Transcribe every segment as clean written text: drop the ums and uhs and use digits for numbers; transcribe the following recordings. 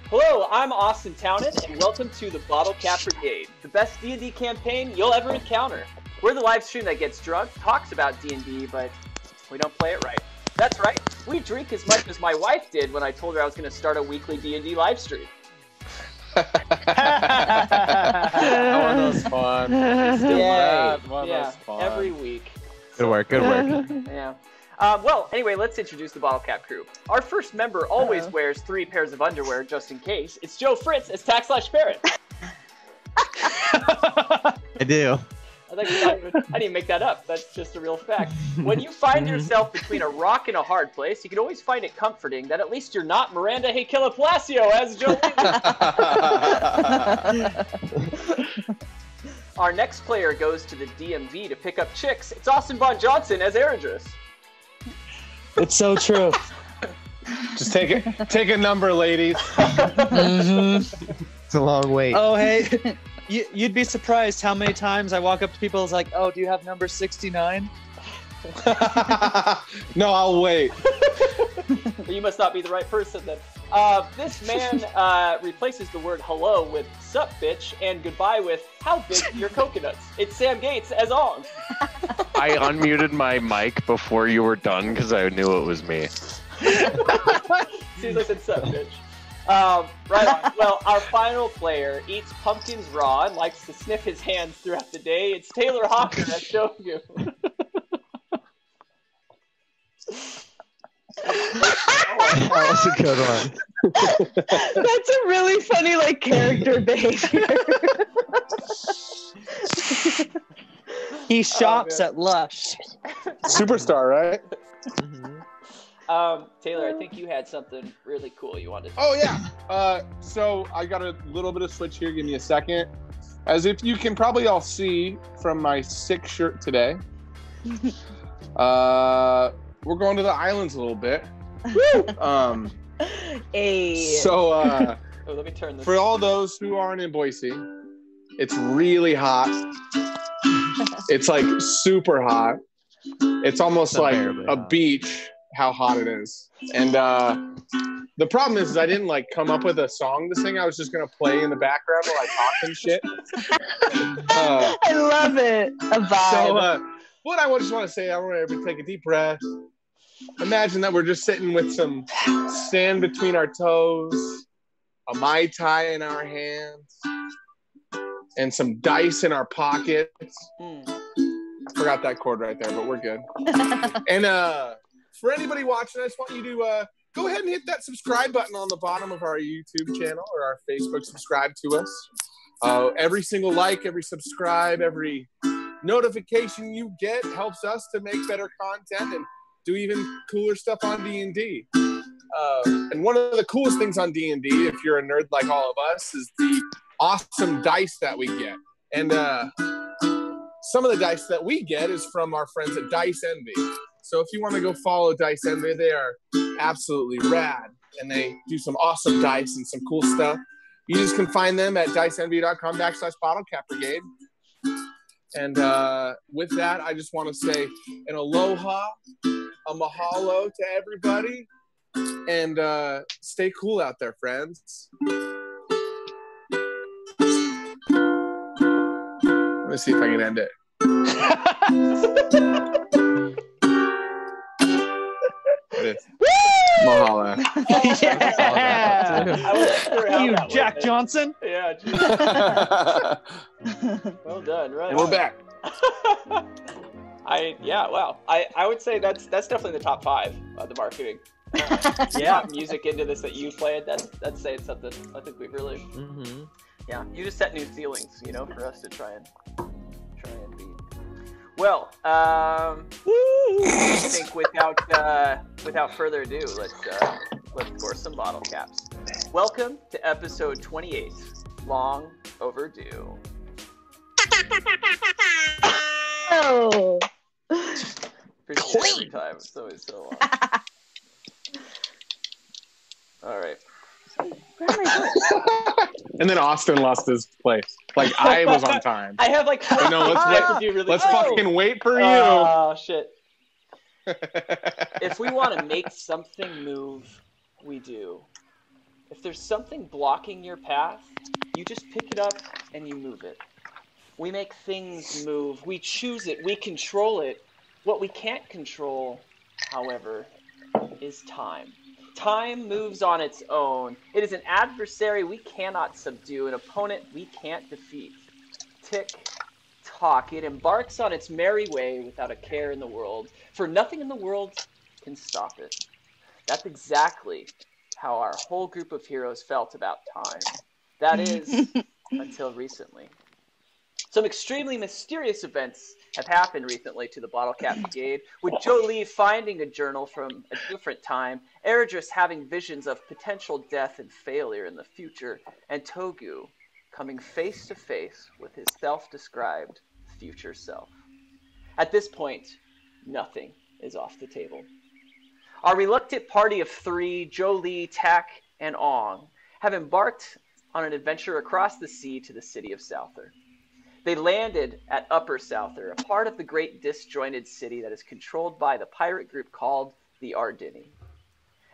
Hello, I'm Austin Townend, and welcome to the Bottlecap Brigade, the best D&D campaign you'll ever encounter. We're the live stream that gets drunk, talks about D&D, but we don't play it right. That's right, we drink as much as my wife did when I told her I was going to start a weekly D&D live stream. That one was fun. That one was fun. Every week. Good work, good work. Yeah. Well, anyway, let's introduce the Bottlecap crew. Our first member always wears 3 pairs of underwear just in case. It's Joe Fritz as Tax/Parrot. I do. I didn't even make that up. That's just a real fact. When you find yourself between a rock and a hard place, you can always find it comforting that at least you're not Miranda Hakila Palacio as Jolle. Our next player goes to the DMV to pick up chicks. It's Austin Von Johnson as Eridris. It's so true. Just take a number, ladies. It's a long wait. Oh, hey. You'd be surprised how many times I walk up to people and it's like, oh, do you have number 69? No, I'll wait. You must not be the right person then. This man replaces the word hello with sup bitch and goodbye with how big are your coconuts. It's Sam Gates as Ong. I unmuted my mic before you were done because I knew it was me. As soon as I said sup bitch. Right on. Well, our final player eats pumpkins raw and likes to sniff his hands throughout the day. It's Taylor Hawker as Shogu. That was a good one. That's a really funny, character behavior. He shops at Lush. Superstar, right? Taylor, I think you had something really cool you wanted to Oh, yeah. So I got a little bit of switch here. Give me a second. As if you can probably all see from my sick shirt today, we're going to the islands a little bit. Hey. So, let me turn this. for all those who aren't in Boise, it's really hot. It's super hot. It's almost like a beach, how hot it is. And the problem is I didn't come up with a song to sing. I was just going to play in the background while I talk and shit. I love it. A vibe. So, what I just want to say, I want everybody to take a deep breath. Imagine that we're just sitting with some sand between our toes, a Mai Tai in our hands, and some dice in our pockets. I forgot that chord right there, but we're good. And for anybody watching, I just want you to go ahead and hit that subscribe button on the bottom of our YouTube channel or our Facebook. Subscribe to us. Every single like, every subscribe, every notification you get helps us to make better content and do even cooler stuff on D&D. And one of the coolest things on D&D, if you're a nerd like all of us, is the awesome dice that we get. And some of the dice that we get is from our friends at Dice Envy. So if you want to go follow Dice Envy, they are absolutely rad. And they do some awesome dice and some cool stuff. You just can find them at diceenvy.com/Bottlecap Brigade. And with that, I just want to say an aloha, a mahalo to everybody, and stay cool out there, friends. Let me see if I can end it. Mahalo. Yeah. You, Jack Johnson. Yeah. Well done. Right. And we're back. Wow. I would say that's definitely the top 5 of the marketing. Music into this that you played. That's saying something. I think we've really. Yeah, you just set new ceilings, for us to try and beat. Well, I think without further ado, let's pour some bottle caps. Welcome to episode 28, Long Overdue. Oh. Every time. It's always so long. All right. Where am I And then Austin lost his place. I was on time. I have let's fucking wait for you. Oh shit. If we want to make something move, we do. If there's something blocking your path, you just pick it up and you move it. We make things move. We choose it. We control it. What we can't control, however, is time. Time moves on its own. It is an adversary we cannot subdue, an opponent we can't defeat. Tick, tock. It embarks on its merry way without a care in the world, for nothing in the world can stop it. That's exactly how our whole group of heroes felt about time. That is, until recently. Some extremely mysterious events have happened recently to the Bottlecap Brigade, with Jolle finding a journal from a different time, Eredris having visions of potential death and failure in the future, and Togu coming face to face with his self-described future self. At this point, nothing is off the table. Our reluctant party of 3, Jolle, Tak, and Ong, have embarked on an adventure across the sea to the city of Souther. They landed at Upper Souther, a part of the great disjointed city that is controlled by the pirate group called the Ardini.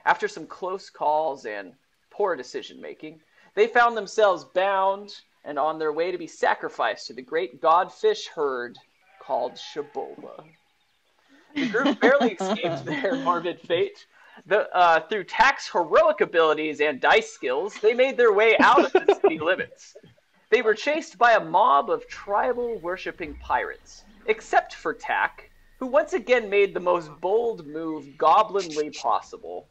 After some close calls and poor decision-making, they found themselves bound and on their way to be sacrificed to the great godfish herd called Shabola. The group barely escaped their morbid fate. Through Tak's heroic abilities and dice skills, they made their way out of the city limits. They were chased by a mob of tribal-worshipping pirates, except for Tak, who once again made the most bold move goblinly possible.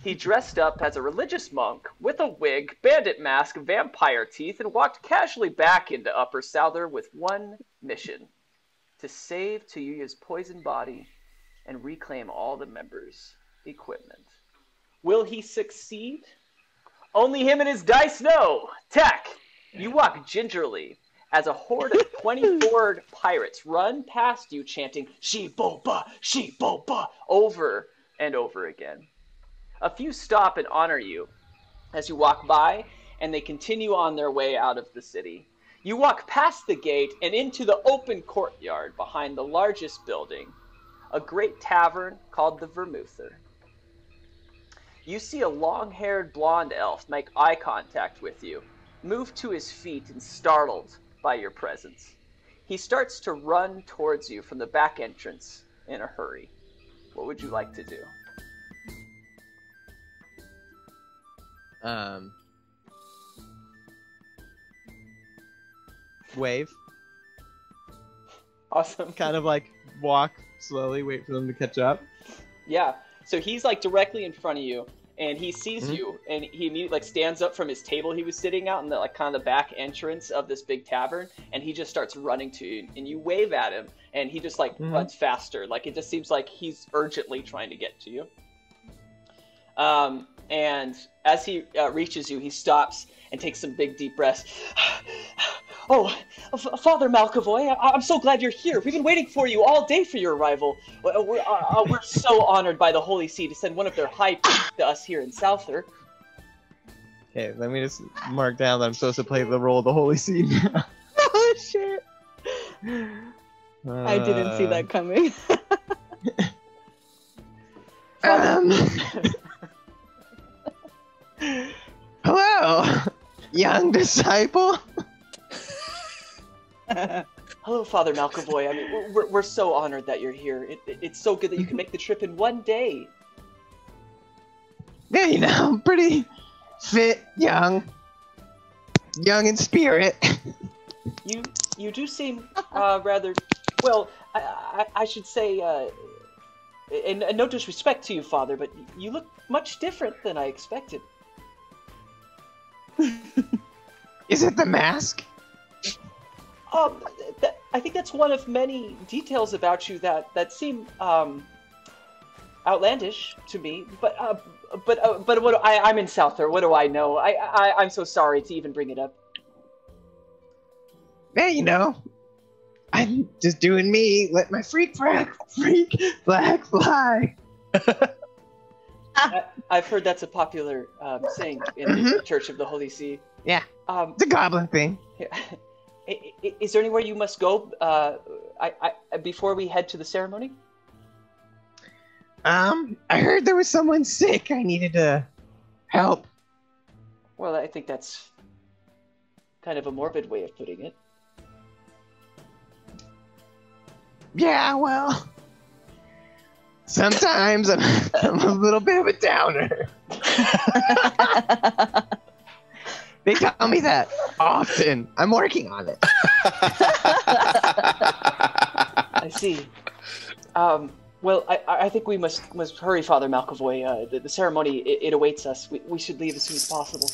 He dressed up as a religious monk with a wig, bandit mask, vampire teeth, and walked casually back into Upper Souther with one mission: to save Tuyuya's poisoned body and reclaim all the members' equipment. Will he succeed? Only him and his dice know. Tak, you walk gingerly as a horde of 24 pirates run past you chanting "She-boba, she-boba" over and over again. A few stop and honor you as you walk by, and they continue on their way out of the city. You walk past the gate and into the open courtyard behind the largest building, a great tavern called the Vermouther. You see a long-haired blonde elf make eye contact with you, move to his feet and startled by your presence. He starts to run towards you from the back entrance in a hurry. What would you like to do? Wave. Awesome. Kind of like walk slowly, wait for them to catch up. Yeah. So he's like directly in front of you, and he sees you, and he immediately like stands up from his table he was sitting out in the like kind of the back entrance of this big tavern, and he just starts running to you, and you wave at him, and he just like runs faster. Like it just seems like he's urgently trying to get to you. And as he reaches you, he stops and takes some big deep breaths. Oh, Father Malkavoy, I'm so glad you're here. We've been waiting for you all day for your arrival. We're so honored by the Holy See to send one of their high priests to us here in Souther. Okay, let me just mark down that I'm supposed to play the role of the Holy See now. Oh, shit. I didn't see that coming. Hello, young disciple. Hello, Father Malkavoy. I mean, we're so honored that you're here. It's so good that you can make the trip in one day. Yeah, you know, I'm pretty fit, young in spirit. You do seem rather well. I should say, and no disrespect to you, Father, but you look much different than I expected. Is it the mask? I think that's one of many details about you that seem outlandish to me. But what I'm in Souther. What do I know? I'm so sorry to even bring it up. Yeah, you know, I'm just doing me. Let my freak flag fly. I've heard that's a popular saying in the Church of the Holy See. Yeah, it's a goblin thing. Is there anywhere you must go before we head to the ceremony? I heard there was someone sick I needed to help. Well, I think that's kind of a morbid way of putting it. Yeah, well, sometimes I'm a little bit of a downer. They tell me that often. I'm working on it. I see. Well, I think we must hurry, Father Malcavoy. The ceremony, it awaits us. We should leave as soon as possible.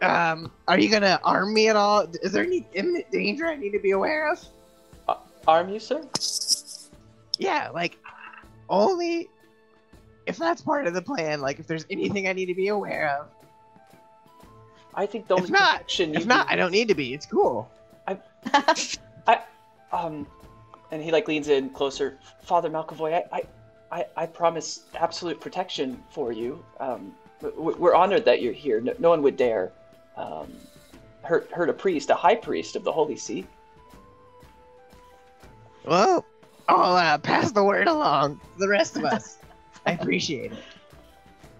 Are you gonna arm me at all? Is there any imminent danger I need to be aware of? Arm you, sir? Yeah, like, only if that's part of the plan. Like, if there's anything I need to be aware of. I think the only If not, I don't need to be. It's cool. And he like leans in closer. Father Malcavoy, I promise absolute protection for you. We're honored that you're here. No one would dare hurt a priest, a high priest of the Holy See. Well, I'll pass the word along to the rest of us. I appreciate it.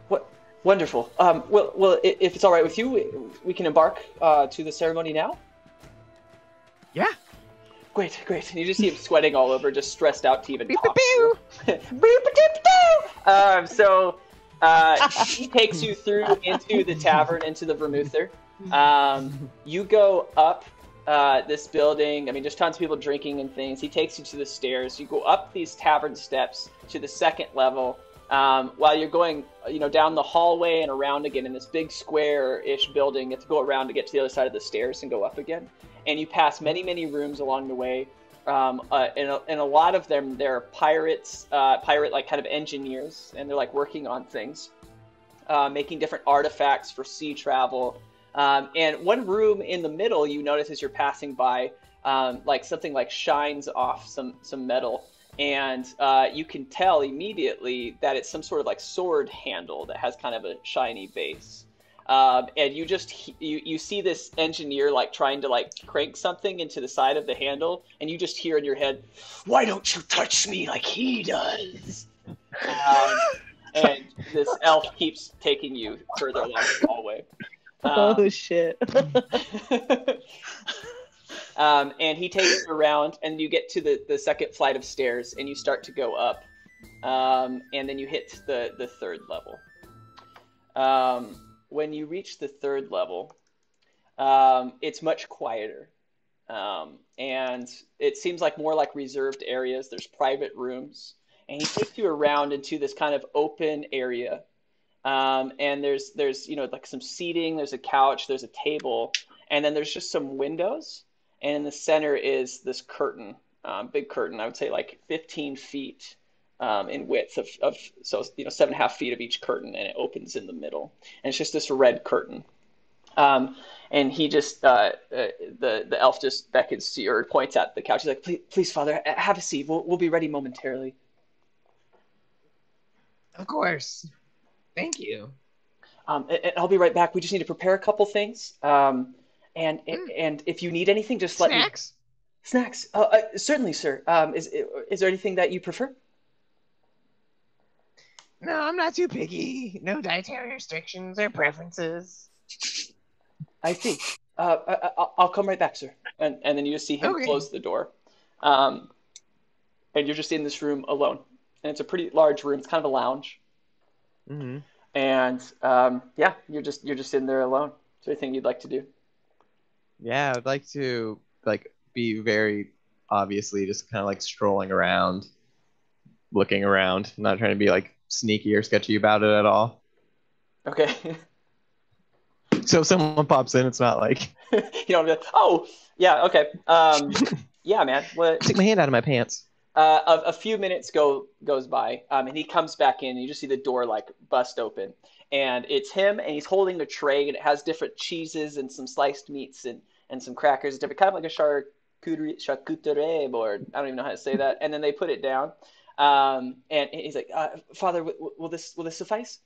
What wonderful. Well, if it's all right with you, we can embark to the ceremony now. Yeah. Great. And you just see him sweating all over, just stressed out to even talk. So he takes you through into the tavern, into the Vermouther. You go up this building. I mean, there's tons of people drinking and things. He takes you to the stairs. You go up these tavern steps to the second level. While you're going, down the hallway and around again in this big square-ish building, you have to go around to get to the other side of the stairs and go up again. And you pass many, many rooms along the way. And a lot of them, they're pirates, like kind of engineers, and they're like working on things, making different artifacts for sea travel. And one room in the middle, you notice as you're passing by, like something like shines off some metal. And you can tell immediately that it's some sort of like sword handle that has kind of a shiny base. And you just you see this engineer like trying to like crank something into the side of the handle, and you just hear in your head, "Why don't you touch me like he does?" And this elf keeps taking you further along the hallway. Oh shit! And he takes you around, and you get to the second flight of stairs, and you start to go up, and then you hit the third level. When you reach the third level, it's much quieter, and it seems like more like reserved areas. There's private rooms, and he takes you around into this kind of open area, and there's like some seating. There's a couch. There's a table, and then there's just some windows. And in the center is this curtain, big curtain. I would say like 15 feet in width of 7.5 feet of each curtain, and it opens in the middle. And it's just this red curtain. And he just the elf just beckons to you or points at the couch. He's like, please, Father, have a seat. We'll be ready momentarily. Of course. Thank you. And I'll be right back. We just need to prepare a couple things. And if you need anything, just let me. Snacks. Certainly, sir. Is there anything that you prefer? No, I'm not too picky. No dietary restrictions or preferences. I see. I'll come right back, sir. And then you just see him close the door. And you're just in this room alone. And it's a pretty large room. It's kind of a lounge. Mm-hmm. And you're just in there alone. Is there anything you'd like to do? Yeah, I'd like to be very obviously just kind of like strolling around, looking around, not trying to be like sneaky or sketchy about it at all. Okay. So if someone pops in, it's not like you don't be like, oh yeah, okay. Yeah, man. Stick my hand out of my pants. A few minutes goes by, and he comes back in, and you just see the door like bust open. And it's him, and he's holding a tray, and it has different cheeses and some sliced meats and some crackers, different kind of like a charcuterie board. I don't even know how to say that. And then they put it down, and he's like, "Father, will this suffice?"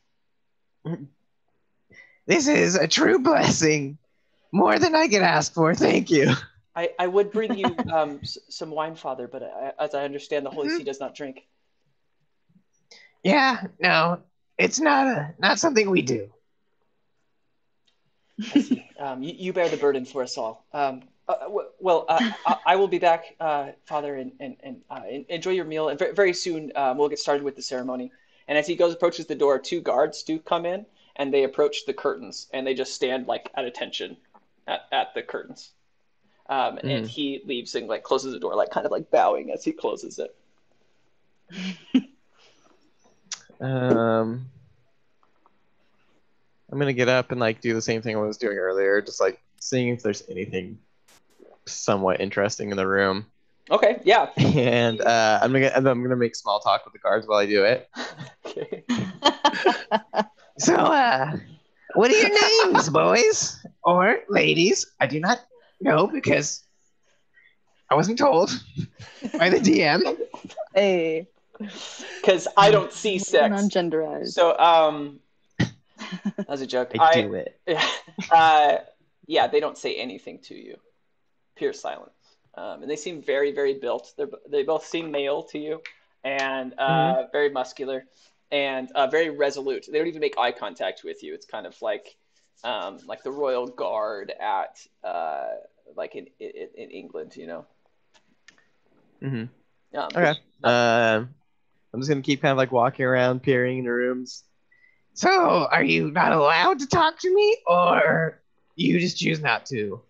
This is a true blessing, more than I could ask for. Thank you. I would bring you some wine, Father, but as I understand, the Holy See does not drink. Yeah, no. It's not something we do. I see. You bear the burden for us all. I will be back, Father, and enjoy your meal. And very soon we'll get started with the ceremony. And as he approaches the door, 2 guards do come in, and they approach the curtains, and they just stand like at attention at the curtains. And he leaves and like closes the door, like kind of like bowing as he closes it. I'm gonna get up and like do the same thing I was doing earlier, just like seeing if there's anything somewhat interesting in the room. Okay, yeah. And I'm gonna make small talk with the guards while I do it. Okay. So, what are your names, boys or ladies? I do not know because I wasn't told by the DM. Hey. Because I don't see sex. Non-genderized. So, that was a joke. I do it. Yeah, they don't say anything to you. Pure silence. And they seem very, very built. They both seem male to you, and very muscular, and very resolute. They don't even make eye contact with you. It's kind of like the Royal Guard at like in England, you know. Mm-hmm. Okay. I'm just gonna keep kind of like walking around, peering into rooms. So, are you not allowed to talk to me, or you just choose not to?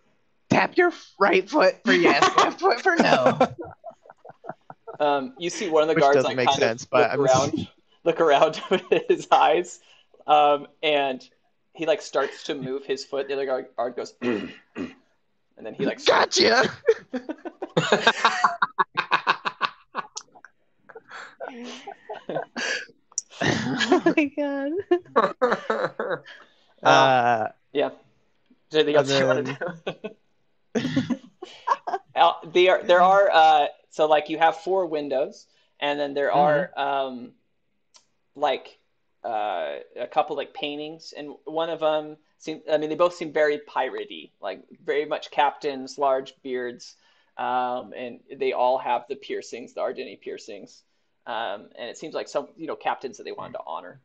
Tap your right foot for yes, left foot for no. You see one of the Which guards doesn't like make kind sense, of but look around with his eyes, and he like starts to move his foot. The other guard goes, and then he like gotcha. Oh my god. Yeah. Is there anything else you want to do? There are so like you have 4 windows, and then there are like a couple like paintings, and one of them they both seem very piratey, like very much captains, large beards, and they all have the piercings, the Ardeni piercings, and it seems like some captains that they wanted to honor.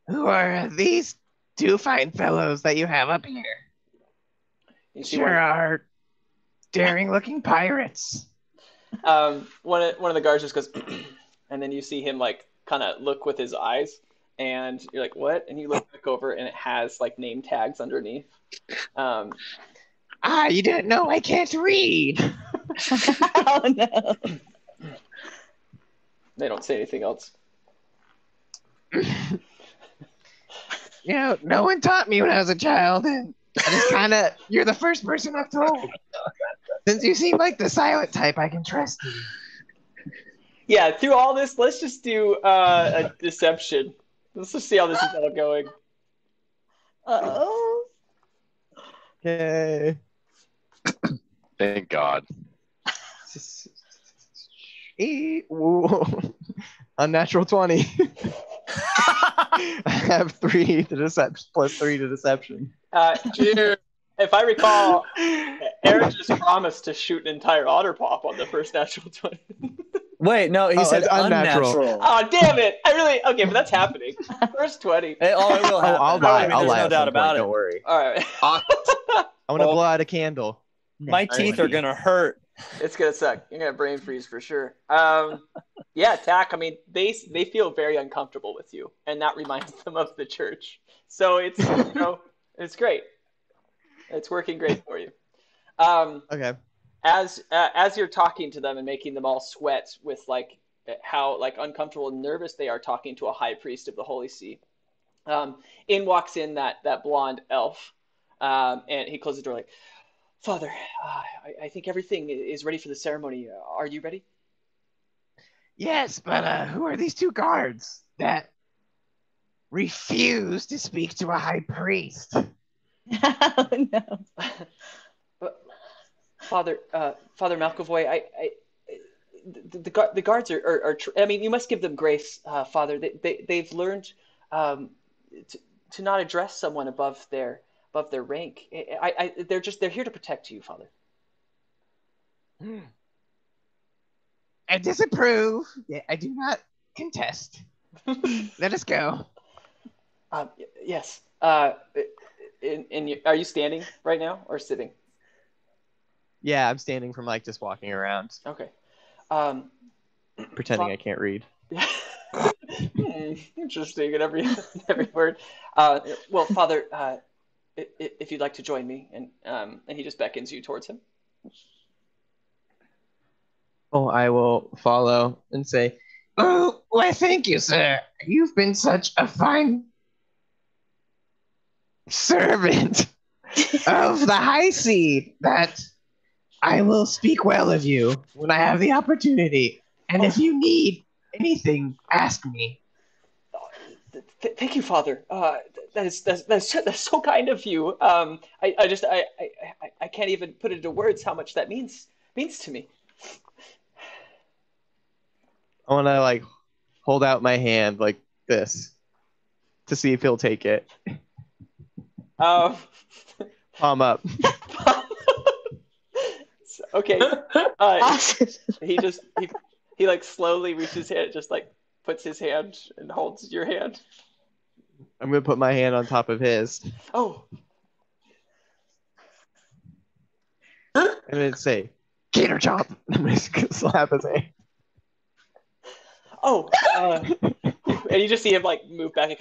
Who are these 2 fine fellows that you have up here? Sure are daring-looking pirates. One of the guards just goes, and then you see him like kind of look with his eyes, and you're like, "What?" And you look back over, and it has like name tags underneath. You didn't know I can't read. Oh no. They don't say anything else. No one taught me when I was a child, and I just kind of, you're the first person I've told. Since you seem like the silent type, I can trust you. Yeah, through all this, let's just do a deception. Let's just see how this is all going. Uh-oh. Okay. Thank God. Unnatural 20. I have 3 to deception plus 3 to deception. If I recall, Aaron just promised to shoot an entire otter pop on the first natural 20. Wait, no, he said unnatural. Oh, damn it! Okay, but that's happening. First 20. It will happen. I'll lie. There's no doubt about it. Don't worry. All right. I'm gonna blow out a candle. My teeth are gonna hurt. It's gonna suck. You're gonna brain freeze for sure. Yeah, Tack. I mean, they feel very uncomfortable with you, and that reminds them of the church. So it's it's great. It's working great for you. Okay. As you're talking to them and making them all sweat with like how like uncomfortable and nervous they are talking to a high priest of the Holy See, in walks in that blonde elf, and he closes the door like, "Father, I think everything is ready for the ceremony. Are you ready?" Yes, but who are these 2 guards that refuse to speak to a high priest? Oh no. Father McAvoy, the guards are I mean, you must give them grace, Father. They've learned to not address someone above their rank. They're here to protect you, Father. I disapprove. I do not contest. Let us go. Yes. Are you standing right now or sitting? Yeah, I'm standing from like just walking around, Okay. pretending I can't read. Interesting in every word. Well, Father, if you'd like to join me, and he just beckons you towards him. Oh, I will follow and say, "Oh, why, thank you, sir. You've been such a fine servant of the High Seed that I will speak well of you when I have the opportunity. And if you need anything, ask me." Thank you, Father. That's so kind of you. I can't even put into words how much that means to me. I want to like hold out my hand like this to see if he'll take it. Um, Palm up. Okay. He like slowly reaches his hand, just like puts his hand and holds your hand. I'm gonna put my hand on top of his. Oh. And then say, "Gator chomp." I'm gonna slap his hand. Oh. And you just see him like move back.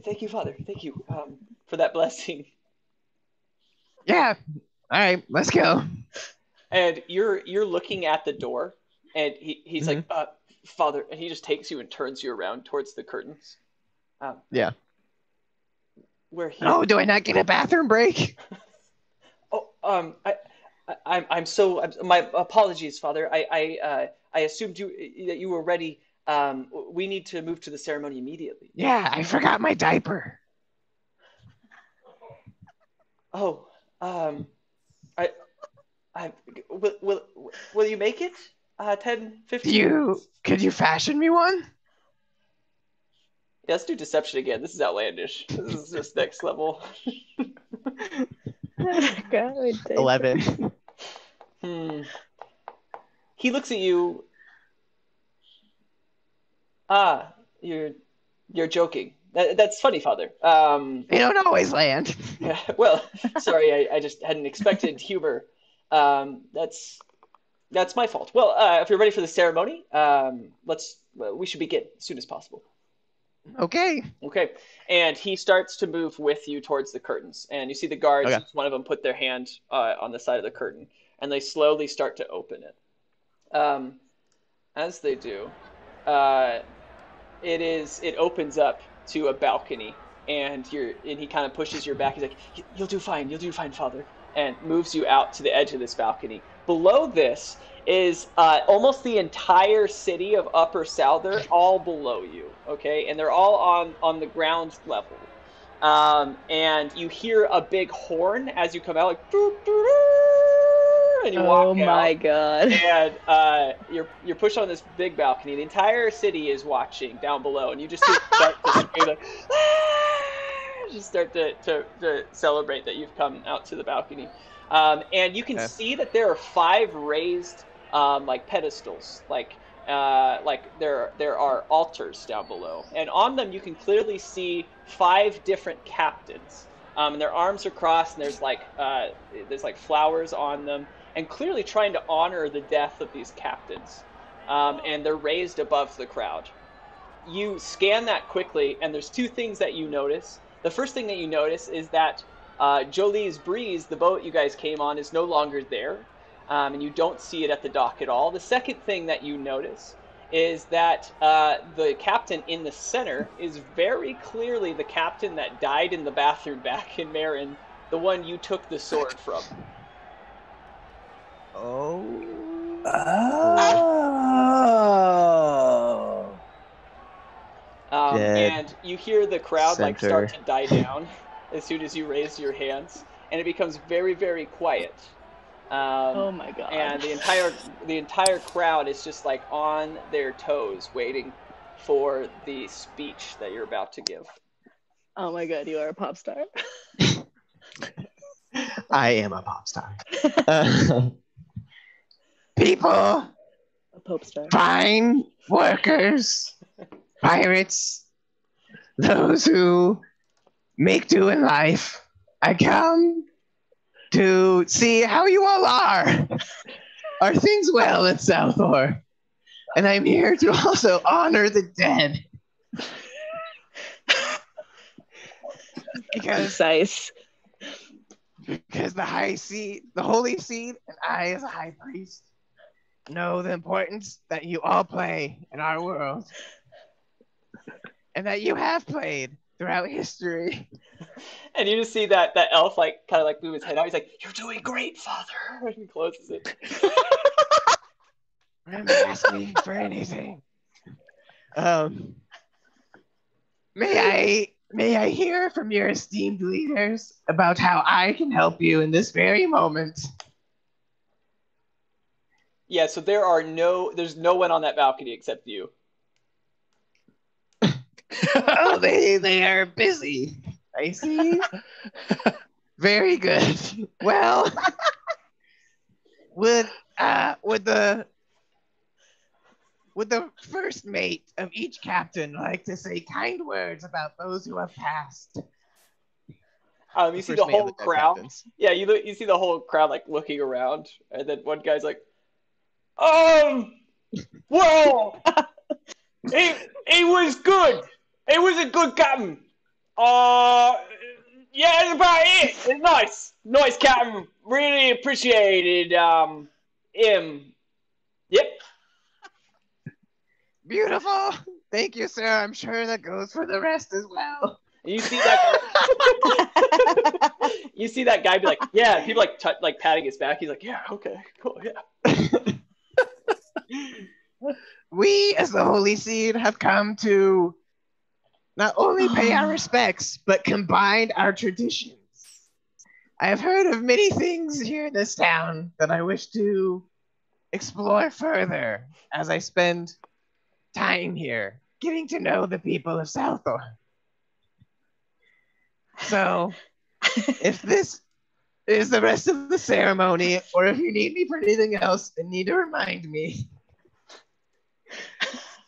Thank you, Father. Thank you for that blessing. Yeah. All right, let's go. And you're looking at the door, and he's like, Father, and he just takes you and turns you around towards the curtains. Yeah. Where he? Oh, do I not get a bathroom break? My apologies, Father. I assumed that you were ready. We need to move to the ceremony immediately. Yeah, I forgot my diaper. Oh, will you make it? 10, 15? Could you fashion me one? Yeah, let's do deception again. This is outlandish. This is just next level. God, 11. He looks at you. You're joking. That's funny, Father. They don't always land. Yeah, well, sorry, I just hadn't expected humor. That's my fault. Well, if you're ready for the ceremony, we should begin as soon as possible. Okay. Okay. And he starts to move with you towards the curtains, and you see the guards. Okay. Each one of them put their hand on the side of the curtain, and they slowly start to open it. As they do, it opens up to a balcony, and he kind of pushes your back. He's like, "You'll do fine, Father," and moves you out to the edge of this balcony. Below this is almost the entire city of Upper Souther, all below you. Okay, and they're all on the ground level. And you hear a big horn as you come out, like doo, doo, doo, and you walk out. Oh my God! And you're pushed on this big balcony. The entire city is watching down below, and you just start to scream, like, just start to celebrate that you've come out to the balcony. And you can see that there are 5 raised like pedestals, like there are altars down below, and on them you can clearly see 5 different captains, and their arms are crossed, and there's like flowers on them, and clearly trying to honor the death of these captains, and they're raised above the crowd. You scan that quickly, and there's 2 things that you notice. The first thing that you notice is that Jolie's Breeze, the boat you guys came on, is no longer there. And you don't see it at the dock at all. The second thing that you notice is that the captain in the center is very clearly the captain that died in the bathroom back in Marin, the one you took the sword from. And you hear the crowd like start to die down as soon as you raise your hands, and it becomes very, very quiet. Oh my God! And the entire crowd is just like on their toes, waiting for the speech that you're about to give. Oh my God! You are a pop star. I am a pop star. People, Pope Star. fine workers, pirates, those who make do in life. I come to see how you all are. Are things well in Southor? And I'm here to also honor the dead. Concise. Because the Holy Seed, and I as a high priest know the importance that you all play in our world. And that you have played throughout history. And you just see that elf kind of move his head out. He's like, "You're doing great, Father." And he closes it. Remember, ask me for anything. May I hear from your esteemed leaders about how I can help you in this very moment? Yeah, so there's no one on that balcony except you. Oh, they are busy. I see. Very good. Well, would the first mate of each captain like to say kind words about those who have passed? You see the whole crowd. Yeah, you see the whole crowd looking around, and then one guy's like, well, he was good. He was a good captain. Yeah, that's about it. It's nice captain. Really appreciated him. Yep. Beautiful. Thank you, sir. I'm sure that goes for the rest as well. You see that guy, you see that guy be like, yeah, people patting his back. He's like, yeah, okay, cool, yeah. We, as the Holy Seed, have come to not only pay our respects, but combine our traditions. I have heard of many things here in this town that I wish to explore further as I spend time here, getting to know the people of Southor. So, if this is the rest of the ceremony, or if you need me for anything else and need to remind me,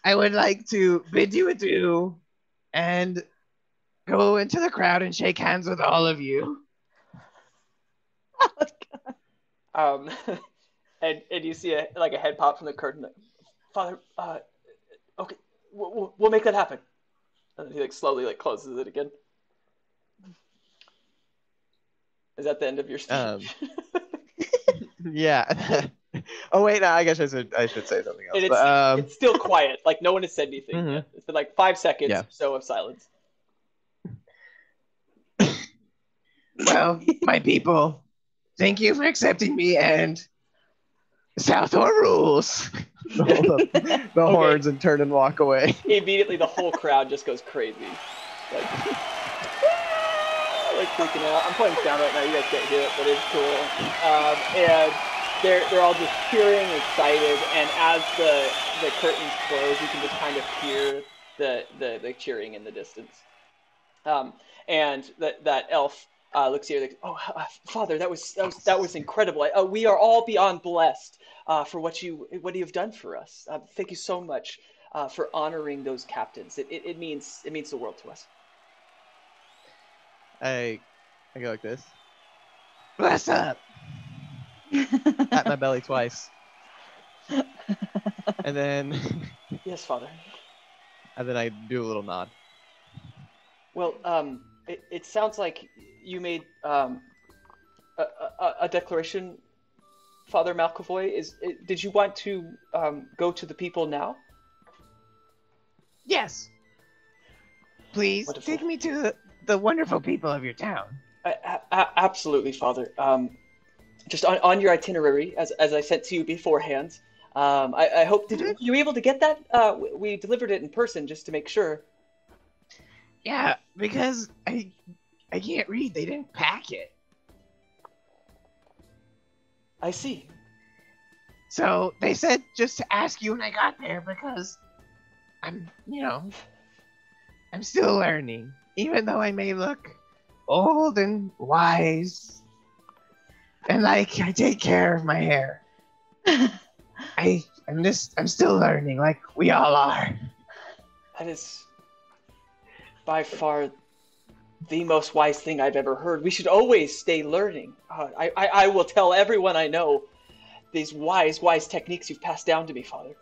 I would like to bid you adieu and go into the crowd and shake hands with all of you. And you see a head pop from the curtain. Father, okay, we'll make that happen. And he slowly closes it again. Is that the end of your speech? Yeah. Oh wait, no, I guess I should say something else. It's still quiet. No one has said anything. Mm-hmm. Yet. It's been 5 seconds or so of silence. Well, my people, thank you for accepting me, and Southor rules. Hold up the horns and turn and walk away. Immediately, the whole crowd just goes crazy. Freaking out. I'm playing sound right now. You guys can't hear it, but it's cool. And they're all just cheering, excited. And as the curtains close, you can just kind of hear the cheering in the distance. And that elf looks here. Like, Father, that was incredible. We are all beyond blessed for what you have done for us. Thank you so much for honoring those captains. It means the world to us. I go like this. Bless up. Pat my belly twice. And then Yes, Father. And then I do a little nod. Well, it sounds like you made a declaration, Father Malcavoy. Did you want to go to the people now? Yes. Please Wonderful. take me to the wonderful people of your town. Absolutely, Father. Just on your itinerary, as I sent to you beforehand. I hope you were able to get that? We delivered it in person just to make sure. Yeah, because I can't read. They didn't pack it. I see. So they said just to ask you when I got there because I'm still learning. Even though I may look old and wise and I take care of my hair. I I'm still learning, like we all are. That is by far the most wise thing I've ever heard. We should always stay learning. I will tell everyone I know these wise techniques you've passed down to me, Father.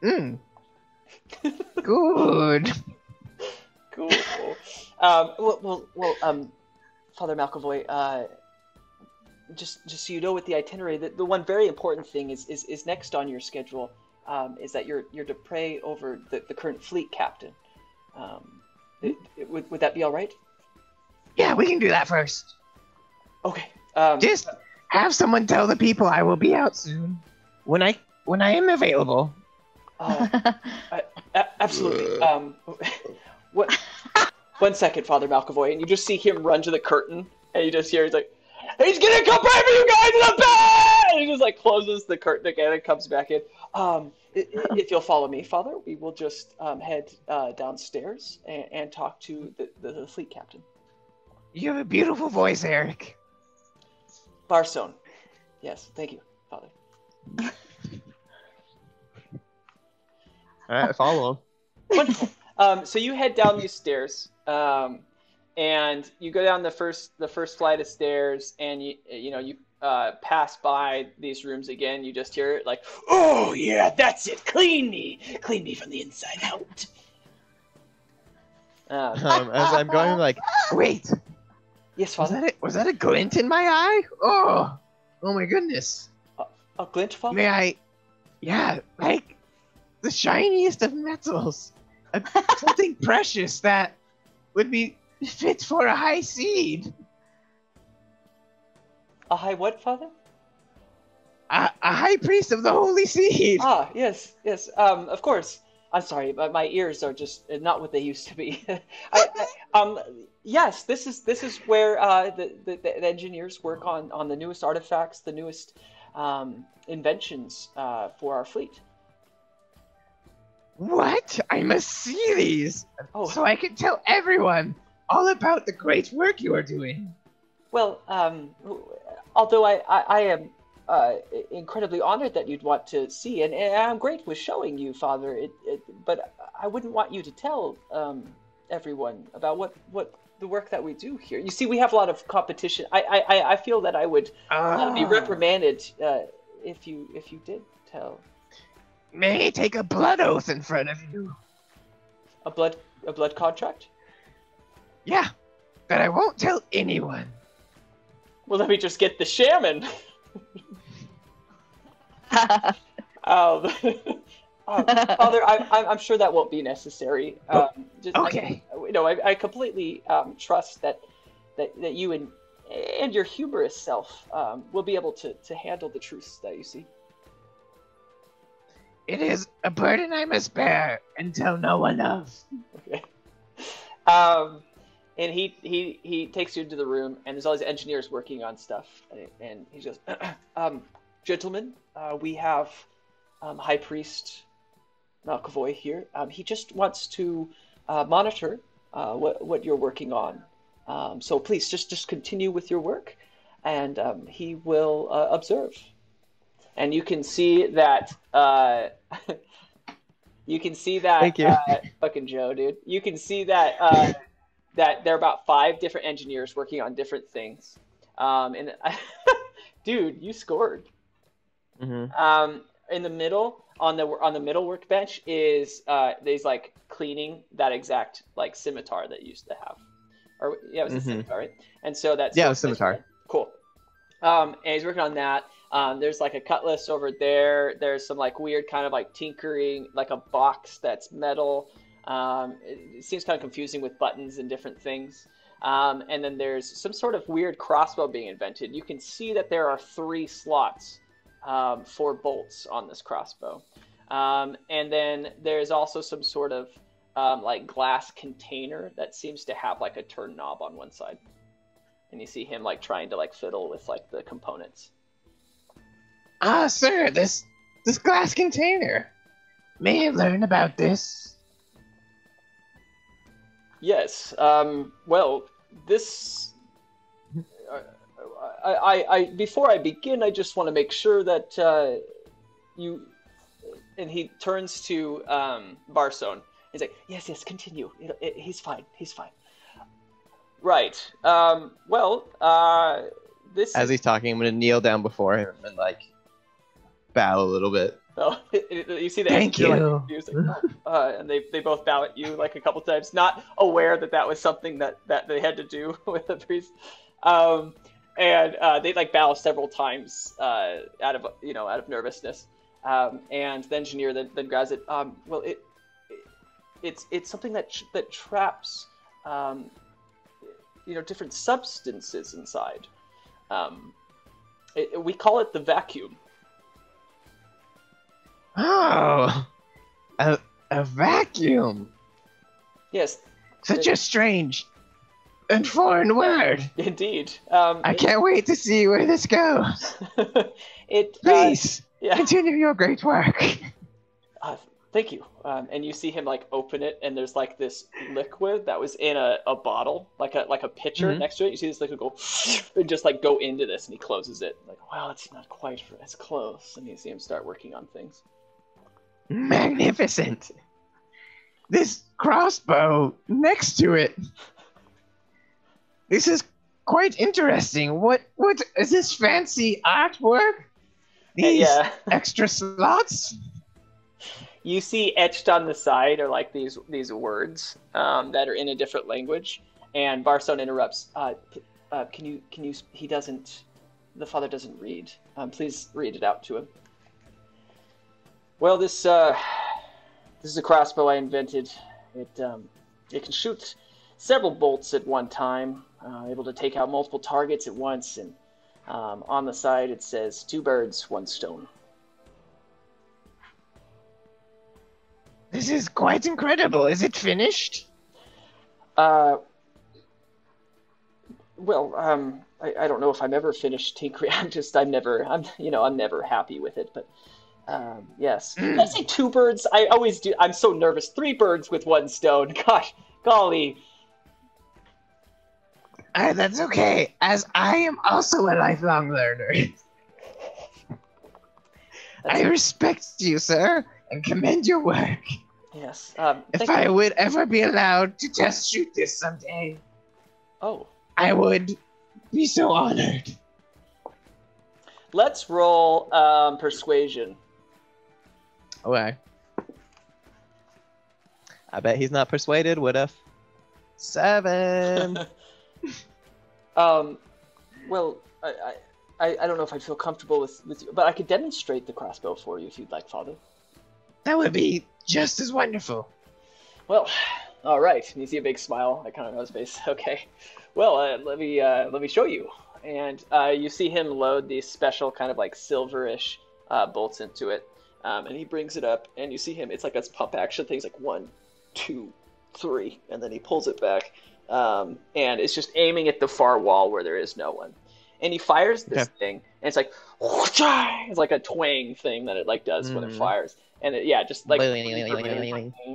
Good. Cool. Father McAvoy, just so you know, with the itinerary, the one very important thing is next on your schedule, is that you're to pray over the current fleet captain. Would that be all right? Yeah, we can do that first. Okay. Just have someone tell the people I will be out soon, when I am available. Absolutely. What? 1 second, Father McAvoy, and you just see him run to the curtain, and you just hear he's like, "He's gonna come pray for you guys in the bed!" And he just like closes the curtain again and comes back in. If you'll follow me, Father, we will just head downstairs and talk to the fleet captain. You have a beautiful voice, Eric. Barstone. Yes, thank you, Father. All right, follow him. Wonderful. So you head down these stairs, and you go down the first flight of stairs, and you pass by these rooms again. You just hear it like, "Oh yeah, that's it. Clean me from the inside out." As I'm going, I'm like, wait. Yes, Father. Was that a glint in my eye? Oh my goodness. A glint, Father? May I? Yeah, like the shiniest of metals. Something precious that would be fit for a high seed. A high what, Father? A high priest of the holy seed. Ah, yes. Of course. I'm sorry, but my ears are just not what they used to be. Yes, this is where the engineers work on the newest artifacts, the newest inventions for our fleet. What? I must see these, so I can tell everyone all about the great work you are doing. Well, although I am incredibly honored that you'd want to see, and I'm great with showing you, Father. But I wouldn't want you to tell everyone about what the work that we do here. You see, we have a lot of competition. I feel that I would be reprimanded if you did tell. May I take a blood oath in front of you? A blood contract? Yeah, but I won't tell anyone. Well, let me just get the shaman. Father, I'm sure that won't be necessary. Okay. I completely trust that you and your humorous self will be able to handle the truths that you see. It is a burden I must bear and tell no one of. Okay. And he takes you into the room, and there's all these engineers working on stuff, and he goes, "Gentlemen, we have High Priest McAvoy here. He just wants to monitor what you're working on. So please just continue with your work, and he will observe." And you can see that. You can see that. Thank you. Fucking Joe, dude. You can see that that there are about 5 different engineers working on different things. And dude, you scored. Mm-hmm. In the middle, on the middle workbench is there's like cleaning that exact like scimitar that you used to have, or yeah, it was a scimitar, right? And so that's the scimitar. Cool. And he's working on that. There's like a cutlass over there. There's some like weird kind of like tinkering, like a box that's metal. It seems kind of confusing with buttons and different things. And then there's some sort of weird crossbow being invented. You can see that there are 3 slots for bolts on this crossbow. And then there's also some sort of like glass container that seems to have like a turn knob on one side. And you see him like trying to like fiddle with like the components. Ah, sir, this glass container. May I learn about this? Yes. Well, this. I before I begin, I just want to make sure that and he turns to Barstone. He's like, yes, continue. He's fine. Right. This. As he's talking, I'm gonna kneel down before him and like bow a little bit. Oh, you see the Thank you. And they both bow at you like a couple times, not aware that was something that they had to do with the priest. And they like bow several times out of nervousness. And the engineer then grabs it. It's something that traps different substances inside. We call it the vacuum. Oh, a vacuum. Yes. Such a strange and foreign word. Indeed. I can't wait to see where this goes. Please, continue your great work. Thank you. And you see him like open it, and there's like this liquid that was in a bottle, like a pitcher next to it. You see this liquid go and just like go into this, and he closes it. Like, well, it's not quite as close. And you see him start working on things. Magnificent. This crossbow next to it. This is quite interesting. What is this fancy artwork? These extra slots? You see etched on the side are like these words that are in a different language, and Barstone interrupts. Can you? The father doesn't read. Please read it out to him. Well, this is a crossbow I invented. It can shoot several bolts at one time, able to take out multiple targets at once, and on the side it says 2 birds, 1 stone. This is quite incredible. Is it finished? I don't know if I'm ever finished tinkering. I'm never happy with it, but yes. Did I say 2 birds? I always do. I'm so nervous. 3 birds with 1 stone. Gosh, golly. That's okay, as I am also a lifelong learner. I respect you, sir, and commend your work. Yes. If I would ever be allowed to test shoot this someday, I would be so honored. Let's roll persuasion. Okay. I bet he's not persuaded. What if 7? Well, I don't know if I'd feel comfortable with you, but I could demonstrate the crossbow for you if you'd like, Father. That would be just as wonderful. Well, all right. And you see a big smile like on his face. Okay. Well, let me show you. And you see him load these special kind of like silverish bolts into it, and he brings it up, and you see him. It's like a pump action thing. It's like 1, 2, 3, and then he pulls it back, and it's just aiming at the far wall where there is no one. And he fires this thing, and it's like it's like a twang thing that it like does when it fires. And just like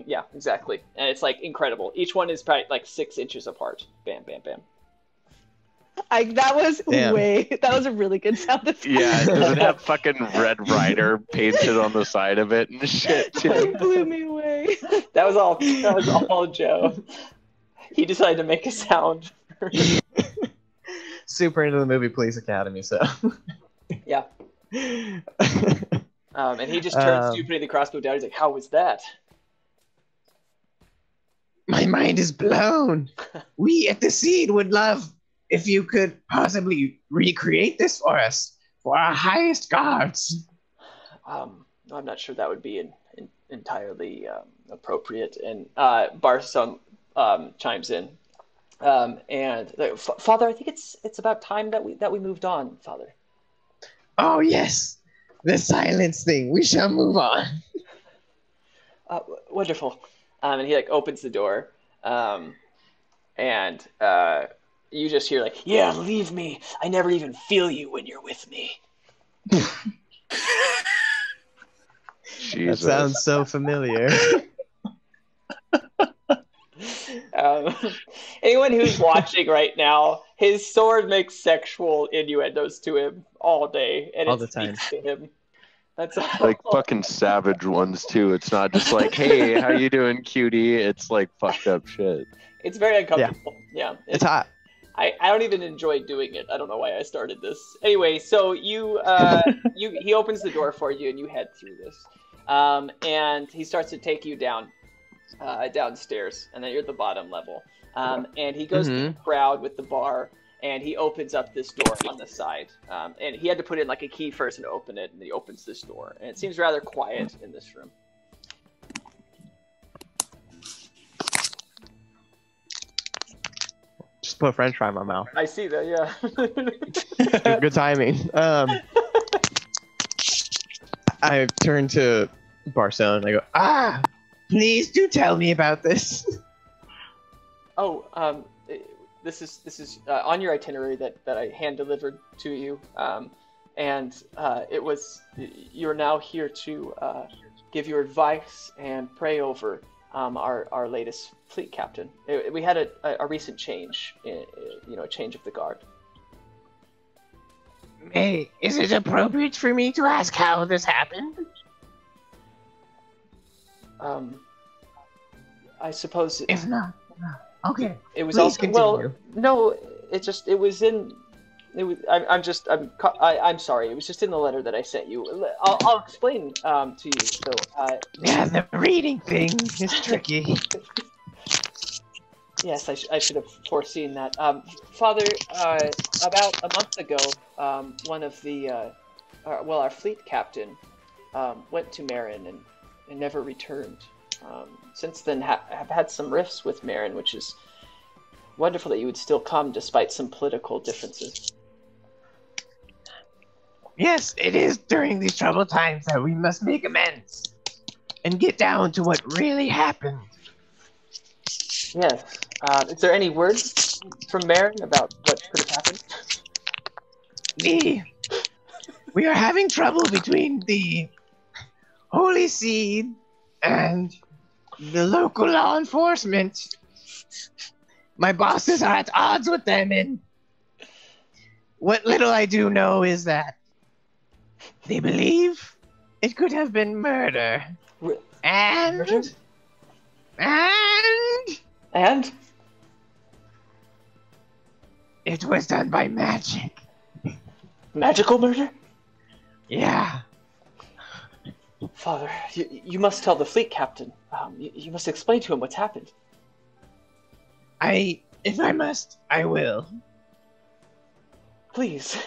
yeah, exactly. And it's like incredible. Each one is probably like 6 inches apart. Bam, bam, bam. That was a really good sound effect. Yeah, does it have fucking Red Rider painted on the side of it and shit too? It blew me away. That was all Joe. He decided to make a sound. Super into the movie Police Academy, so yeah. And he just turns to putting the crossbow down. He's like, "How was that?" My mind is blown. We at the Seed would love if you could possibly recreate this for us, for our highest gods. I'm not sure that would be entirely appropriate. And Barstone chimes in, and Father, I think it's about time that we moved on, Father. Oh yes, the silence thing. We shall move on. Wonderful. And he like opens the door, and you just hear like, "Yeah, leave me. I never even feel you when you're with me." That sounds so familiar. Anyone who's watching right now, his sword makes sexual innuendos to him all day, and all it the time. speaks to him. That's all. Like fucking savage ones too. It's not just like, hey, how you doing, cutie? It's like fucked up shit. It's very uncomfortable. Yeah. It's hot. I don't even enjoy doing it. I don't know why I started this. Anyway, so he opens the door for you and you head through this. And he starts to take you downstairs, and then you're at the bottom level. And he goes to the crowd with the bar, and he opens up this door on the side. And he had to put in like a key first and open it, and he opens this door. And it seems rather quiet in this room. Just put a French fry in my mouth. I see that, yeah. Good timing. I turn to Barcelona and I go, please do tell me about this. Oh, this is on your itinerary that I hand delivered to you, and it was you're now here to give your advice and pray over our latest fleet captain. We had a recent change, a change of the guard. Hey, is it appropriate for me to ask how this happened? I suppose. If not, okay. It was Please also continue. well. No, it was in. It was. I'm sorry. It was just in the letter that I sent you. I'll explain to you. So. Yeah, the reading thing is tricky. Yes, I should have foreseen that. Father, about a month ago, one of the, our fleet captain, went to Marin and never returned. Since then, have had some rifts with Marin, which is wonderful that you would still come despite some political differences. Yes, it is during these troubled times that we must make amends and get down to what really happened. Yes. Is there any word from Marin about what could have happened? We are having trouble between the Holy Seed and the local law enforcement. My bosses are at odds with them, and what little I do know is that they believe it could have been murder. And it was done by magic. Magical murder? Yeah. Father, you must tell the fleet captain. You must explain to him what's happened. If I must, I will. Please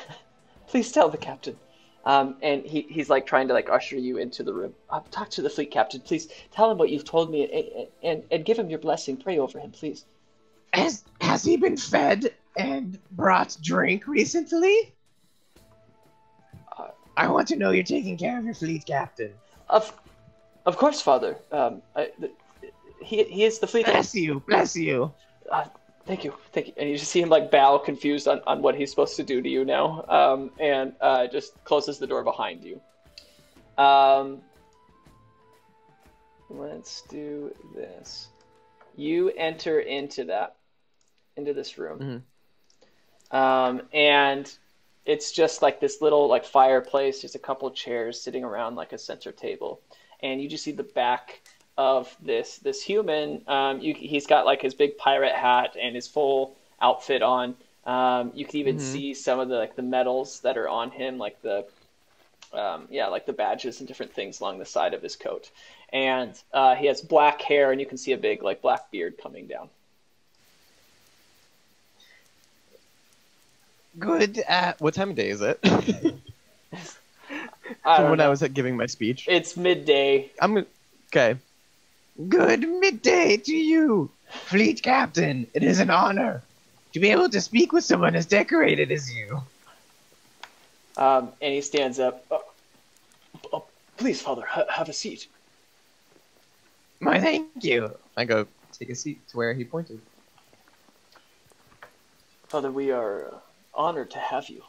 tell the captain. And he's like trying to like usher you into the room. Talk to the fleet captain, please. Tell him what you've told me, and give him your blessing. Pray over him, please. Has he been fed and brought drink recently? I want to know you're taking care of your fleet captain. Of course, Father. He is the fleet. Bless you. Thank you. And you just see him like bow, confused on what he's supposed to do to you now, and just closes the door behind you. Let's do this. You enter into this room, and it's just like this little like fireplace. There's a couple chairs sitting around like a center table, and you just see the back of this human. He's got like his big pirate hat and his full outfit on. You can even see some of the medals that are on him, like the like the badges and different things along the side of his coat. And he has black hair, and you can see a big like black beard coming down. Good. What time of day is it? When I was giving my speech. It's midday. Okay. Good midday to you, fleet captain. It is an honor to be able to speak with someone as decorated as you. And he stands up. Please, Father, have a seat. My thank you. I go take a seat to where he pointed. Father, we are honored to have you.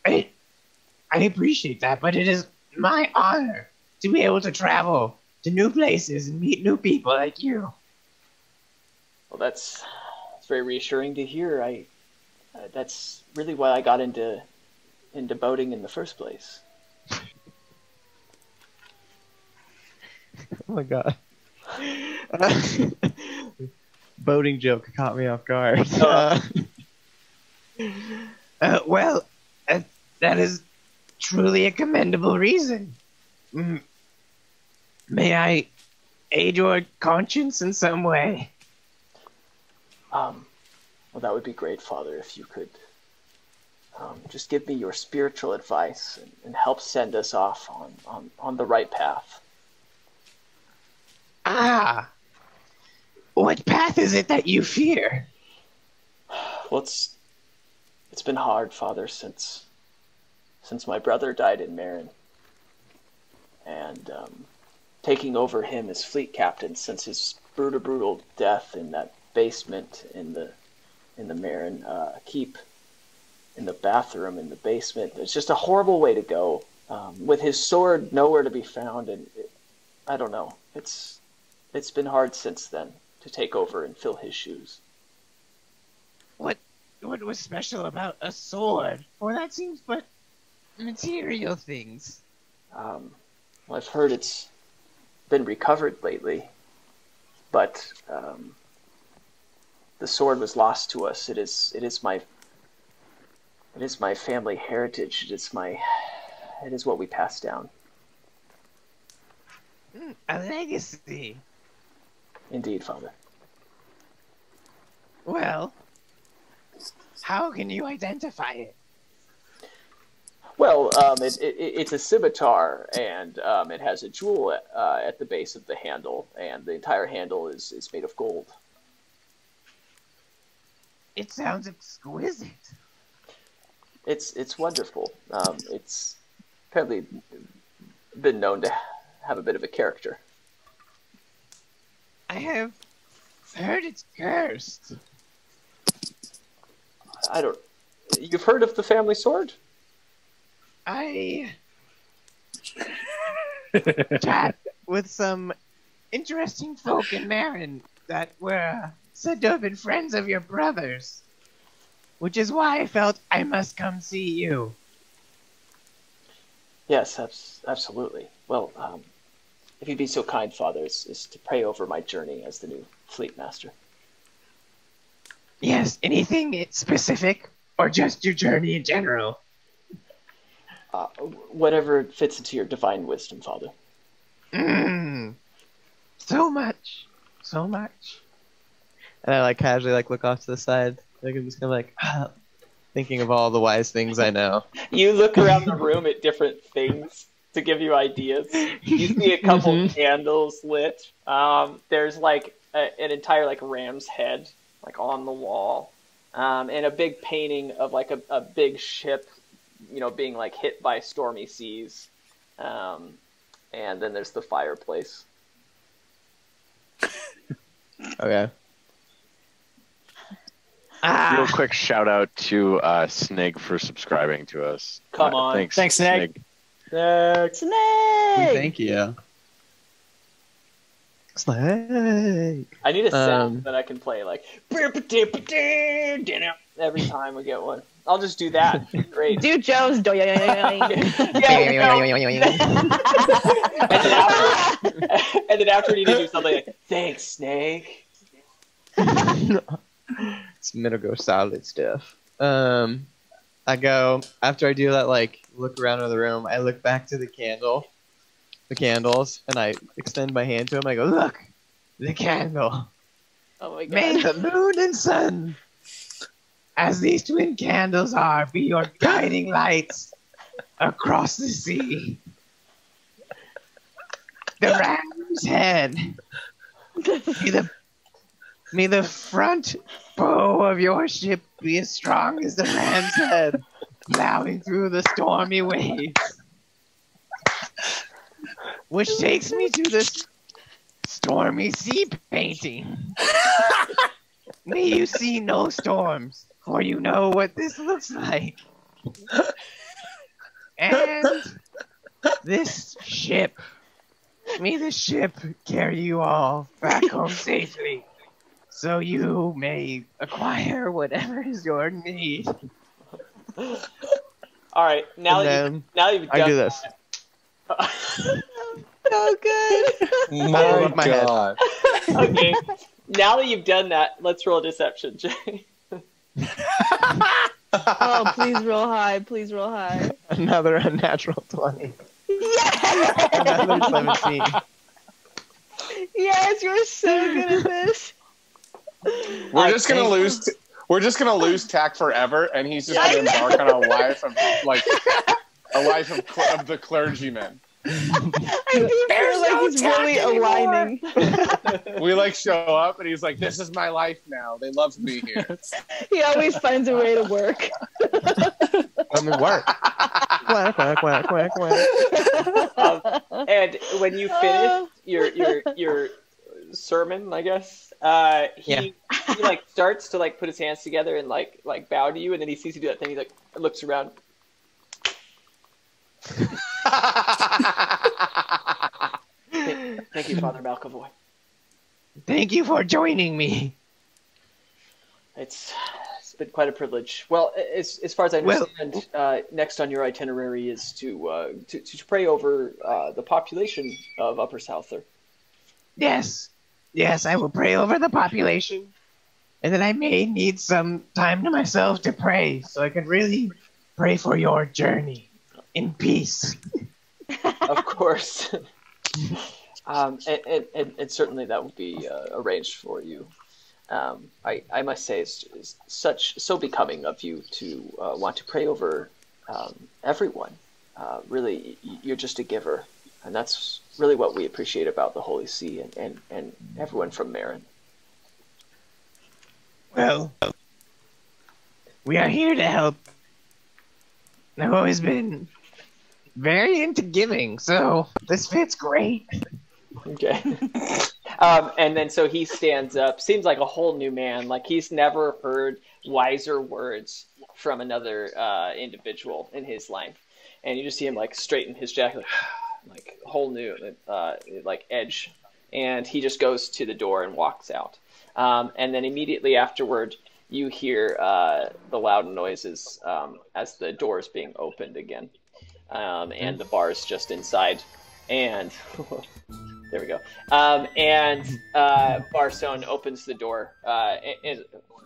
I appreciate that, but it is my honor to be able to travel to new places and meet new people like you. Well, that's very reassuring to hear. That's really why I got into into boating in the first place? Oh my god. Boating joke caught me off guard. Well, that is truly a commendable reason. May I aid your conscience in some way? Well, that would be great, Father, if you could just give me your spiritual advice and help send us off on the right path. Ah! What path is it that you fear? Well, it's been hard, Father, since my brother died in Marin. And taking over him as fleet captain since his brutal death in that basement in the Marin keep, in the bathroom in the basement. It's just a horrible way to go. With his sword nowhere to be found, and I don't know. It's been hard since then to take over and fill his shoes. What was special about a sword? Well, that seems but material things. Well, I've heard it's been recovered lately, but the sword was lost to us. It is my family heritage. It is what we pass down. A legacy. Indeed, Father. Well, how can you identify it? Well, it's a scimitar, and it has a jewel at the base of the handle, and the entire handle is made of gold. It sounds exquisite. It's wonderful. It's apparently been known to have a bit of a character. I have heard it's cursed. You've heard of the family sword? I chat with some interesting folk in Marin that were said to have been friends of your brother's, which is why I felt I must come see you. Yes, absolutely. Well, if you'd be so kind, Father, is to pray over my journey as the new fleet master. Yes, anything specific, or just your journey in general? Whatever fits into your divine wisdom, Father. So much. And I casually look off to the side. I'm just kind of thinking of all the wise things I know. You look around the room at different things to give you ideas. You see a couple candles lit. There's an entire ram's head on the wall, and a big painting of a big ship, being hit by stormy seas. And then there's the fireplace. Okay. Real quick shout out to Snig for subscribing to us. Come on. Thanks, Snig. Snake! Thank you. Snake. I need a sound that I can play every time we get one. I'll just do that. Great. Do Joe's and then after we need to do something thanks, Snake. It's Middle Go solid stuff. I go after I do that, look around in the room. I look back to the candles, and I extend my hand to him. I go, look, the candle. Oh my god! May the moon and sun, as these twin candles are, be your guiding lights across the sea. The ram's head. May the front bow of your ship be as strong as the ram's head, plowing through the stormy waves. Which takes me to this stormy sea painting. May you see no storms, for you know what this looks like. And this ship, may the ship carry you all back home safely, so you may acquire whatever is your need. All right, now And that you've I done do this. So good. My my head. God. Okay, now that you've done that, let's roll deception, Jay. Oh, please roll high. Please roll high. Another unnatural 20. Yes! Another 17. Yes, you're so good at this. We're just gonna lose. We're just gonna lose Tack forever, and he's just gonna embark on a life of the clergyman. I do feel like he's really aligning. We like show up, and he's like, "This is my life now. They love me here." He always finds a way to work. Let me work. Quack, quack, quack, quack, quack. And when you finish your sermon, I guess, he like starts to like put his hands together and like bow to you, and then he sees you do that thing. He like looks around. Thank you, Father McAvoy. Thank you for joining me. It's been quite a privilege. Well, as far as I understand, next on your itinerary is to pray over the population of Upper Souther. Yes. Yes, I will pray over the population. And then I may need some time to myself to pray, so I can really pray for your journey in peace. Of course. And certainly that will be arranged for you. I must say it's so becoming of you to want to pray over everyone. Really, you're just a giver, and that's really what we appreciate about the Holy See and everyone from Marin. Well, we are here to help. I've always been very into giving, so this fits great. Okay. And then so he stands up, seems like a whole new man. Like he's never heard wiser words from another individual in his life. And you just see him like straighten his jacket, like whole new like edge. And he just goes to the door and walks out. And then immediately afterward, you hear the loud noises as the door is being opened again. And the bar is just inside. And there we go. And Barstone opens the door. And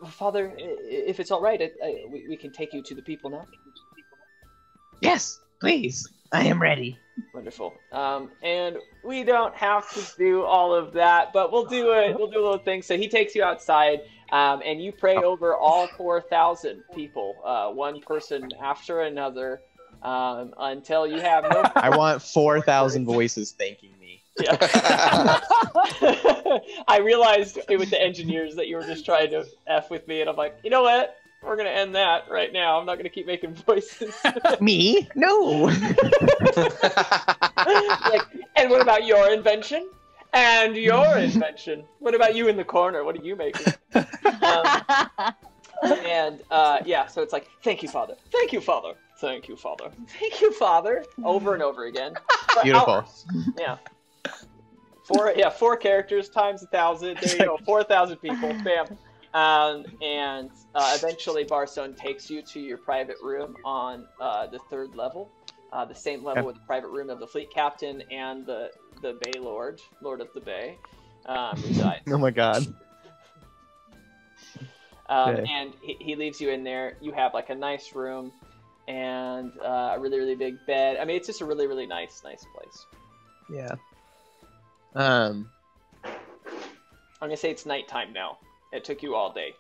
Father, if it's all right, we can take you to the people now. Yes, please. I am ready. Wonderful. And we don't have to do all of that, but we'll do a little thing. So he takes you outside, and you pray over all 4,000 people, one person after another, until you have no. I want 4,000 voices thanking me. Yeah. I realized with the engineers that you were just trying to F with me, and I'm like, you know what? We're going to end that right now. I'm not going to keep making voices. Me? No. Like, and what about your invention? And your invention? What about you in the corner? What are you making? So it's like, thank you, Father. Thank you, Father. Thank you, Father. Thank you, Father. Over and over again. Beautiful. Hours. Yeah. 4 characters times 1,000. There you go. 4,000 people. Bam. And eventually Barstone takes you to your private room on the 3rd level, the same level with the private room of the fleet captain and the Bay Lord of the Bay, resides. Oh my God. And he leaves you in there. You have like a nice room and a really, really big bed. I mean, it's just a really, really nice place. Yeah. I'm gonna say it's nighttime now. It took you all day.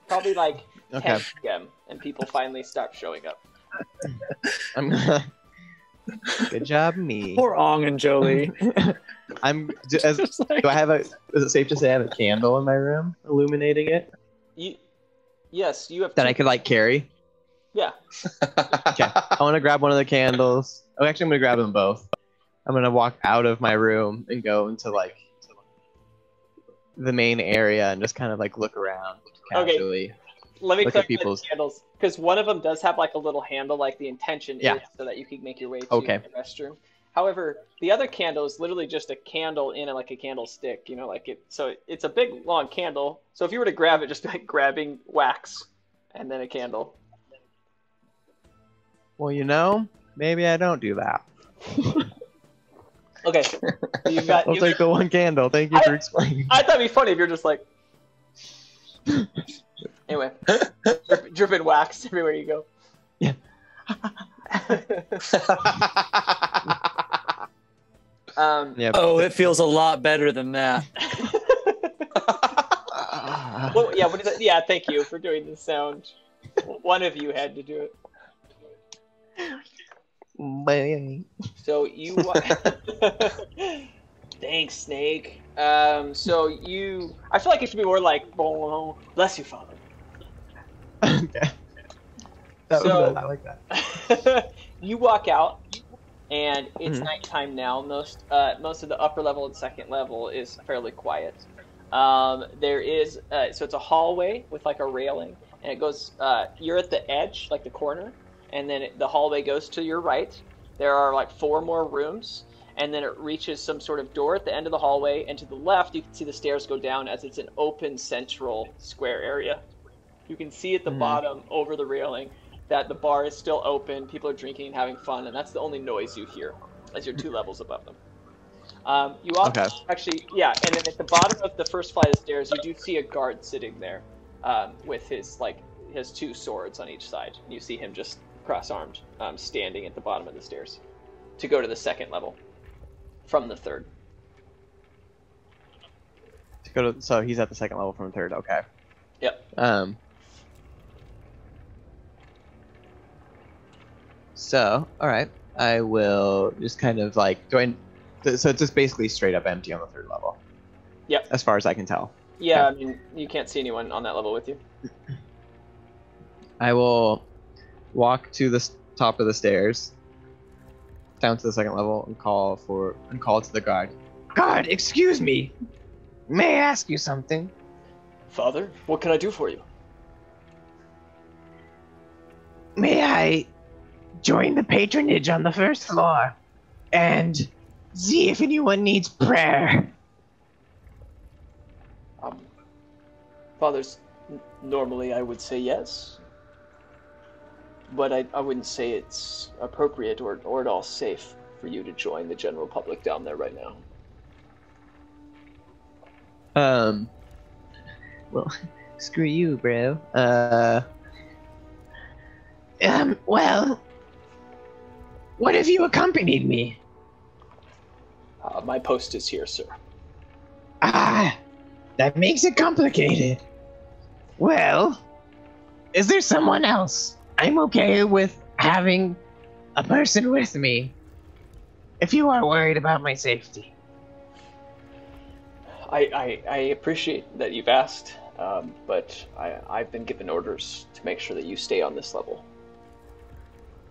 Probably like 10 p.m. and people finally stopped showing up. I'm gonna. Good job, me. Poor Ong and Jolie. Do I have a? Is it safe to say I have a candle in my room illuminating it? Yes, you have. That I could like carry. Yeah. Okay. I want to grab one of the candles. Oh, actually, I'm gonna grab them both. I'm gonna walk out of my room and go into like the main area and just kind of like look around casually. Okay. Let me clarify the candles, because one of them does have like a little handle, like the intention is so that you can make your way to the restroom. However, the other candle is literally just a candle in like a candlestick, like it. So it's a big long candle. So if you were to grab it, just like grabbing wax and then a candle. Well, maybe I don't do that. Okay. I'll take the one candle. Thank you for explaining. I thought it'd be funny if you're just like. Anyway, dripping wax everywhere you go. Yeah. Oh, it feels a lot better than that. Well, yeah. What is it? Yeah. Thank you for doing the sound. One of you had to do it. So you. Thanks, Snake. So you. I feel like it should be more like, "Oh, bless you, Father." Okay. I like that. You walk out, and it's nighttime now. Most of the upper level and second level is fairly quiet. There is so it's a hallway with like a railing, and it goes. You're at the edge, like the corner, and then the hallway goes to your right. There are like 4 more rooms, and then it reaches some sort of door at the end of the hallway, and to the left you can see the stairs go down as it's an open central square area. You can see at the bottom over the railing that the bar is still open, people are drinking and having fun, and that's the only noise you hear as you're 2 levels above them. You also actually, and then at the bottom of the first flight of stairs, you do see a guard sitting there with his 2 swords on each side. You see him just cross-armed, standing at the bottom of the stairs to go to the second level from the third. So he's at the second level from the third. Okay. Yep. So, all right, I will just kind of like so it's just basically straight up empty on the third level. Yep. As far as I can tell. Yeah, Okay. I mean, you can't see anyone on that level with you. I will walk to the top of the stairs, down to the second level, and call to the guard. Guard, excuse me. May I ask you something? Father, what can I do for you? May I join the patronage on the first floor and see if anyone needs prayer? Fathers, normally I would say yes, but I wouldn't say it's appropriate or at all safe for you to join the general public down there right now. Well, screw you, bro. Well, what if you accompanied me? My post is here, sir. Ah, that makes it complicated. Well, is there someone else? I'm okay with having a person with me, if you are worried about my safety. I appreciate that you've asked, but I've been given orders to make sure that you stay on this level.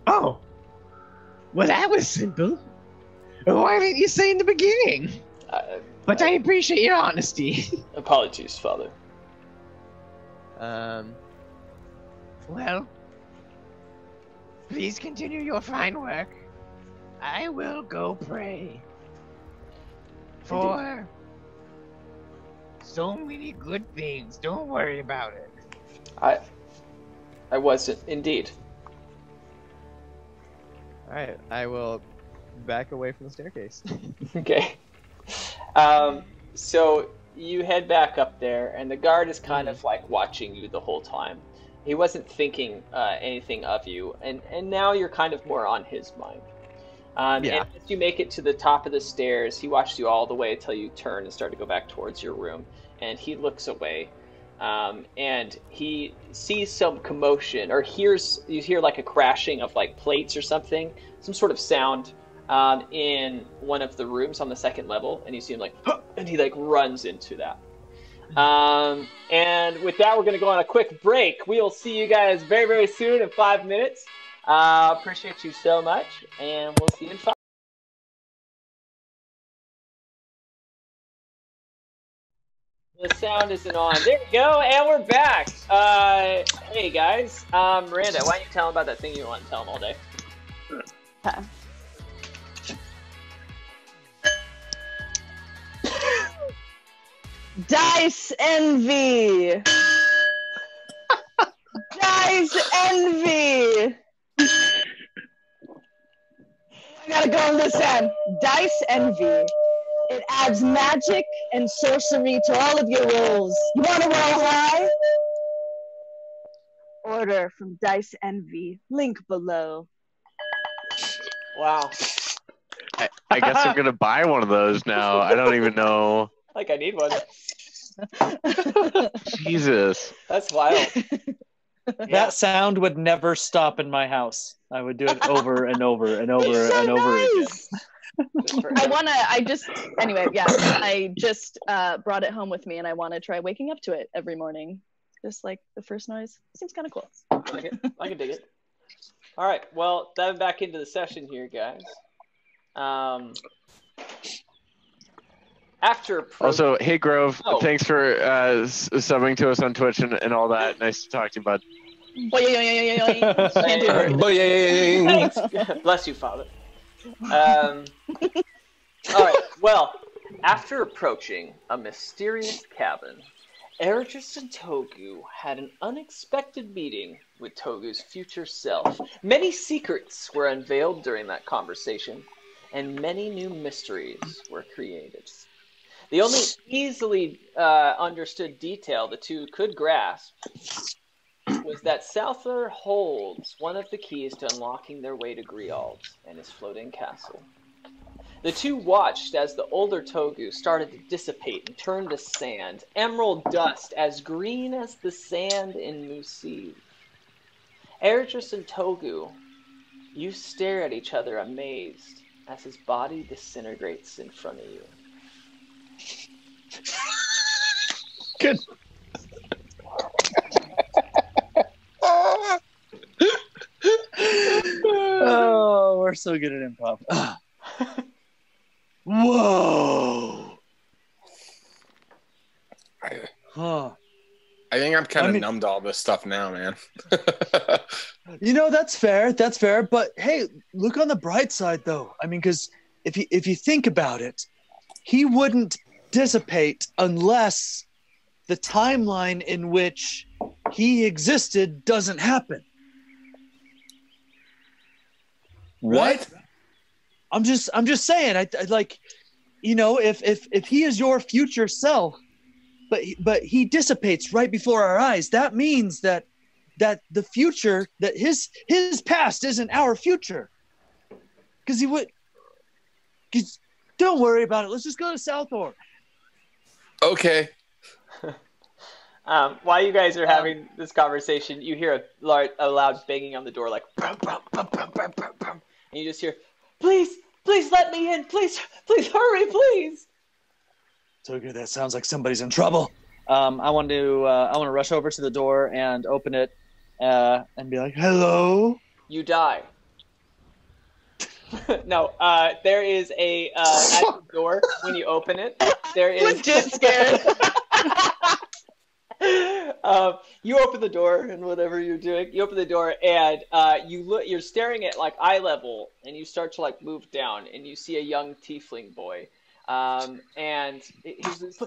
Oh, well, that was simple. Why didn't you say in the beginning? But I appreciate your honesty. Apologies, Father. Well, please continue your fine work. I will go pray for so many good things. Don't worry about it. I wasn't, indeed. Alright, I will back away from the staircase. Okay. So you head back up there, and the guard is kind of like watching you the whole time. He wasn't thinking anything of you, and now you're kind of more on his mind. And as you make it to the top of the stairs, he watched you all the way until you turn and start to go back towards your room, and he looks away, and he sees some commotion, or you hear like a crashing of like plates or something, some sort of sound in one of the rooms on the second level, and you see him like, huh! And he like runs into that. And with that, we're going to go on a quick break. We'll see you guys very, very soon in 5 minutes. Appreciate you so much, and we'll see you in 5. The sound isn't on. There we go, and we're back. Hey guys, Miranda, why don't you tell them about that thing you want to tell them all day? Dice envy. Dice envy. gotta go listen. Dice Envy. It adds magic and sorcery to all of your rolls. You want to roll high? Order from Dice Envy. Link below. Wow. I guess I'm gonna buy one of those now. I don't even know. Like I need one. Jesus. That's wild. That sound would never stop in my house. I would do it over and over and over So and over again. nice. I just brought it home with me, and I want to try waking up to it every morning. Just like the first noise. Seems kind of cool. I can dig it. All right. Well, diving back into the session here, guys. After Also, hey Grove, Oh. thanks for subbing to us on Twitch and all that. Nice to talk to you, bud. Can't do it. Boing. Thanks. Bless you, Father. All right. Well, after approaching a mysterious cabin, Eritris and Togu had an unexpected meeting with Togu's future self. Many secrets were unveiled during that conversation, and many new mysteries were created. The only easily understood detail the two could grasp was that Souther holds one of the keys to unlocking their way to Griald and his floating castle. The two watched as the older Togu started to dissipate and turn to sand, emerald dust as green as the sand in Musiv. Eritris and Togu, you stare at each other amazed as his body disintegrates in front of you. Good. Oh, we're so good at improv. Whoa. Huh. I think I'm kind of I mean- numb to all this stuff now, man. That's fair. That's fair. But hey, look on the bright side, though. I mean, because if you think about it, he wouldn't dissipate unless the timeline in which he existed doesn't happen. What? I'm just saying. I like, if he is your future self, but he dissipates right before our eyes, that means that the future, that his past isn't our future. Because he would. Cause don't worry about it. Let's just go to Southor. Okay. While you guys are having this conversation, you hear a loud banging on the door, like, brum, brum, brum, brum, brum, brum, brum. And you just hear, please let me in. Please hurry, please. So good. That sounds like somebody's in trouble. I want to rush over to the door and open it and be like, hello. You die. No, there is a at the door when you open it. There is Legit scared. You open the door, and whatever you're doing, you open the door, and you're staring at like eye level, and you start to like move down, and you see a young tiefling boy, and he's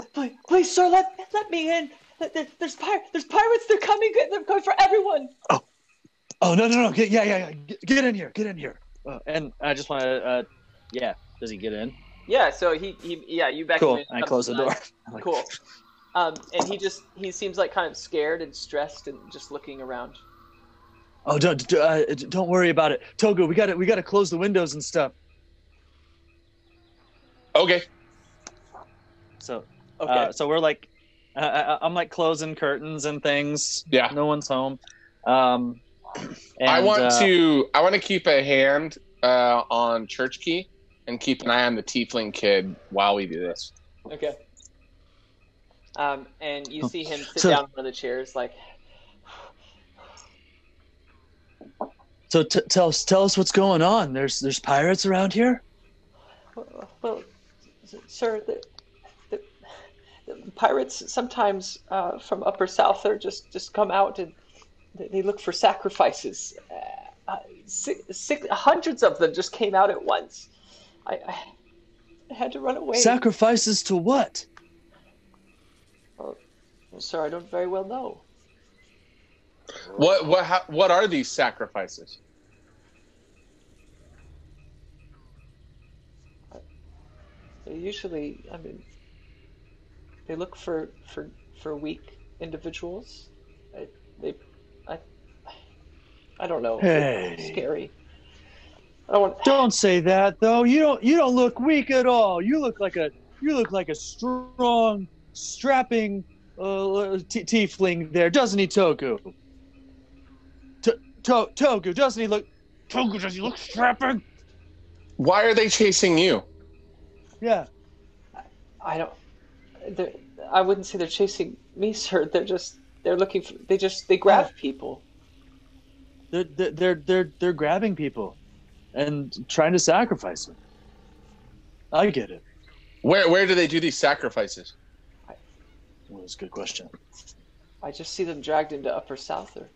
please, sir, let me in. There's pirates. They're coming for everyone. Oh no. Get in here. And I just want to, does he get in? Yeah. So you back Cool. him in. I close the door. Like, Cool. And he seems like kind of scared and stressed and just looking around. Oh, don't worry about it, Togu. We got to close the windows and stuff. Okay. So, Okay. so we're like, I'm like closing curtains and things. Yeah. No one's home. I want to keep a hand on Church Key and keep an eye on the tiefling kid while we do this. Okay. And you see him sit So- down on one of the chairs, like. So tell us what's going on. There's pirates around here. Well, sir, the pirates sometimes from Upper South are just come out and they look for sacrifices. Hundreds of them just came out at once. I had to run away. Sacrifices to what? Well, sir, I don't very well know. What are these sacrifices? They usually, I mean, they look for weak individuals. They, I, I don't know. Hey. They're scary. I don't want. Don't say that though. You don't look weak at all. You look like a strong, strapping tiefling there, doesn't he, Togu? Togu, doesn't he look? Togu, does he look strapping? Why are they chasing you? Yeah. I don't. I wouldn't say they're chasing me, sir. They're looking for. They grab people. They're grabbing people and trying to sacrifice them. I get it. Where do they do these sacrifices? Well, that's a good question. I just see them dragged into Upper Souther.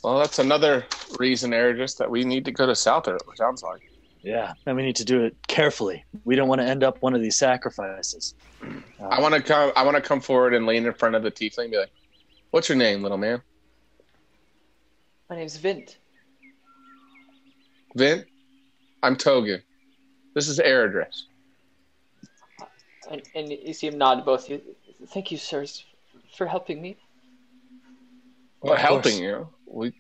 Well, that's another reason, Ergis, that we need to go to Souther, it sounds like. Yeah, and we need to do it carefully. We don't want to end up one of these sacrifices. I want to come forward and lean in front of the tiefling and be like, "What's your name, little man?" My name's Vint. Vint? I'm Togu. This is Eridris. And you see him nod to both of you. Thank you, sirs, for helping me. Well, helping you? We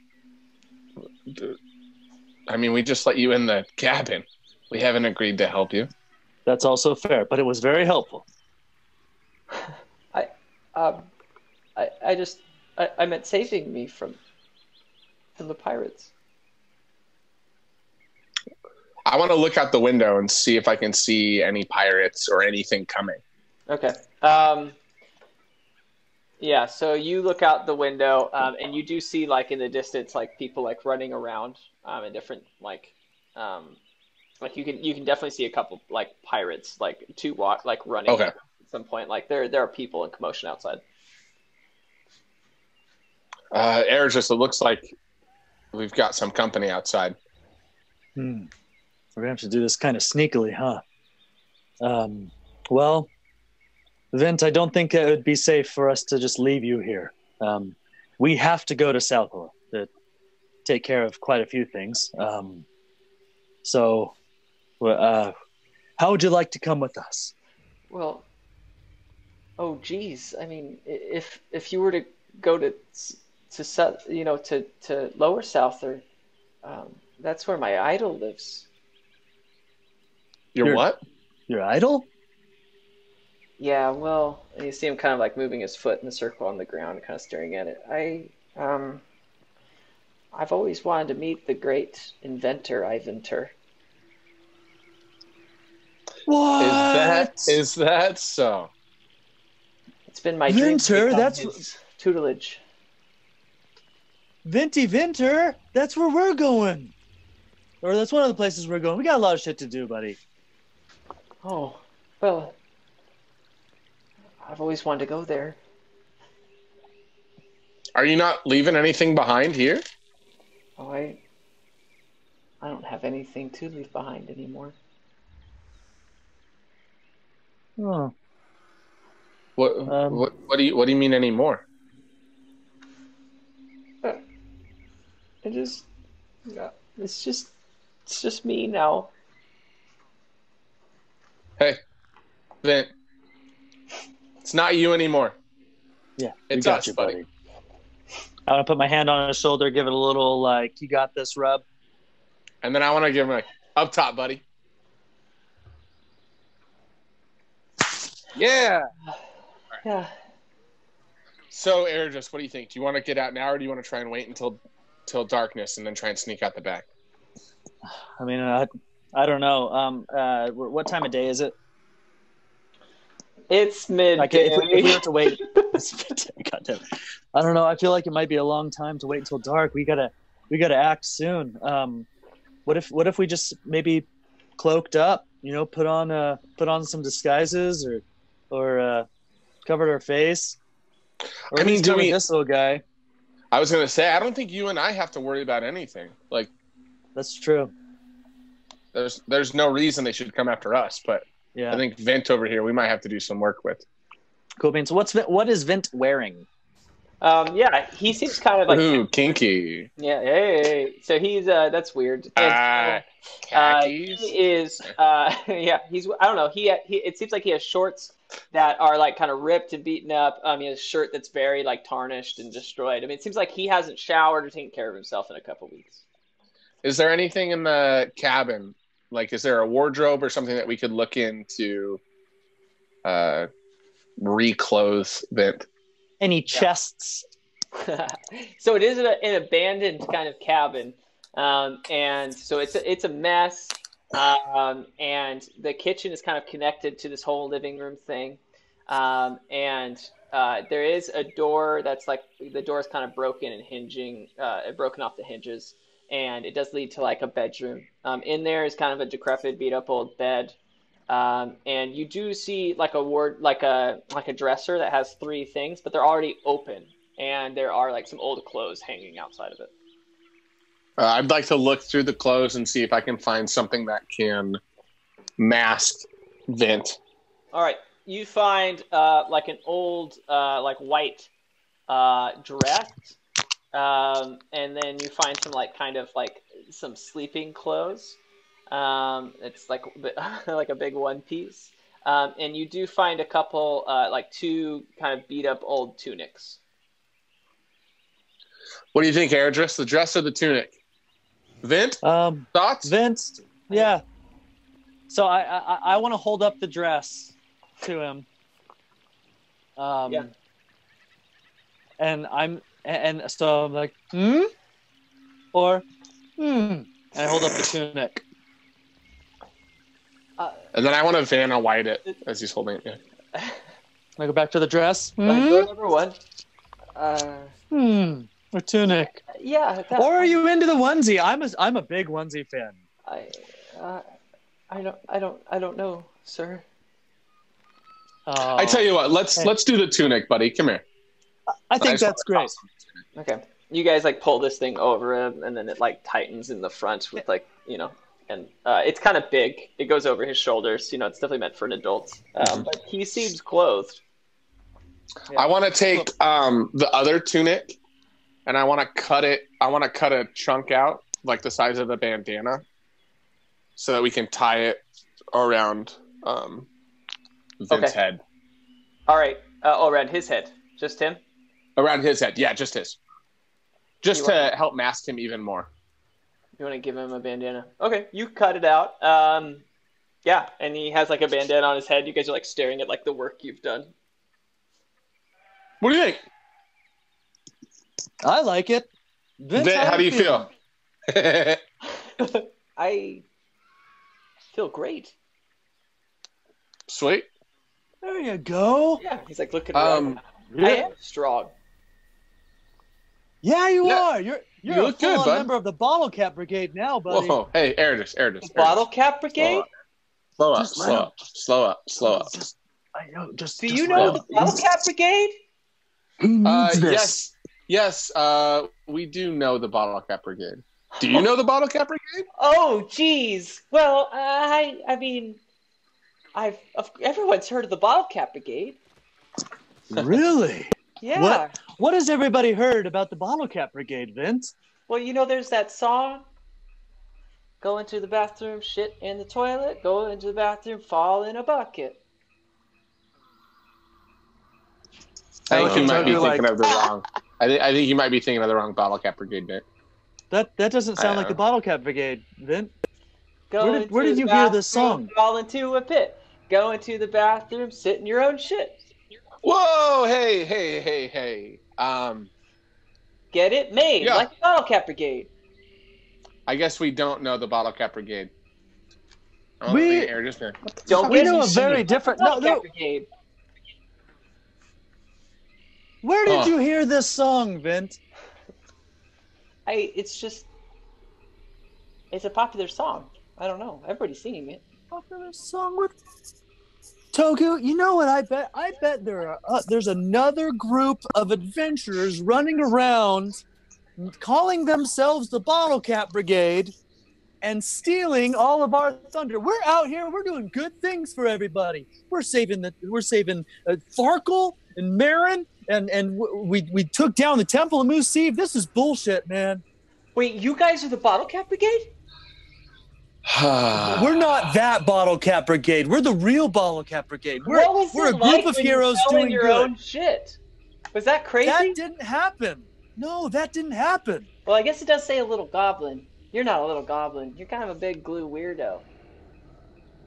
just let you in the cabin. We haven't agreed to help you. That's also fair, but it was very helpful. I meant saving me from the pirates. I want to look out the window and see if I can see any pirates or anything coming. Okay. Yeah, so you look out the window, and you do see, like, in the distance, like, people, like, running around, in different, like you can definitely see a couple, like, pirates, like, running. Okay. At some point. Like, there are people in commotion outside. Ergis, it looks like we've got some company outside. We're going to have to do this kind of sneakily, huh? Well, Vint, I don't think it would be safe for us to just leave you here. We have to go to Southall to take care of quite a few things. So, how would you like to come with us? Well, oh geez, I mean, if you were to go to Lower Souther, that's where my idol lives. Your what? Your idol? Yeah, well, and you see him kind of like moving his foot in a circle on the ground, kind of staring at it. I've always wanted to meet the great inventor, Ivanter. What? Is that so? It's been my dream to Vinter, become his tutelage. Vinter, that's where we're going. Or that's one of the places we're going. We got a lot of shit to do, buddy. Oh, well, I've always wanted to go there. Are you not leaving anything behind here? Oh, I don't have anything to leave behind anymore. Oh. What do you mean anymore? It's just me now. Hey, Vint. It's not you anymore. Yeah, it's got us, you, buddy. I want to put my hand on his shoulder, give it a little, like, you got this rub. And then I want to give him like, up top, buddy. Yeah. Yeah. So, Ergis, what do you think? Do you want to get out now, or do you want to try and wait until darkness and then try and sneak out the back? I mean, I don't know. What time of day is it? It's midday. Like, if we were to wait, goddamn. I don't know. I feel like it might be a long time to wait until dark. We gotta act soon. What if we just maybe cloaked up? You know, put on some disguises or covered our face. Or I mean, this little guy? I was gonna say, I don't think you and I have to worry about anything. Like, that's true. There's no reason they should come after us, but yeah, I think Vint over here we might have to do some work with. Cool beans. So what is Vint wearing? Yeah, he seems kind of like Ooh, kinky. yeah. Hey. So he's that's weird. And, Khakis. he is yeah. He's I don't know. He it seems like he has shorts that are like kind of ripped and beaten up. He has a shirt that's very like tarnished and destroyed. I mean, it seems like he hasn't showered or taken care of himself in a couple weeks. Is there anything in the cabin? Like, is there a wardrobe or something that we could look into reclothe Vint? Any chests? So it is an abandoned kind of cabin, and so it's a mess. And the kitchen is kind of connected to this whole living room thing, and there is a door that's like the door is kind of broken and hinging, broken off the hinges, and it does lead to like a bedroom. In there is kind of a decrepit, beat up old bed. And you do see like a dresser that has 3 things, but they're already open, and there are like some old clothes hanging outside of it. I'd like to look through the clothes and see if I can find something that can mask Vint. All right, you find like an old like white dress, and then you find some like kind of like some sleeping clothes. It's like like a big one piece, and you do find a couple like 2 kind of beat up old tunics. What do you think, Airdress? The dress or the tunic? Vint? Thoughts? Vince, yeah. So I want to hold up the dress to him. Yeah. And so I'm like, or and I hold up the tunic. And then I want to Vanna White it as he's holding it. Yeah. I go back to the dress. Door number 1. Or tunic. Yeah. Or are you into the onesie? I'm a big onesie fan. I don't know, sir. I tell you what, let's do the tunic, buddy. Come here. I think that's great. Okay. You guys like pull this thing over him, and then it like tightens in the front with like and it's kind of big. It goes over his shoulders. It's definitely meant for an adult. But he seems clothed. Yeah. I want to take the other tunic, and I want to cut it. I want to cut a chunk out, like the size of the bandana, so that we can tie it around Vince's head. All right. Around his head. Just him? Around his head. Yeah, just his. Just to help mask him even more. You want to give him a bandana? Okay, you cut it out. Yeah, and he has like a bandana on his head. You guys are like staring at like the work you've done. What do you think? I like it. Vince, how do you feel? I feel great. Sweet. There you go. Yeah, he's like looking around. I am strong. Yeah, you are. You're a full-on good, member of the Bottlecap Brigade now, buddy. Whoa, hey, Airdus. Bottlecap Brigade? Slow up. I know. Do you know the Bottlecap Brigade? Yes. We do know the Bottlecap Brigade. Do you know the Bottlecap Brigade? Oh, geez. Well, I mean, everyone's heard of the Bottlecap Brigade. Really? Yeah. What has everybody heard about the Bottlecap Brigade, Vince? Well, there's that song. Go into the bathroom, shit in the toilet. Go into the bathroom, fall in a bucket. I think you might be thinking of the wrong. I think you might be thinking of the wrong Bottlecap Brigade, Nick. That doesn't sound like the Bottlecap Brigade, Vince. Where did you bathroom, hear this song? Fall into a pit. Go into the bathroom, sit in your own shit. Whoa! Hey! Get it made like the Bottlecap Brigade. I guess we don't know the Bottlecap Brigade. We know a very different. Brigade. Where did you hear this song, Vint? It's a popular song. I don't know. Everybody's singing it. Popular song with Toku. You know what? I bet there's another group of adventurers running around, calling themselves the Bottlecap Brigade, and stealing all of our thunder. We're out here. We're doing good things for everybody. We're saving Farkle and Marin, and we took down the Temple of Moose Eve. This is bullshit, man. Wait, you guys are the Bottlecap Brigade? We're not that Bottlecap Brigade. We're the real Bottlecap Brigade. We're a group of heroes doing your good. own shit. Was that crazy? That didn't happen. No, that didn't happen. Well, I guess it does say a little goblin. You're not a little goblin. You're kind of a big glue weirdo.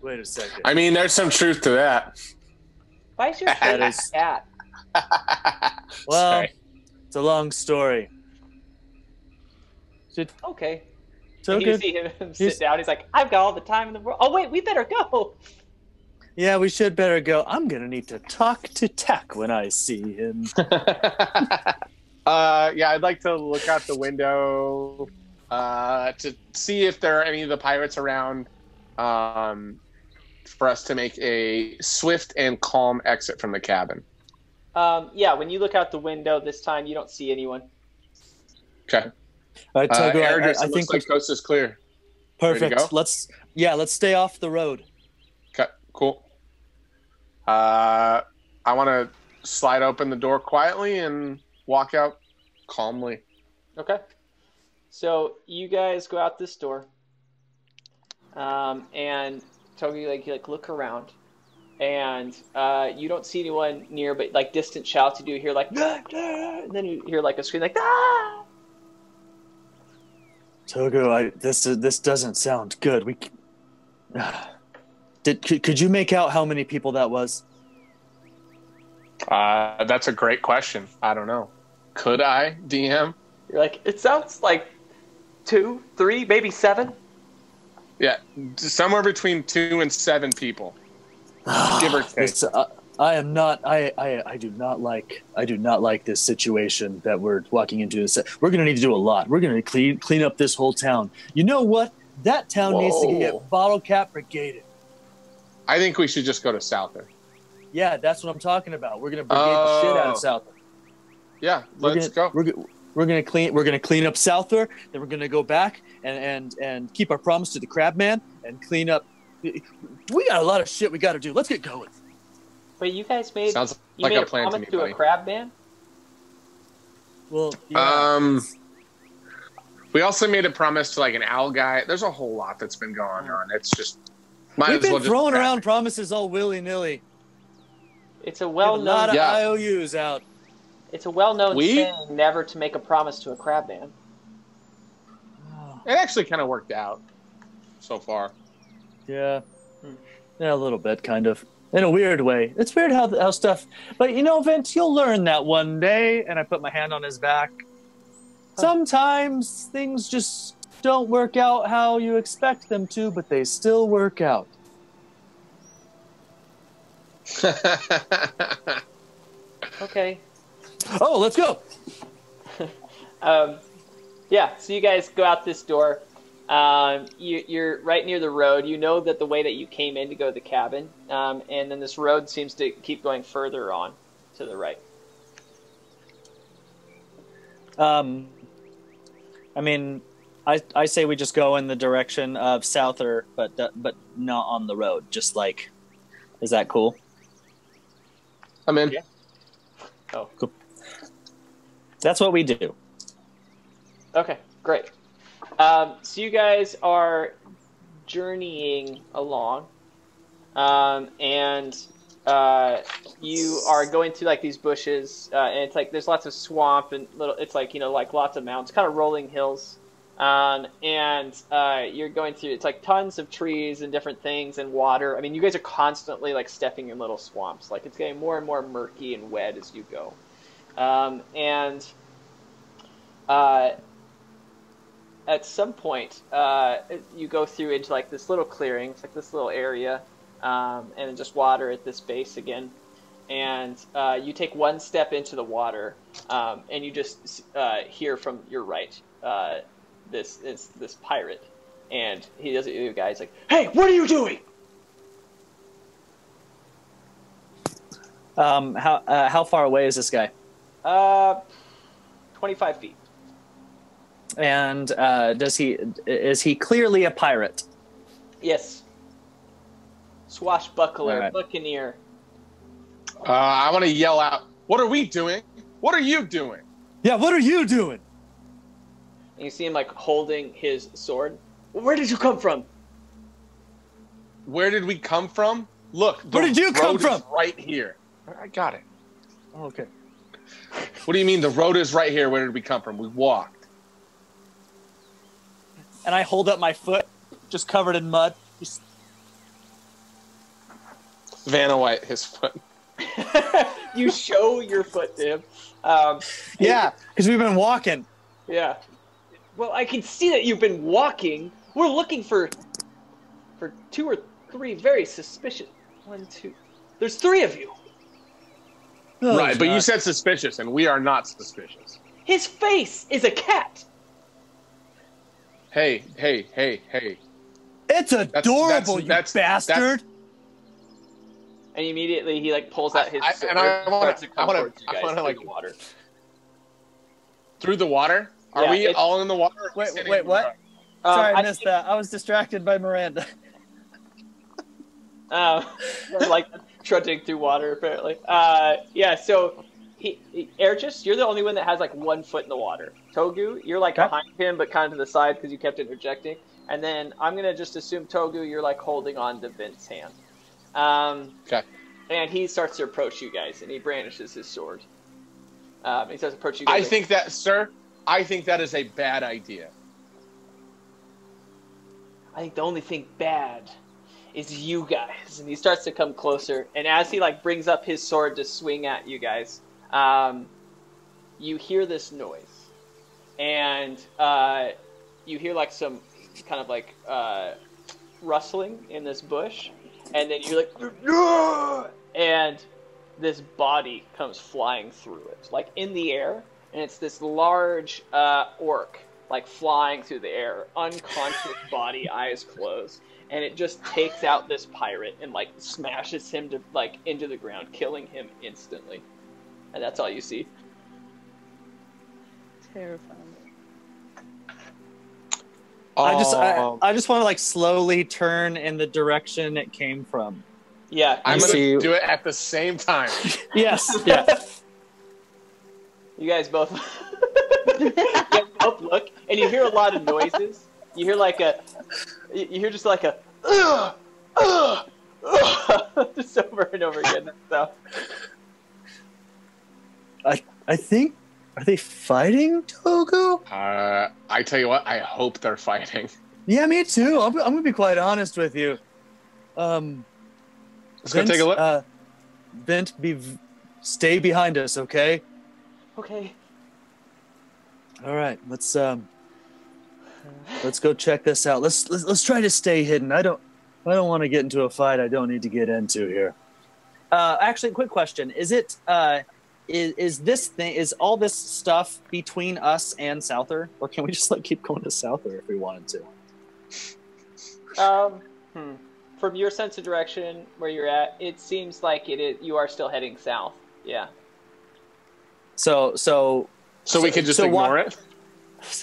Wait a second. I mean, there's some truth to that. Why is your face a cat? Well, Sorry. it's a long story. Okay. So You see him sit down. He's like, I've got all the time in the world. Oh, wait, we better go. Yeah, we should better go. I'm going to need to talk to Tech when I see him. Yeah, I'd like to look out the window to see if there are any of the pirates around for us to make a swift and calm exit from the cabin. Yeah, when you look out the window this time, you don't see anyone. Okay. Togo, I think like coast is clear. Perfect. Let's stay off the road. Okay, cool. I want to slide open the door quietly and walk out calmly. Okay. So you guys go out this door, and Togi, you look around, and you don't see anyone near, but like distant shouts. You do hear like, and then you hear like a scream like, ah! Togo, this doesn't sound good. Could you make out how many people that was? That's a great question. I don't know. Could I, DM? You're like, it sounds like 2, 3, maybe 7. Yeah, somewhere between 2 and 7 people, give or take. I do not like this situation that we're walking into. We're going to need to do a lot. We're going to clean up this whole town. You know what? That town needs to get Bottlecap Brigaded. I think we should just go to Souther. Yeah, that's what I'm talking about. We're going to brigade the shit out of Souther. Yeah, let's go. We're gonna clean up Souther. Then we're gonna go back and keep our promise to the Crab Man and clean up. We got a lot of shit we got to do. Let's get going. Wait, you guys made Sounds like made a plan to me, buddy. a crab man? Well, yeah. We also made a promise to like an owl guy. There's a whole lot that's been going on. It's just we've been throwing around promises all willy nilly. It's a well-known. A lot of IOUs out. It's a well-known saying never to make a promise to a crab man. It actually kind of worked out so far. Yeah. Yeah, a little bit, kind of. In a weird way. It's weird how stuff... But, Vince, you'll learn that one day. And I put my hand on his back. Sometimes things just don't work out how you expect them to, but they still work out. Okay. Oh, let's go. Yeah, so you guys go out this door. You're right near the road. You know that the way that you came in to go to the cabin, and then this road seems to keep going further on to the right. I mean, I say we just go in the direction of Souther, but not on the road. Just like, is that cool? I'm in. Yeah. Oh, cool. That's what we do. Okay, great. So you guys are journeying along, and you are going through like these bushes, and it's like there's lots of swamp and it's like like lots of mountains, kind of rolling hills, and you're going through. It's like tons of trees and different things and water. I mean, you guys are constantly like stepping in little swamps. Like it's getting more and more murky and wet as you go. At some point, you go through into like this little clearing. It's like this little area, and just water at this base again. And you take one step into the water, and you just hear from your right this pirate, and he does it to you guys like, "Hey, what are you doing?" How far away is this guy? 25 feet. And is he clearly a pirate? Yes. Swashbuckler, right. buccaneer. I want to yell out, What are we doing? What are you doing? Yeah, what are you doing? And you see him like holding his sword. Where did you come from? Where did we come from? Look, the Where did you come road from? is right here. I got it. Oh, okay. What do you mean the road is right here? Where did we come from? We walked. And I hold up my foot, just covered in mud. Vanna White, his foot. You show your foot to him. Yeah, because we've been walking. Yeah. Well, I can see that you've been walking. We're looking for 2 or 3 very suspicious. 1, 2. There's 3 of you. Oh, right, but God. you said suspicious, and we are not suspicious. His face is a cat. Hey. It's adorable, you bastard. And immediately he like pulls out his sword I want to come towards you guys through like the water. Through the water? Are Yeah, we all in the water? Or are we Wait, sitting in the what? water? Sorry, I missed that. I was distracted by Miranda. Like trudging through water, apparently. Yeah, so Erchis, you're the only one that has like 1 foot in the water. Togu, you're like behind him, but kind of to the side because you kept interjecting. And then I'm gonna just assume Togu, you're like holding on to Vince's hand. Okay. And he starts to approach you guys, and he brandishes his sword. He starts to approach you guys. I think that is a bad idea. I think the only thing bad is you guys. And he starts to come closer. And as he like brings up his sword to swing at you guys, you hear this noise. And you hear like some kind of like rustling in this bush. And then you're like, and this body comes flying through it, like in the air. And it's this large orc, like flying through the air, unconscious body, eyes closed. And it just takes out this pirate and like smashes him to like into the ground, killing him instantly. And that's all you see. Terrifying. I just want to like slowly turn in the direction it came from. Yeah, I'm going to do it at the same time. Yes. Yeah. You guys both look, and you hear a lot of noises. You hear like just like a just over and over again. So I think, are they fighting, Togo? I tell you what, I hope they're fighting. Yeah, me too. I'm gonna be quite honest with you. Let's go take a look. Vint, stay behind us, okay? okay. All right, let's go check this out. Let's try to stay hidden. I don't want to get into a fight I don't need to get into here. Actually, quick question: is it is all this stuff between us and Souther, or can we just like keep going to Souther if we wanted to? From your sense of direction where you're at, it seems like you are still heading south. Yeah. So we can just ignore it?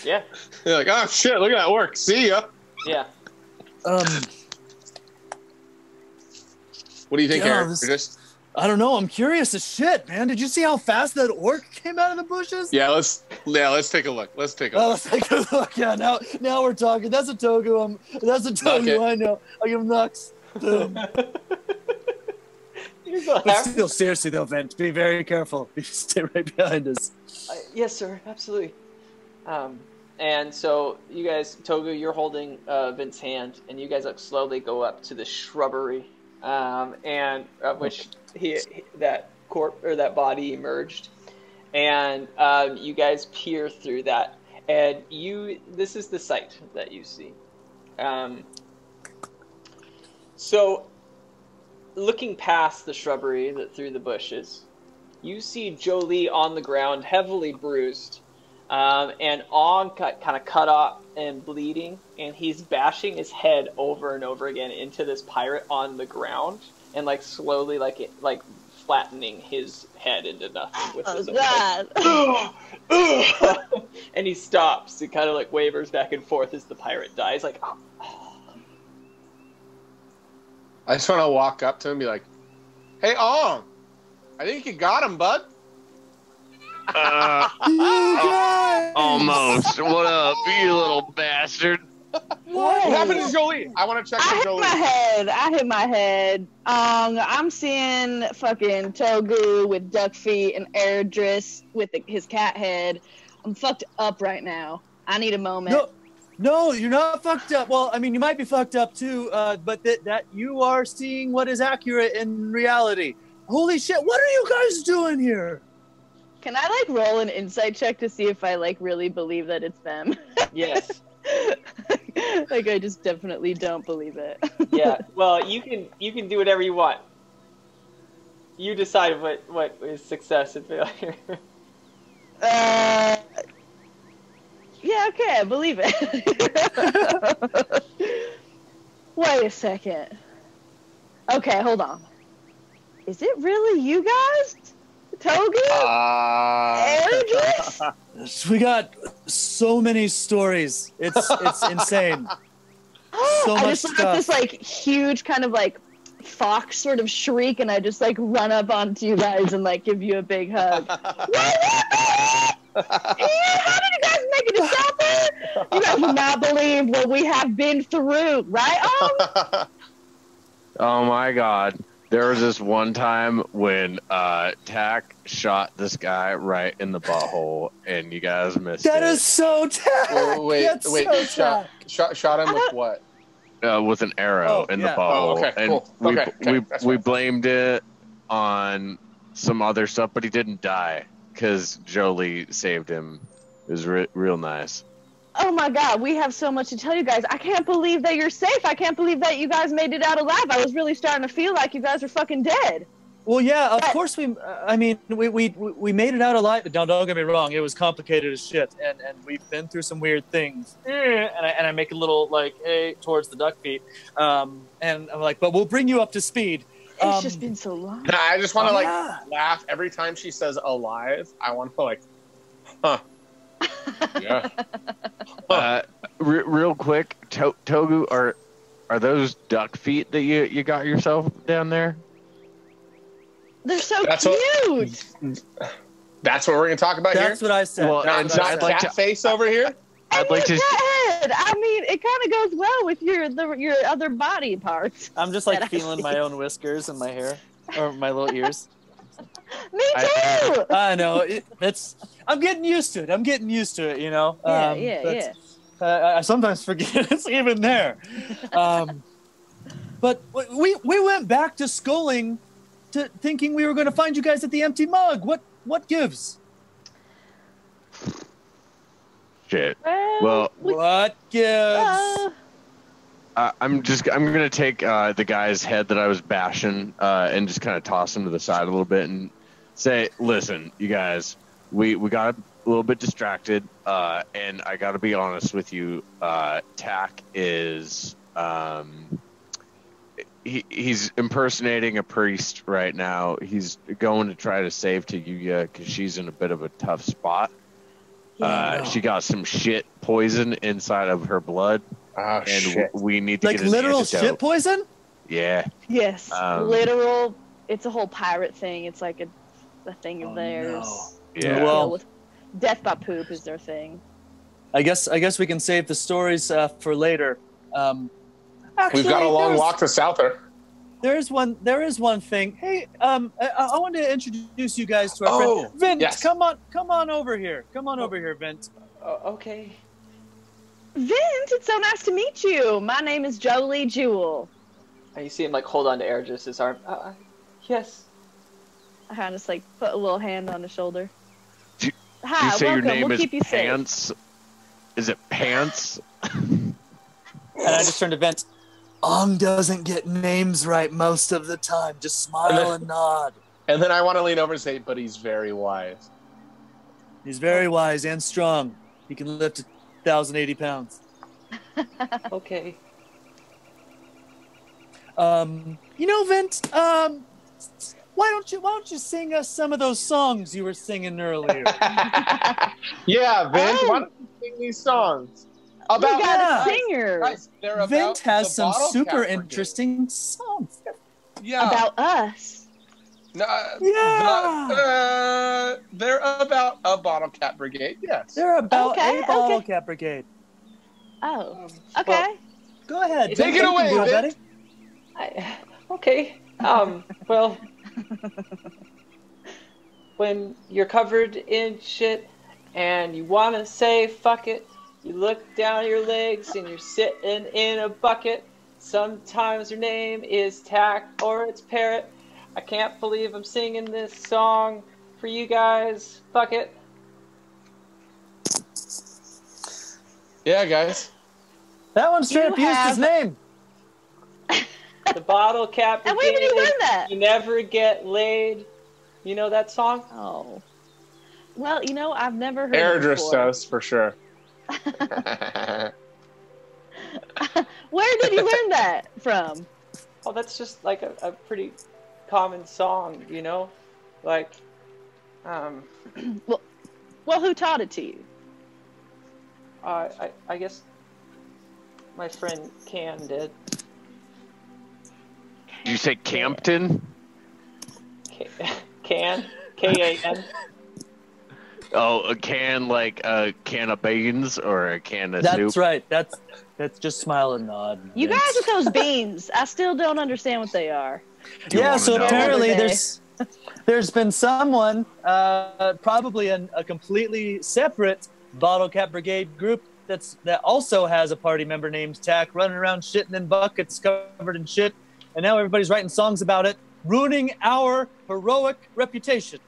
Yeah. You're like, oh shit, look at that work. See ya. Yeah. What do you think, Eric? I don't know. I'm curious as shit, man. Did you see how fast that orc came out of the bushes? Yeah, let's take a look. Let's take a look. Yeah, now we're talking. That's a Togu. That's a Togu. Okay. I know. I give him knocks. Boom. But still, seriously though, Vent, be very careful. Stay right behind us. Yes, sir. Absolutely. And so you guys, Togu, you're holding Vince's hand, and you guys slowly go up to the shrubbery, and which that body emerged, and you guys peer through that, and this is the sight that you see. So, looking past the shrubbery through the bushes, you see Jolle on the ground, heavily bruised, and arm kind of cut off and bleeding, and he's bashing his head over and over again into this pirate on the ground, and like slowly like flattening his head into nothing with his God. And he stops and kind of like wavers back and forth as the pirate dies, like. Oh. I just want to walk up to him and be like, "Hey, Ong, I think you got him, bud." Almost. What up, you little bastard? What happened to Jolie? I want to check on Jolie. I hit my head. I'm seeing fucking Togu with duck feet and Airdris with his cat head. I'm fucked up right now. I need a moment. No, you're not fucked up. Well, I mean, you might be fucked up too, but that you are seeing what is accurate in reality. Holy shit, what are you guys doing here? Can I roll an insight check to see if I really believe that it's them? Yes. I just definitely don't believe it. Yeah. Well, you can do whatever you want. You decide what is success and failure. Yeah, okay, I believe it. Wait a second. Okay, hold on. Is it really you guys? Togu? Airdris? We got so many stories. It's insane. So much I just let this huge kind of fox sort of shriek, and I just run up onto you guys and give you a big hug. How did you guys make it to Southern? You guys will not believe what we have been through, right? Oh my God. There was this one time when Tack shot this guy right in the butthole, and you guys missed That it. is so Tack. Wait, So shot him with what? With an arrow in the butthole. Oh, okay, and cool. we blamed it on some other stuff, but he didn't die because Jolie saved him. It was real nice. Oh my God, we have so much to tell you guys. I can't believe that you're safe. I can't believe that you guys made it out alive. I was really starting to feel like you guys were fucking dead. Well, yeah, of course we made it out alive. Don't get me wrong, it was complicated as shit, and we've been through some weird things. And I make a little towards the duck feet, and I'm like, but we'll bring you up to speed. It's just been so long. I just want to laugh every time she says alive. I want to huh. Yeah. Real quick, Togu, are those duck feet that you got yourself down there? They're so cute. That's what we're gonna talk about here. That's what I said. Well, not cat face over here. I'd like to. I mean, it kind of goes well with your other body parts. I'm just feeling my own whiskers and my hair, or my little ears. Me too. I know. I'm getting used to it. You know. Yeah. I sometimes forget it's even there. But we went back to sculling, to thinking we were going to find you guys at the empty mug. What gives? Shit. Well, what gives? I'm gonna take the guy's head that I was bashing and just kind of toss him to the side a little bit and say, listen, you guys, we got a little bit distracted, and I got to be honest with you. Tack is he's impersonating a priest right now. He's going to try to save Tayuya because she's in a bit of a tough spot. She got some shit poison inside of her blood. Oh, and shit. we need to get an literal antidote. shit poison? Yeah. Yes, literal. It's a whole pirate thing. It's like a thing of theirs. No. Yeah. Well, death by poop is their thing. I guess we can save the stories for later. Actually, We've got a long walk to Souther. There is one thing. Hey, I wanted to introduce you guys to our friend Vint. Yes. Come on over here. Come on over here, Vint. Okay. Vint, it's so nice to meet you. My name is Jolie Jewel. And you see him hold on to Airdris' arm. Yes. I kind of put a little hand on his shoulder. Hi, you say welcome. your name we'll is keep you Pants? safe. Is it Pants? And I just turned to Vint. Ong doesn't get names right most of the time. Just smile and nod. And then I want to lean over and say, but he's very wise. He's very wise and strong. He can lift 1,080 pounds. Okay. Vint, why don't you sing us some of those songs you were singing earlier? Yeah, Vint, why don't you sing these songs? We got a singer. Guys, they're about Vint has the some Bottlecap super Brigade. interesting songs. Yeah. About us. No, Yeah! they're about a Bottlecap Brigade, yes. They're about Okay, a okay. Bottlecap Brigade. Oh, Well, okay. Go ahead. Take it You can away, do it, Vince. buddy. Okay. Well, when you're covered in shit and you want to say fuck it, you look down at your legs and you're sitting in a bucket. Sometimes your name is Tack or it's Parrot. I can't believe I'm singing this song for you guys. Fuck it. Yeah, guys. That one straight You up used his have- name. The Bottlecap And where did you Brigade, learn that? You never get laid. You know that song? Oh. Well, I've never heard it Airdris before. does, for sure. Where did you learn that from? Oh, that's just like a pretty common song, Like, Well, who taught it to you? I guess my friend Can did. Did you say Campton? Can? K-A-N? Oh, a can like a can of beans or a can of soup? That's right. That's just smile and nod. You Vince. guys with those beans, I still don't understand what they are. You Yeah, wanna so know? apparently Another there's been someone, probably a completely separate Bottlecap Brigade group that also has a party member named Tack running around shitting in buckets covered in shit, and now everybody's writing songs about it, ruining our heroic reputation.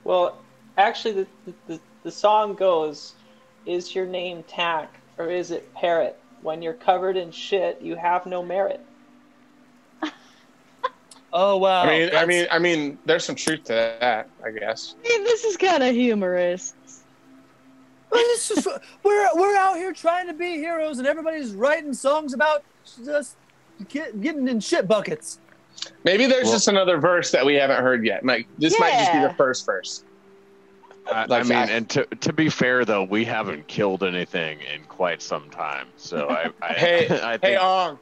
Well, actually, the song goes, is your name Tack or is it Parrot? When you're covered in shit, you have no merit. Oh wow! I mean, there's some truth to that, I guess. This is kind of humorous. It's just, we're out here trying to be heroes, and everybody's writing songs about just getting in shit buckets. Maybe there's just another verse that we haven't heard yet. Like this might just be the first verse. I mean, and to be fair though, we haven't killed anything in quite some time. So I Hey, I think hey, Ong,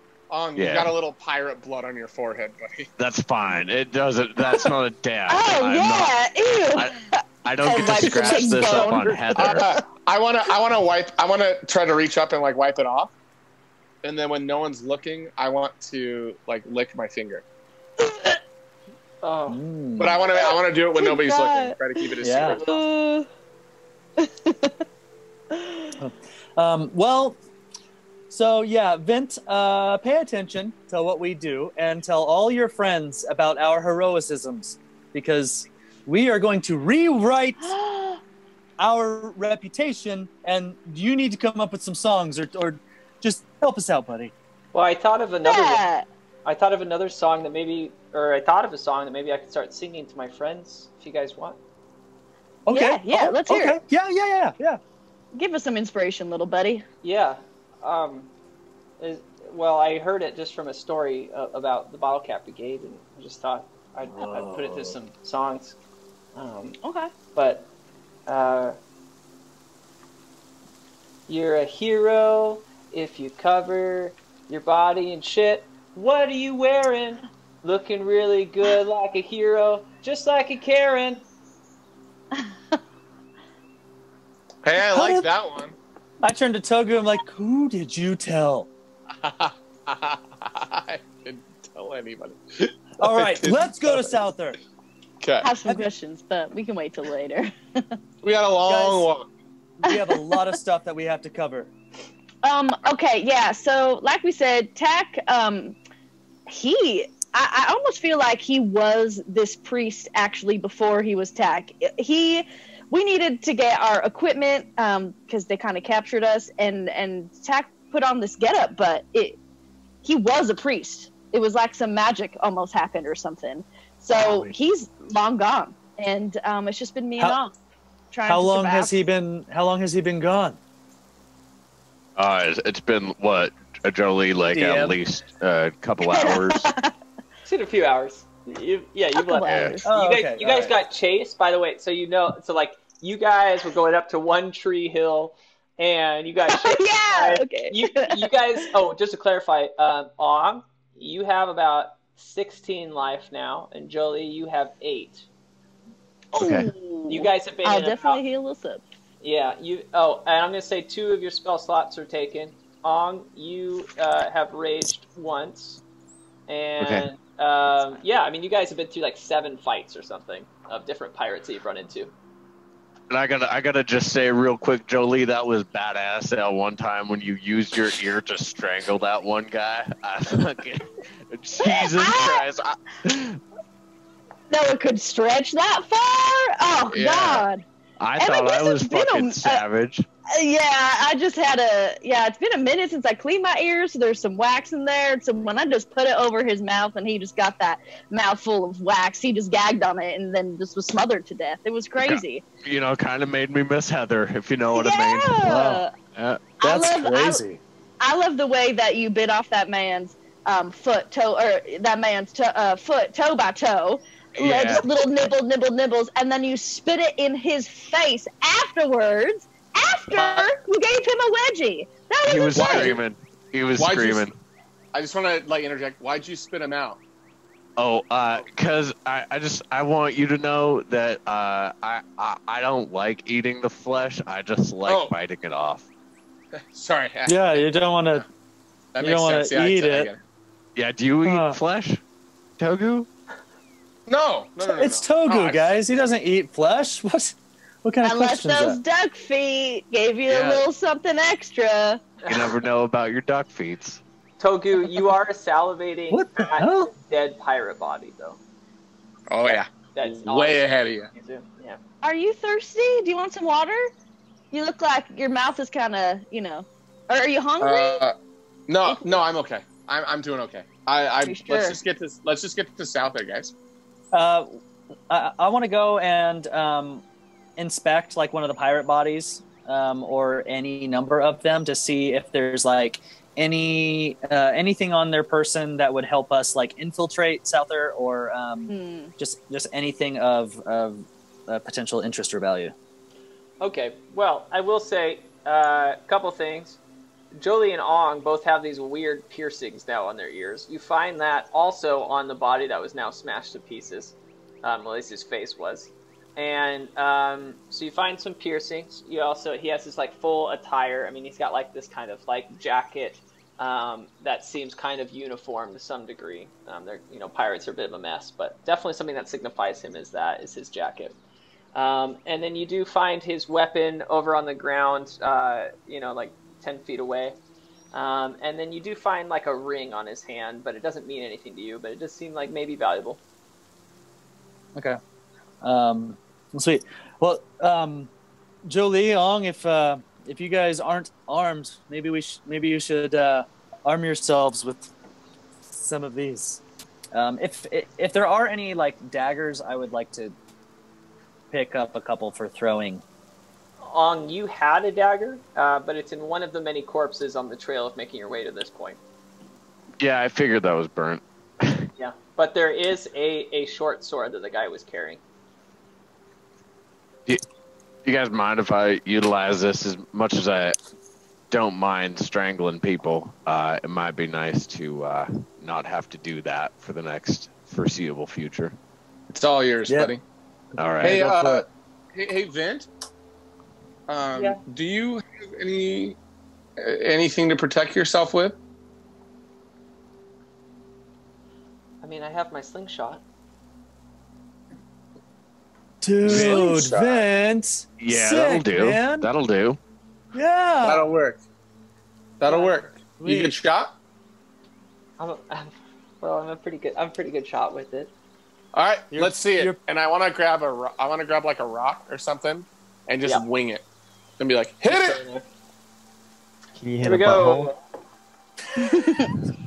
you Yeah. got a little pirate blood on your forehead, buddy. that's fine. It doesn't. That's not a dab. Oh, I'm yeah. Ew. Not, I don't get to scratch this up on Heather. I wanna try to reach up and like wipe it off, and then when no one's looking, I want to like lick my finger. Oh, But I wanna do it when nobody's God. looking. Try to keep it a Yeah. secret. Well, so yeah, Vint, pay attention to what we do and tell all your friends about our heroicisms, because we are going to rewrite our reputation, and you need to come up with some songs or just help us out, buddy. well, I thought of another one. Yeah. I thought of another song that maybe, or I thought of a song that maybe I could start singing to my friends if you guys want. Okay. Yeah, let's hear okay. it. Yeah. Give us some inspiration, little buddy. Yeah. Well, I heard it just from a story about the Bottlecap Brigade, and I just thought I'd put it to some songs. Okay. But you're a hero if you cover your body in shit. What are you wearing? Looking really good like a hero, just like a Karen. Hey, I like that one. I turned to Togu. I'm like, who did you tell? I didn't tell anybody. All right, let's go to Souther. Okay. Have some questions, but we can wait till later. We got a long walk. We have a lot of stuff that we have to cover. Okay, yeah. So, like we said, Tack, I almost feel like he was this priest actually before he was Tack. We needed to get our equipment because they kind of captured us, and Tack put on this getup, but he was a priest. It was like some magic almost happened or something. So he's long gone, and it's just been me and Ong trying How to long survive. has he been? How long has he been gone? It's been what a Jolle like at least a couple hours. It's in a few hours. You've Couple left. hours. Oh, You guys, okay, all got chased, by the way. So like you guys were going up to One Tree Hill, and you got chased. Yeah, by- okay. You guys. Oh, just to clarify, Ong, you have about 16 life now, and Jolie, you have 8. Okay. You guys have been. I'll definitely heal us up. Yeah. You. Oh, and I'm gonna say 2 of your spell slots are taken. Ong, you have raged once, and yeah, I mean, you guys have been through like 7 fights or something of different pirates that you've run into. And I gotta just say real quick, Jolie, that was badass that one time when you used your ear to strangle that one guy. I fucking Jesus Christ. No one could stretch that far? Oh, Yeah. God. I And thought I I guess was it's been fucking savage. Yeah, I just had it's been a minute since I cleaned my ears, so there's some wax in there. So when I just put it over his mouth and he just got that mouthful of wax, he just gagged on it and then just was smothered to death. It was crazy. You know, kind of made me miss Heather, if you know what I mean. Wow. Yeah. That's I love- crazy. I love the way that you bit off that man's foot, toe, or that man's foot, toe by toe. Yeah. Just little nibbles, and then you spit it in his face afterwards. After you gave him a wedgie. That He was was insane. screaming. He was Why'd you- screaming. I just want to interject. Why'd you spit him out? Oh, cause I want you to know that I don't like eating the flesh. I just like biting it off. Sorry. Yeah, you don't want to. That you makes don't wanna sense. Yeah, eat I it. get Yeah, do you eat flesh, Togu? No. It's Togu, No, guys. He doesn't eat flesh. What kind of Unless question is those that? duck feet gave you Yeah. a little something extra. You never know about your duck feet. Togu, you are salivating What the at hell? the dead pirate body, though. Oh yeah. That's Way ahead of you. Yeah. Are you thirsty? Do you want some water? You look like your mouth is kind of, Or are you hungry? No, I'm okay. I'm doing okay. You sure? Let's just get to south there, guys. I want to go and inspect like one of the pirate bodies, or any number of them to see if there's like anything on their person that would help us like infiltrate Souther, or just anything of potential interest or value. Okay. Well, I will say a couple things. Jolie and Ong both have these weird piercings now on their ears. You find that also on the body that was now smashed to pieces. At least his face was. And so you find some piercings. He has this like full attire. I mean, he's got like this kind of like jacket that seems kind of uniform to some degree. Pirates are a bit of a mess, but definitely something that signifies him is his jacket. And then you do find his weapon over on the ground, like 10 feet away. And then you do find like a ring on his hand, but it doesn't mean anything to you, but it does seem like maybe valuable. Okay. Sweet. Well, Jolie, Ong, if you guys aren't armed, maybe you should arm yourselves with some of these. If there are any like daggers, I would like to pick up a couple for throwing. Ong, you had a dagger, but it's in one of the many corpses on the trail of making your way to this point. Yeah, I figured that was burnt. Yeah, but there is a short sword that the guy was carrying. You guys mind if I utilize this? As much as I don't mind strangling people, it might be nice to not have to do that for the next foreseeable future. It's all yours, buddy. All right. Hey, hey, Vint. Yeah. Do you have anything to protect yourself with? I mean, I have my slingshot. Dude, Slingshot. Vince. Yeah, sick, that'll do. Man. That'll do. Yeah. That'll work. That'll Yeah. work. You good shot? I'm a pretty good shot with it. All right, let's see it. And I want to grab like a rock or something, and just wing it, and be like, hit it. Can you hit Here we a go. butthole?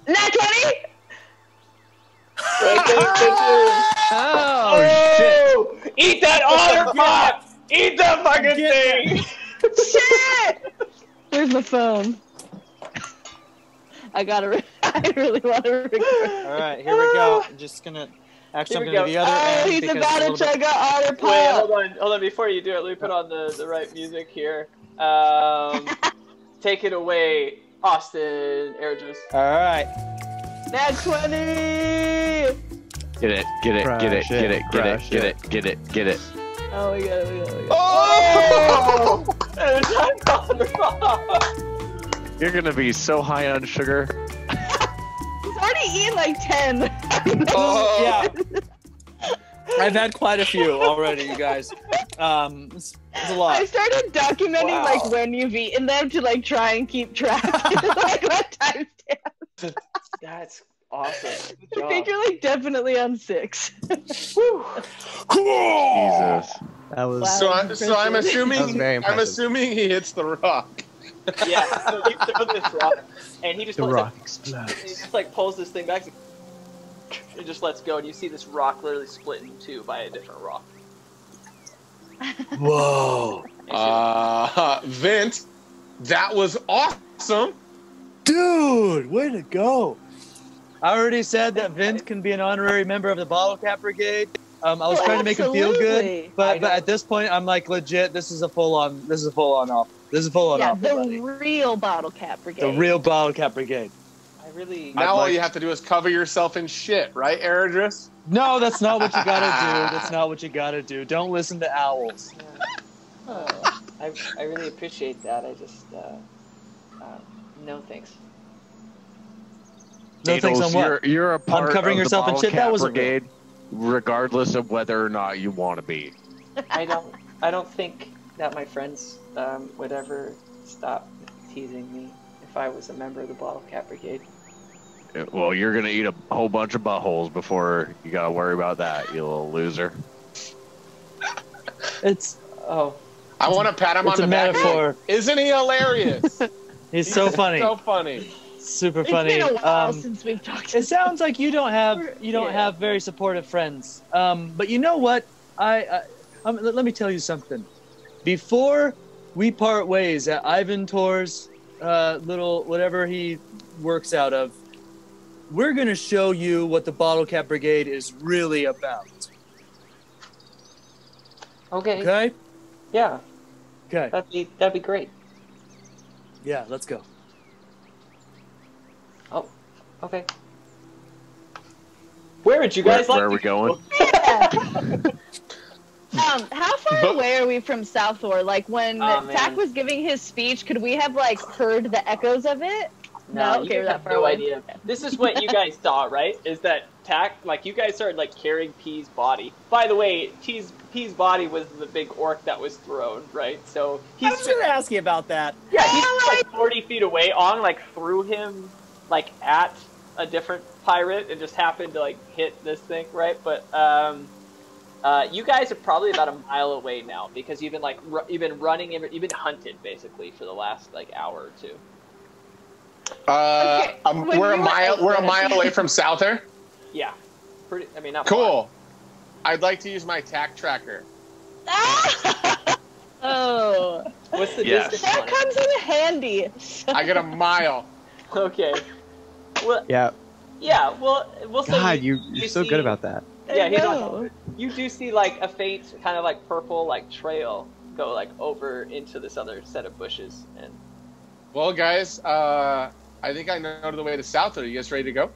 Nat 20? Oh, shit. Eat that otter pot! Eat that fucking thing! Shit! Where's my phone? I really want to record. All right, here we go. I'm just gonna. Actually, I'm Here gonna we do the other end. He's because about it's a to little bit- chug a otter pop. Wait, hold on. Before you do it, let me put on the right music here. Take it away, Austin Airjuice. All right. Nat 20! Get it. Oh, we got it. Oh! And I'm on the rock. You're gonna be so high on sugar. He's already eaten like 10. Oh. Yeah. I've had quite a few already, you guys. It's a lot. I started documenting like when you've eaten them to like try and keep track. Like what timestamp. That's awesome. Good I job. think you're like definitely on 6. Jesus. That was Wow. So I'm That was assuming very I'm impressive. assuming he hits the rock. Yeah, so you throw this rock, and he just the pulls rock he explodes. just like pulls this thing back, and just lets go, and you see this rock literally split in two by a different rock. Whoa. Vint, that was awesome. Dude, way to go. I already said that Vince can be an honorary member of the Bottlecap Brigade. I was trying to make him feel Absolutely. good, but at this point, I'm like, legit, this is a full on off. Yeah, off, the buddy. real Bottlecap Brigade. The real Bottlecap Brigade. I really. Now all you have to do is cover yourself in shit, right, Eredris? No, that's not what you gotta do. That's not what you gotta do. Don't listen to owls. I really appreciate that. I just no thanks. No thanks on what? You're a part covering of yourself the in shit? That Bottlecap wasn't Brigade, regardless of whether or not you want to be. I don't think that my friends would ever stop teasing me if I was a member of the Bottlecap Brigade. Well, you're gonna eat a whole bunch of buttholes before you gotta worry about that, you little loser. It's I want to pat him on it's the a back. metaphor. Isn't he hilarious? He's so funny. So funny. Super It's funny. been a while since we've talked. It sounds like you don't have very supportive friends. But you know what? Let me tell you something. Before we part ways at Ivan Tor's little whatever he works out of, we're gonna show you what the Bottlecap Brigade is really about. Okay. Okay? Yeah. Okay. That'd be great. Yeah, let's go. Oh. Okay. Where would you guys like Where are to we going? How far away are we from Southor? Like when Oh, Tack man. was giving his speech, could we have like heard the echoes of it? No, okay, you we're that have far no away. idea. This is what you guys saw, right? Is that you guys started like carrying P's body. By the way, P's body was the big orc that was thrown, right? So I was going to ask you about that. yeah, he's like 40 feet away. Ong like threw him like at a different pirate and just happened to like hit this thing, right? But you guys are probably about a mile away now because you've been like you've been running, you've been hunted basically for the last like hour or two. Okay, when we're a you mile. were We're a mile away from Souther. Yeah, pretty. I mean, not Cool. I'd like to use my tack tracker. Oh, far. What's the Yes. distance? that on it? comes in handy. I get a mile. Okay. Well, Yeah. yeah. Well, we'll say. God, you're so see- good about that. Yeah, he's No. on. You do see like a faint, kind of like purple, like trail go like over into this other set of bushes, and Well, guys, I think I know the way to Souther. You guys ready to go?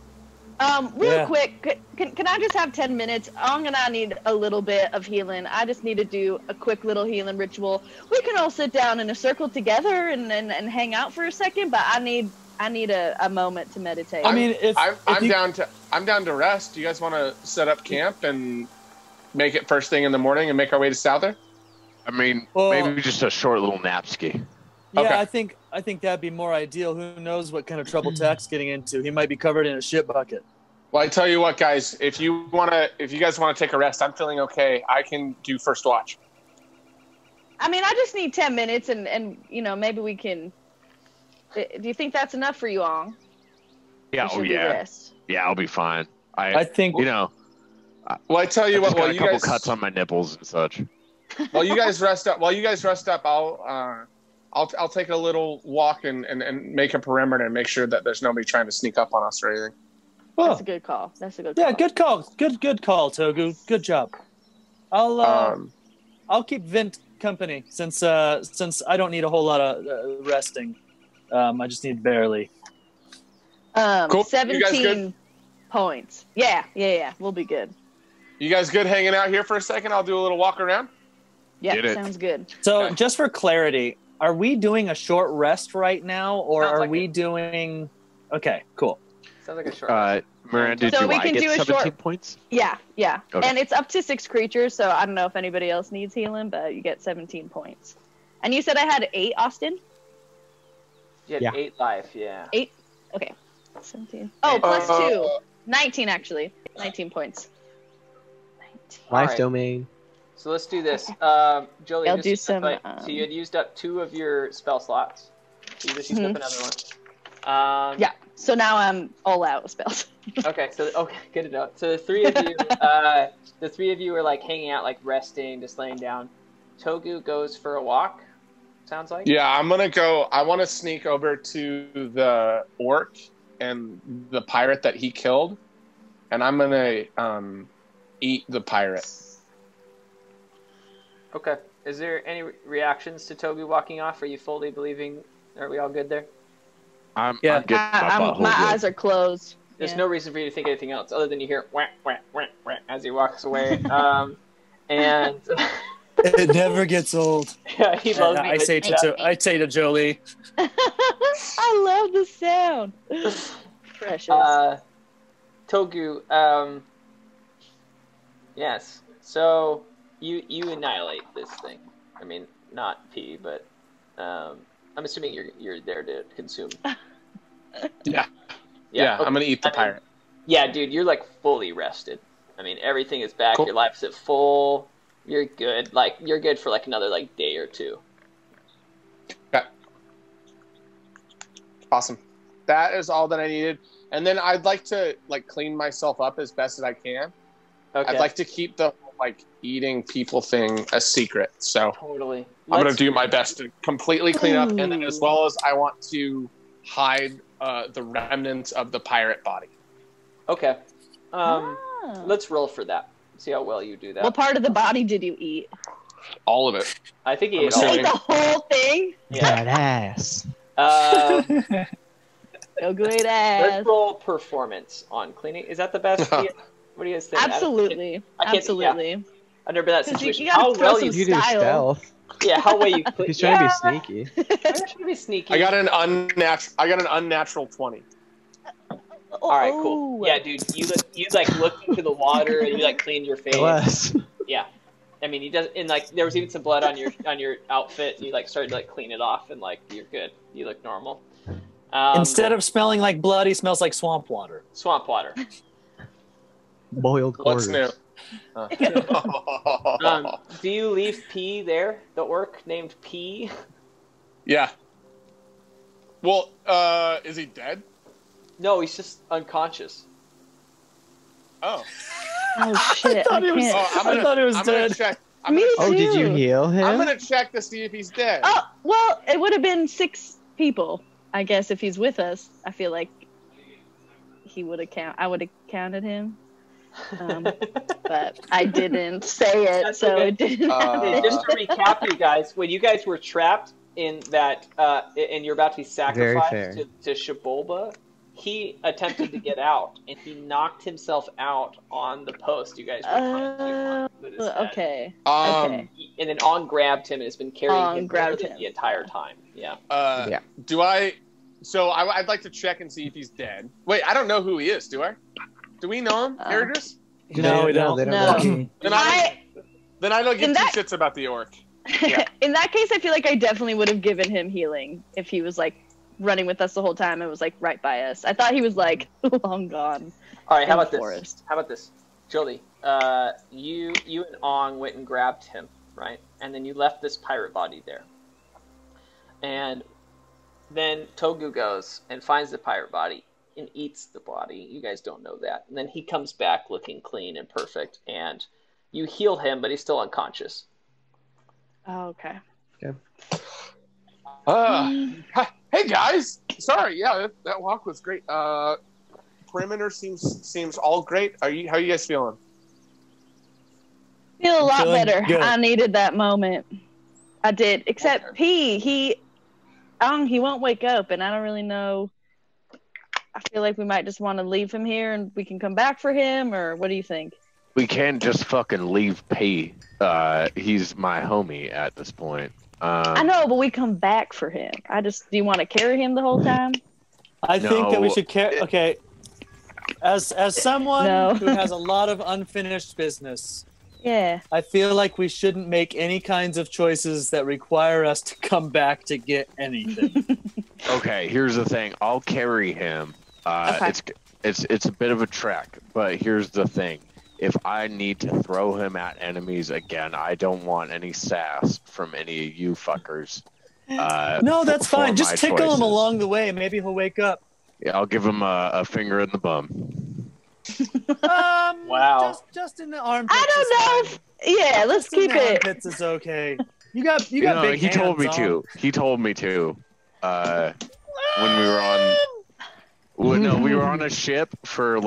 Real Yeah. quick, can I just have 10 minutes? I'm gonna need a little bit of healing. I just need to do a quick little healing ritual. We can all sit down in a circle together and hang out for a second, but I need a moment to meditate. I mean, if I'm you- down to rest. Do you guys want to set up camp and make it first thing in the morning and make our way to Souther? I mean, Well- maybe just a short little napski. Yeah, Okay. I think that'd be more ideal. Who knows what kind of trouble Tack's getting into? He might be covered in a shit bucket. Well, I tell you what, guys. If you guys want to take a rest, I'm feeling okay. I can do first watch. I mean, I just need 10 minutes, and maybe we can. Do you think that's enough for you, Ong? Yeah, Or should oh we yeah, rest? yeah, I'll be fine. I think you know, Well, I tell you I what. just got While a you couple guys cuts on my nipples and such. while you guys rest up, I'll take a little walk and make a perimeter and make sure that there's nobody trying to sneak up on us or anything. That's a good call. yeah, good call. Good call, Togu. Good job. I'll keep Vint company since I don't need a whole lot of resting. I just need barely. Cool. You guys 17 points. Yeah. We'll be good. You guys good hanging out here for a second? I'll do a little walk around. Yeah, sounds good. So, Okay. just for clarity, are we doing a short rest right now, or Sounds are like we it. doing? Okay, cool. Sounds like a short. Miranda, So do we I can get do a 17 short- points? Yeah. Okay. And it's up to 6 creatures, so I don't know if anybody else needs healing, but you get 17 points. And you said I had 8, Austin? You had 8 life, yeah. 8? Okay. 17. Oh, plus 2. 19, actually. 19 points. 19. Life Alright. domain. So let's do this. Jolie, I'll just do to some, clarify, so you had used up 2 of your spell slots. So you just used up another one. Yeah. So now I'm all out of spells. Okay, good to know. So the 3 of you, are like hanging out, like resting, just laying down. Togu goes for a walk. Sounds like. Yeah, I'm gonna go. I want to sneak over to the orc and the pirate that he killed, and I'm gonna eat the pirate. Okay. Is there any reactions to Togu walking off? Are you fully believing? Are we all good there? I'm Yeah. getting my My eyes are closed. There's Yeah. no reason for you to think anything else other than you hear whack, whack, whack, whack as he walks away. And It never gets old. yeah, he loves me. I say to Jolie. I love the sound. Precious. Togu, yes. So you annihilate this thing. I mean, not P, but I'm assuming you're there to consume. Yeah, okay. I'm gonna eat the pirate. Yeah, dude, you're like fully rested. I mean, everything is back. Cool. Your life's at full. You're good. Like you're good for like another like day or 2. Okay. Awesome. That is all that I needed. And then I'd like to like clean myself up as best as I can. Okay. I'd like to keep the like eating people thing a secret. So Totally. I'm gonna do my best to completely clean up, and then as well as I want to hide the remnants of the pirate body. Okay. Let's roll for that. See how well you do that. What part of the body did you eat? All of it. I think he I'm ate all You of ate it. the whole thing? Yeah. Badass. No good ass. Let's roll performance on cleaning. Is that the best? What do you guys think? Absolutely. I can't- Absolutely. I've never been in that 'Cause you situation. gotta How throw well some you You do Style. stealth. Yeah, how well you clean. He's trying to be sneaky. I'm trying to be sneaky. I got an unnatural 20. All right, cool. Yeah, dude, you looked into the water and you like cleaned your face. Bless. Yeah, I mean, he does. And like, there was even some blood on your outfit. You like started to like clean it off, and like you're good. You look normal. Instead of smelling like blood, he smells like swamp water. swamp water. Boiled What's quarters. new? Do you leave P there? The orc named P. Yeah. Well, is he dead? No, he's just unconscious. Oh. Oh shit! I he was- can't. Oh, I thought it was I'm gonna dead. check. Me Oh, did you too. heal him? I'm gonna check to see if he's dead. Oh well, it would have been 6 people, I guess, if he's with us. I feel like he would have I would have counted him, but I didn't say it, That's so okay. it didn't. Okay, just to recap, you guys, when you guys were trapped in that, and you're about to be sacrificed fair. to Shibolba, he attempted to get out, and he knocked himself out on the post. You guys were trying to run with his head. Okay. Um, And then On grabbed him and has been carrying On him grabbed literally him. the entire time. Yeah. Yeah. Do I? So I'd like to check and see if he's dead. Wait, I don't know who he is. Do I? Do we know him, Eridris? No, we don't. They don't No. know him. Then I don't give In two that- shits about the orc. In that case, I feel like I definitely would have given him healing if he was like running with us the whole time and was like right by us. I thought he was like long gone. All right. How in about the this? forest. How about this, Jolie? You and Ong went and grabbed him, right? And then you left this pirate body there. And then Togu goes and finds the pirate body and eats the body. You guys don't know that. And then he comes back looking clean and perfect. And you heal him, but he's still unconscious. Oh, okay. Hey guys, sorry. Yeah, that walk was great. Perimeter seems all great. How are you guys feeling? Feel a lot feeling better. good. I needed that moment. I did. Except P, he won't wake up, and I don't really know. I feel like we might just want to leave him here and we can come back for him, or what do you think? We can't just fucking leave P. He's my homie at this point. I know, but we come back for him. Do you want to carry him the whole time? I think that we should carry. Okay, as someone who has a lot of unfinished business, yeah, I feel like we shouldn't make any kinds of choices that require us to come back to get anything. Okay, here's the thing. I'll carry him. Okay. It's a bit of a trek, but here's the thing. If I need to throw him at enemies again, I don't want any sass from any of you fuckers. No, that's fine. Just tickle him along the way. Maybe he'll wake up. Yeah, I'll give him a finger in the bum. Wow. Just in the armpits. I don't know. Yeah, let's keep it. Armpits is okay. You got big He hands, told me to. He told me to. When we were on. Well, no, we were on a ship for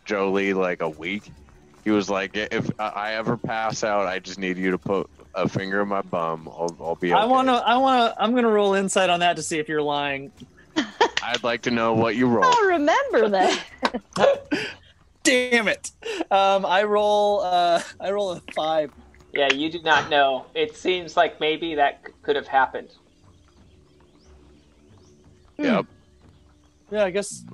Jolie, like a week. He was like, if I ever pass out, I just need you to put a finger in my bum. I'll be okay. I'm gonna roll insight on that to see if you're lying. I'd like to know what you roll. I remember that. Damn it! I roll a 5. Yeah, you do not know. It seems like maybe that could have happened. Yep. Yeah, I guess.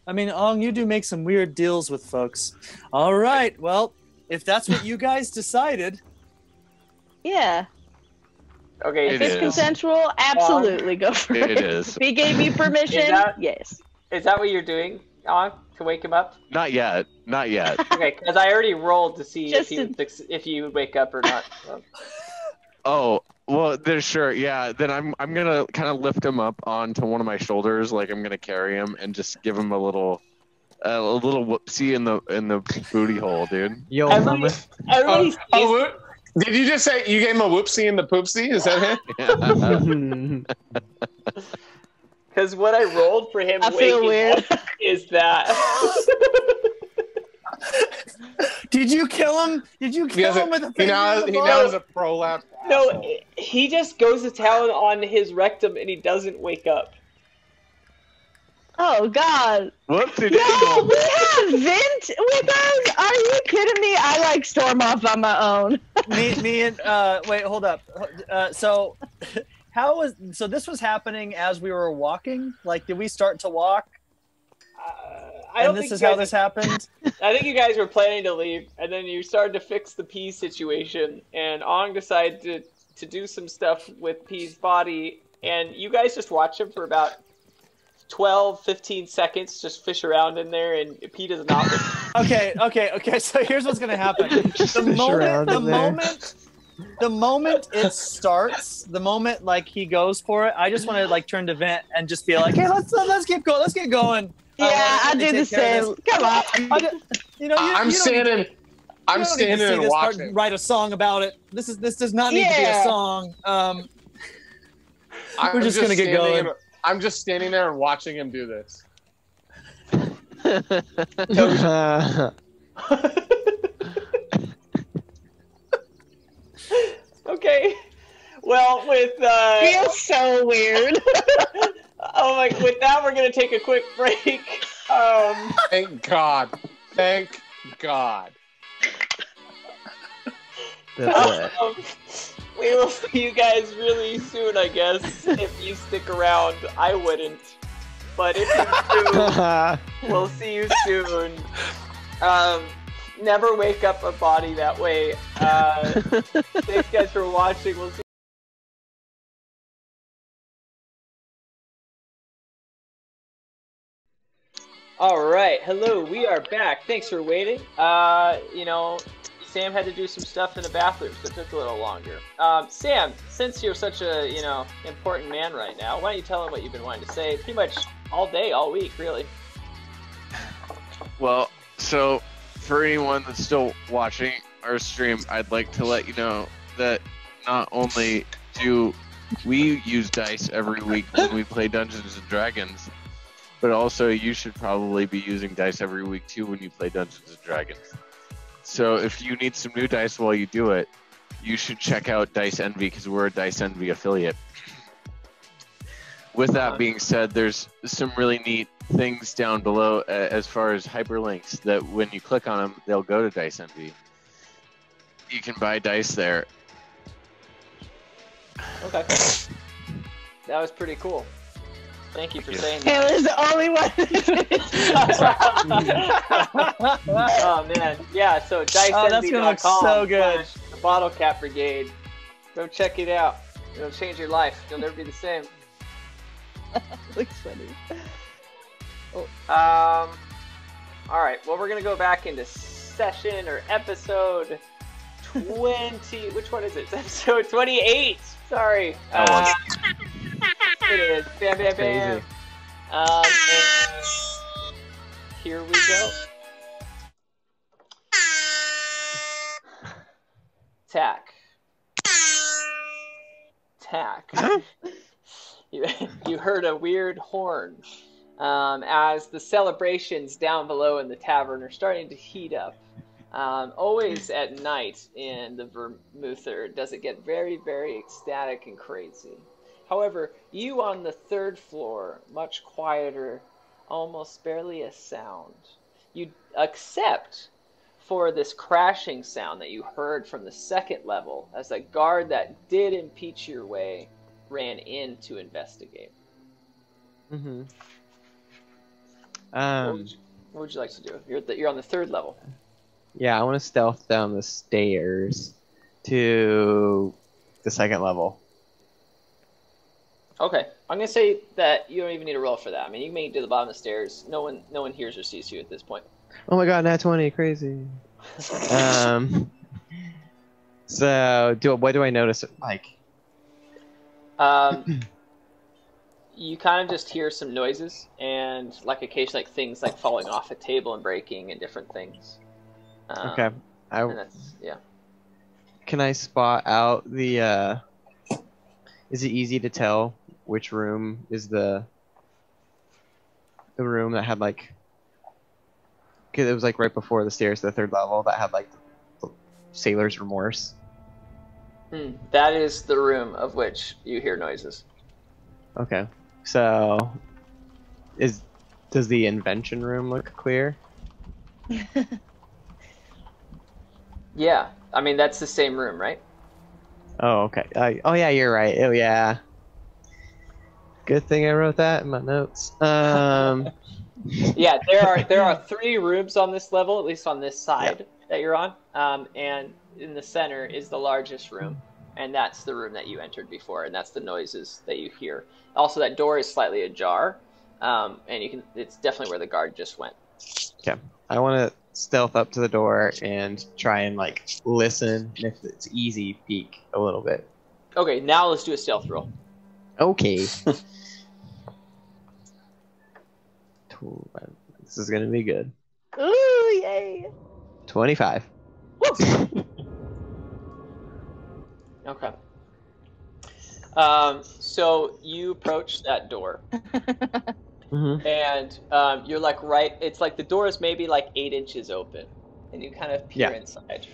I mean, Ong, you do make some weird deals with folks. All right, well, if that's what you guys decided. Yeah. Okay. If it's consensual, absolutely go for it. It is. If he gave me permission, yes. Is that what you're doing, On, to wake him up? Not yet. Okay, because I already rolled to see if you would wake up or not. So. Oh, well, then sure, yeah. Then I'm gonna kind of lift him up onto one of my shoulders, like I'm gonna carry him and just give him a little whoopsie in the booty hole, dude. Yo, Everybody did you just say you gave him a whoopsie in the poopsie? Is that it? Because what I rolled for him I feel weird. is that. Did you kill him? Did you kill him with a finger? He now has a prolapse. No, he just goes to town on his rectum and he doesn't wake up. Oh God! Whoopsie. Yo, we have Vint with us. Are you kidding me? I storm off on my own. me and wait, hold up. So this was happening as we were walking? Like, did we start to walk? This is how this happened? I think you guys were planning to leave, and then you started to fix the P situation, and Ong decided to do some stuff with P's body, and you guys just watch him for about 12, 15 seconds, just fish around in there, and P does not. Okay. So here's what's gonna happen. The moment it starts, the moment he goes for it, I just want to turn to Vent and just be like, hey, let's keep going. Let's get going. Yeah, I do the same. Come on. I'm standing and watching. Write a song about it. This does not need to be a song. We're just gonna get going. I'm just standing there and watching him do this. Okay. Well, with feels so weird. With that, we're gonna take a quick break. Thank God. Thank God. We will see you guys really soon, I guess. If you stick around, I wouldn't. But if you do, we'll see you soon. Never wake up a body that way. Thanks, guys, for watching. We'll see. All right, hello, we are back. Thanks for waiting. Sam had to do some stuff in the bathroom, so it took a little longer. Sam, since you're such a, important man right now, why don't you tell him what you've been wanting to say pretty much all day, all week, really? Well, so for anyone that's still watching our stream, I'd like to let you know that not only do we use dice every week when we play Dungeons and Dragons, but also you should probably be using dice every week too when you play Dungeons and Dragons. So if you need some new dice while you do it, you should check out Dice Envy because we're a Dice Envy affiliate. With that being said, there's some really neat things down below as far as hyperlinks that when you click on them, they'll go to Dice Envy. You can buy dice there. Okay. That was pretty cool. Thank you for saying It that. was the only one. Oh man, yeah. So that's gonna look so good. The Bottlecap Brigade. Go check it out. It'll change your life. You'll never be the same. Looks funny. All right. Well, we're gonna go back into session or episode 20. Which one is it? It's episode 28. Sorry. It is. Bam, bam, bam. And here we go. Tack. You heard a weird horn as the celebrations down below in the tavern are starting to heat up. Always at night in the Vermoother does it get very, very ecstatic and crazy. However, you on the third floor, much quieter, almost barely a sound. You accept for this crashing sound that you heard from the second level as a guard that did impeach your way ran in to investigate. Mm-hmm. What would you like to do? You're on the third level. Yeah, I want to stealth down the stairs to the second level. Okay, I'm gonna say that you don't even need to roll for that. I mean, you can make it to the bottom of the stairs. No one hears or sees you at this point. Oh my god, nat 20, crazy. So what do I notice? Like, you kind of just hear some noises and like occasionally like things like falling off a table and breaking and different things. Okay. And that's, yeah. Can I spot out the? Is it easy to tell which room is the room that had like? Because it was like right before the stairs to the third level that had like the sailor's remorse. That is the room of which you hear noises. Okay. So, does the invention room look clear? Yeah, I mean that's the same room, right? Oh, okay. Oh, yeah, you're right. Oh, yeah. Good thing I wrote that in my notes. Yeah, there are 3 rooms on this level, at least on this side that you're on, and in the center is the largest room, and that's the room that you entered before, and that's the noises that you hear. Also, that door is slightly ajar, and it's definitely where the guard just went. Okay. I want to stealth up to the door and try and like listen, and if it's easy, peek a little bit. Okay, now let's do a stealth roll. Okay. This is gonna be good. Ooh, yay! 25. Okay. So you approach that door. Mm-hmm. And you're like it's like the door is maybe like 8 inches open, and you kind of peer inside.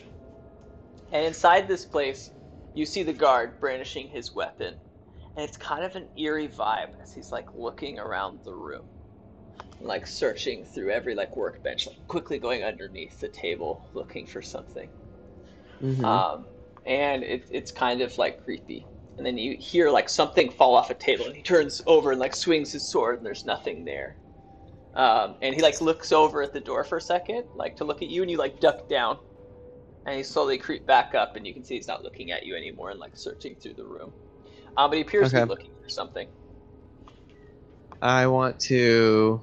And inside this place, you see the guard brandishing his weapon, and it's kind of an eerie vibe as he's like looking around the room, like searching through every like workbench, like quickly going underneath the table looking for something. Mm-hmm. And it's kind of like creepy. And then you hear like something fall off a table, and he turns over and like swings his sword, and there's nothing there. And he like looks over at the door for a second, like to look at you, and you like duck down, and he slowly creep back up, and you can see he's not looking at you anymore and like searching through the room. But he appears to be looking for something. I want to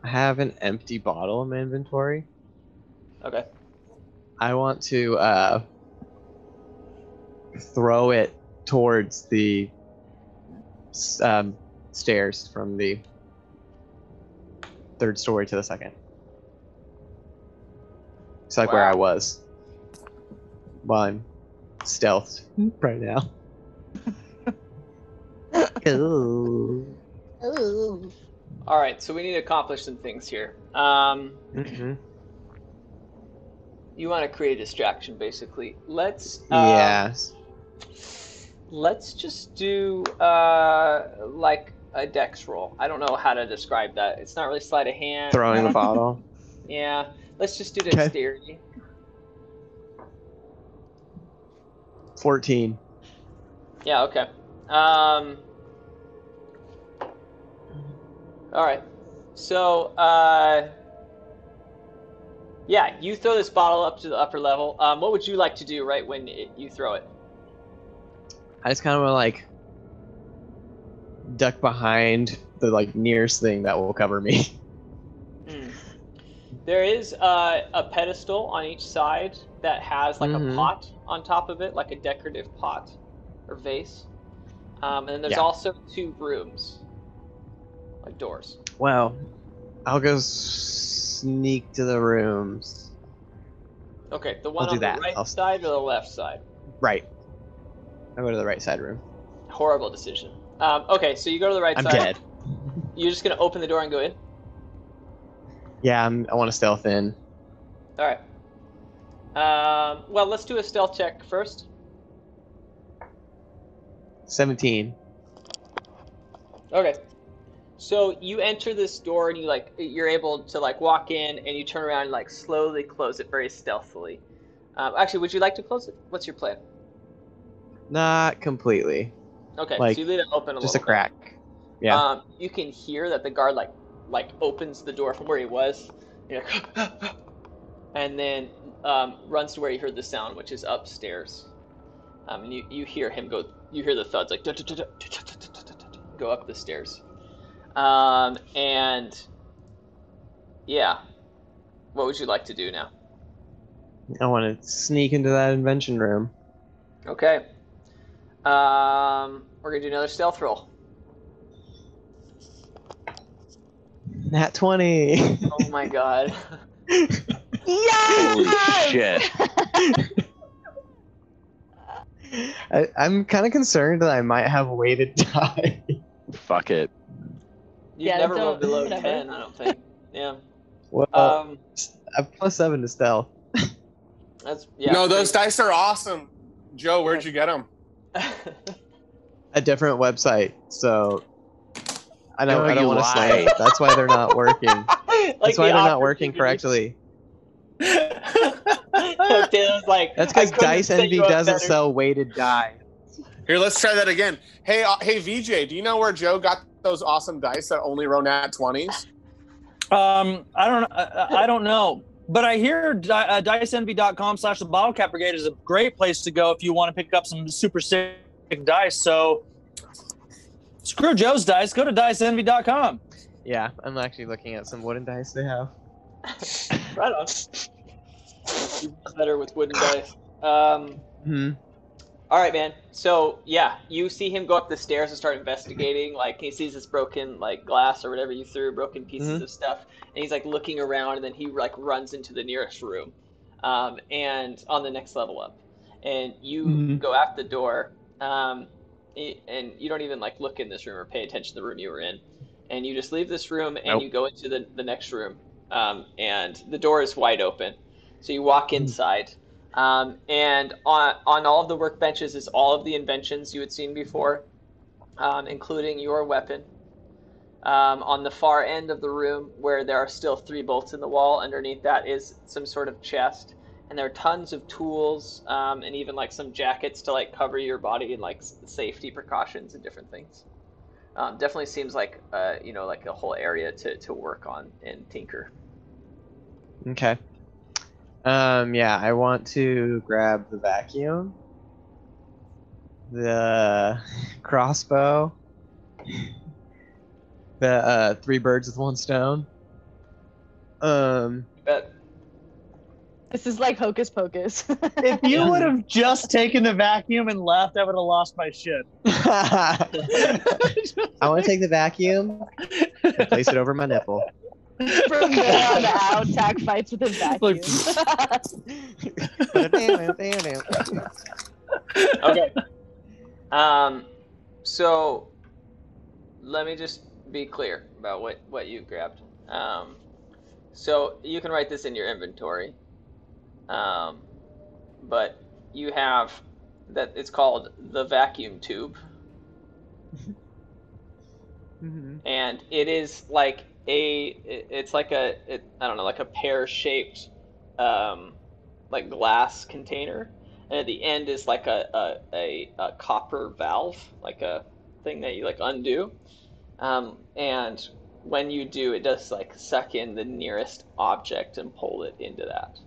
have an empty bottle in my inventory. Okay. I want to throw it towards the stairs from the third story to the second. It's like where I was while I'm stealthed right now. Ooh. Ooh. All right, so we need to accomplish some things here. Mm-hmm. You want to create a distraction, basically. Let's Yes. Let's just do like a dex roll. I don't know how to describe that. It's not really sleight of hand. Throwing the bottle. Yeah. Let's just do dexterity. 14. Yeah. Okay. All right. So, yeah, you throw this bottle up to the upper level. What would you like to do right when you throw it? I just kind of want to like duck behind the like nearest thing that will cover me. There is a pedestal on each side that has like a pot on top of it, like a decorative pot or vase. And then there's also 2 rooms, like doors. Well, I'll go sneak to the rooms. Okay, the one I'll on do the that. right side or the left side? Right. I'll go to the right side room. Horrible decision. Okay, so you go to the right I'm side. dead. You're just going to open the door and go in? Yeah, I want to stealth in. All right. Well, let's do a stealth check first. 17. Okay. So you enter this door and you're able to like walk in and you turn around and like slowly close it very stealthily. Actually, would you like to close it? What's your plan? Not completely. Okay, Like, so you leave it open just a little crack. bit. Yeah. You can hear that the guard like opens the door from where he was, and then runs to where he heard the sound, which is upstairs. And you hear him go. You hear the thuds like go up the stairs. And yeah, what would you like to do now? I want to sneak into that invention room. Okay. We're gonna do another stealth roll. Nat 20. Oh my god. Yes! Holy shit. I'm kind of concerned that I might have a way to die. Fuck it. You've Yeah, never don't- rolled below never. 10, I don't think. Yeah. Well, a +7 to stealth. That's yeah. No, those dice are awesome. Joe, where'd you get them? A different website, so I No, don't you want to lie. say it. That's why they're not working. That's why they're not working correctly. Taylor's like, That's because I couldn't Dice set Envy you up doesn't better. sell weighted die. Here, let's try that again. Hey, VJ, do you know where Joe got those awesome dice that only roll nat 20s? I don't know, but I hear diceenvy.com/the Bottlecap Brigade is a great place to go if you want to pick up some super sick dice. So screw Joe's dice. Go to diceenvy.com. Yeah, I'm actually looking at some wooden dice they have. Right on. You're better with wooden dice. All right, man. So yeah, you see him go up the stairs and start investigating. Like he sees this broken like glass or whatever you threw, broken pieces of stuff, and he's like looking around, and then he like runs into the nearest room, and on the next level up, and you go out the door, and you don't even like look in this room or pay attention to the room you were in, and you just leave this room and you go into the next room, and the door is wide open, so you walk inside. And on all of the workbenches is all of the inventions you had seen before, including your weapon. On the far end of the room, where there are still 3 bolts in the wall, underneath that is some sort of chest, and there are tons of tools, and even like some jackets to like cover your body and like safety precautions and different things. Definitely seems like like a whole area to work on and tinker. Okay. Yeah, I want to grab the vacuum, the crossbow, the 3 birds with 1 stone. You bet. This is like Hocus Pocus. If you would have just taken the vacuum and left, I would have lost my shit. I want to take the vacuum and place it over my nipple. From there on out, Tack fights with his vacuum. Okay. So let me just be clear about what you grabbed. So you can write this in your inventory. But you have that it's called the vacuum tube. and it is like it's like I don't know, like a pear-shaped like glass container, and at the end is like a copper valve, like a thing that you like undo, and when you do, it does like suck in the nearest object and pull it into that,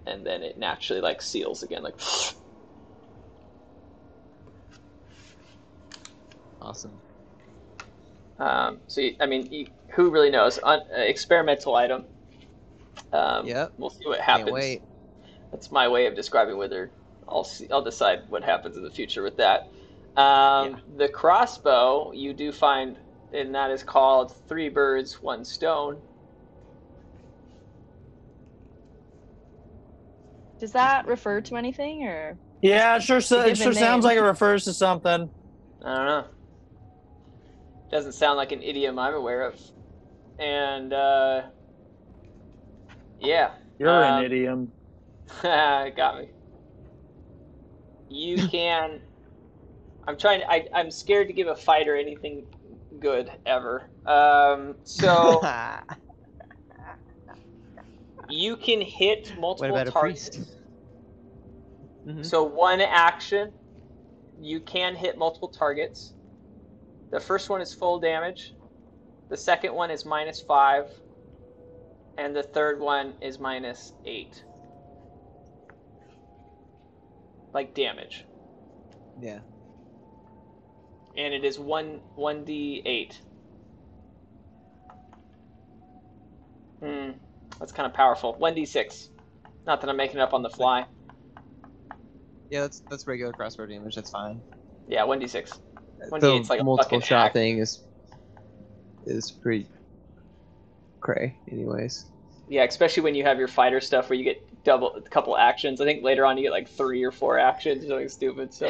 and then it naturally like seals again, like. Awesome. So I mean, who really knows? Experimental item. Yep. We'll see what happens. Can't wait. That's my way of describing whether I'll decide what happens in the future with that. The crossbow you do find, and that is called 3 birds, 1 stone. Does that refer to anything, or? Yeah, it sure sounds like it refers to something. I don't know. Doesn't sound like an idiom I'm aware of. And yeah. You're an idiom. Got me. You can. I'm scared to give a fighter anything good ever. So you can hit multiple targets. Mm-hmm. So one action, you can hit multiple targets. The first one is full damage. The second one is -5. And the third one is -8. Like damage. Yeah. And it is 1d8. That's kind of powerful. 1d6. Not that I'm making it up on the fly. Yeah, that's regular crossbow damage. That's fine. Yeah, 1d6. 1d8's The like a multiple fucking shot axe. thing is pretty cray, anyways. Yeah, especially when you have your fighter stuff where you get a couple actions. I think later on you get like 3 or 4 actions or something stupid. So.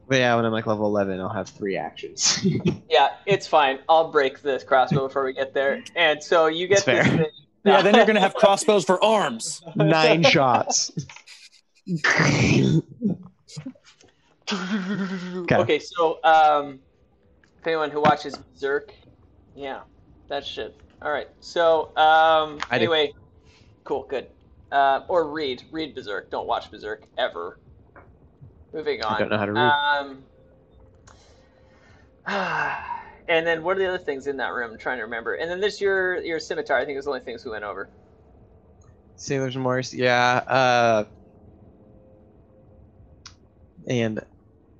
But yeah, when I'm like level 11, I'll have 3 actions. Yeah, it's fine. I'll break this crossbow before we get there. And so you get That's this fair. thing. Yeah, then you're gonna have crossbows for arms. 9 shots. Okay, so if anyone who watches Berserk, yeah, that shit. All right, so anyway, cool, good. Or read Berserk. Don't watch Berserk ever. Moving on. I don't know how to read. And then what are the other things in that room? I'm trying to remember. And then there's your scimitar. I think is the only things we went over. Sailor's Morse, yeah. And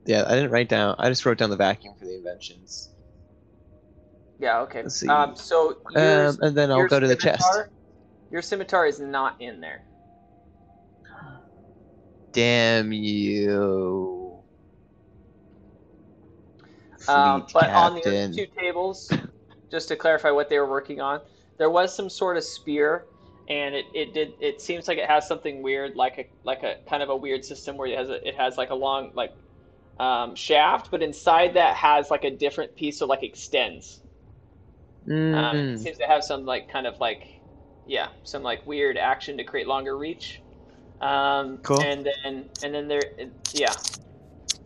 yeah, I didn't write down. I just wrote down the vacuum for the inventions. Yeah. Okay. Let's see. So and then I'll go to the chest. Your scimitar is not in there. Damn you. But Captain. on the other 2 tables, just to clarify what they were working on, there was some sort of spear, and it seems like it has something weird, like a kind of a weird system where it has like a long shaft, but inside that has like a different piece, so like extends. It seems to have some some like weird action to create longer reach. Cool. And then there, yeah.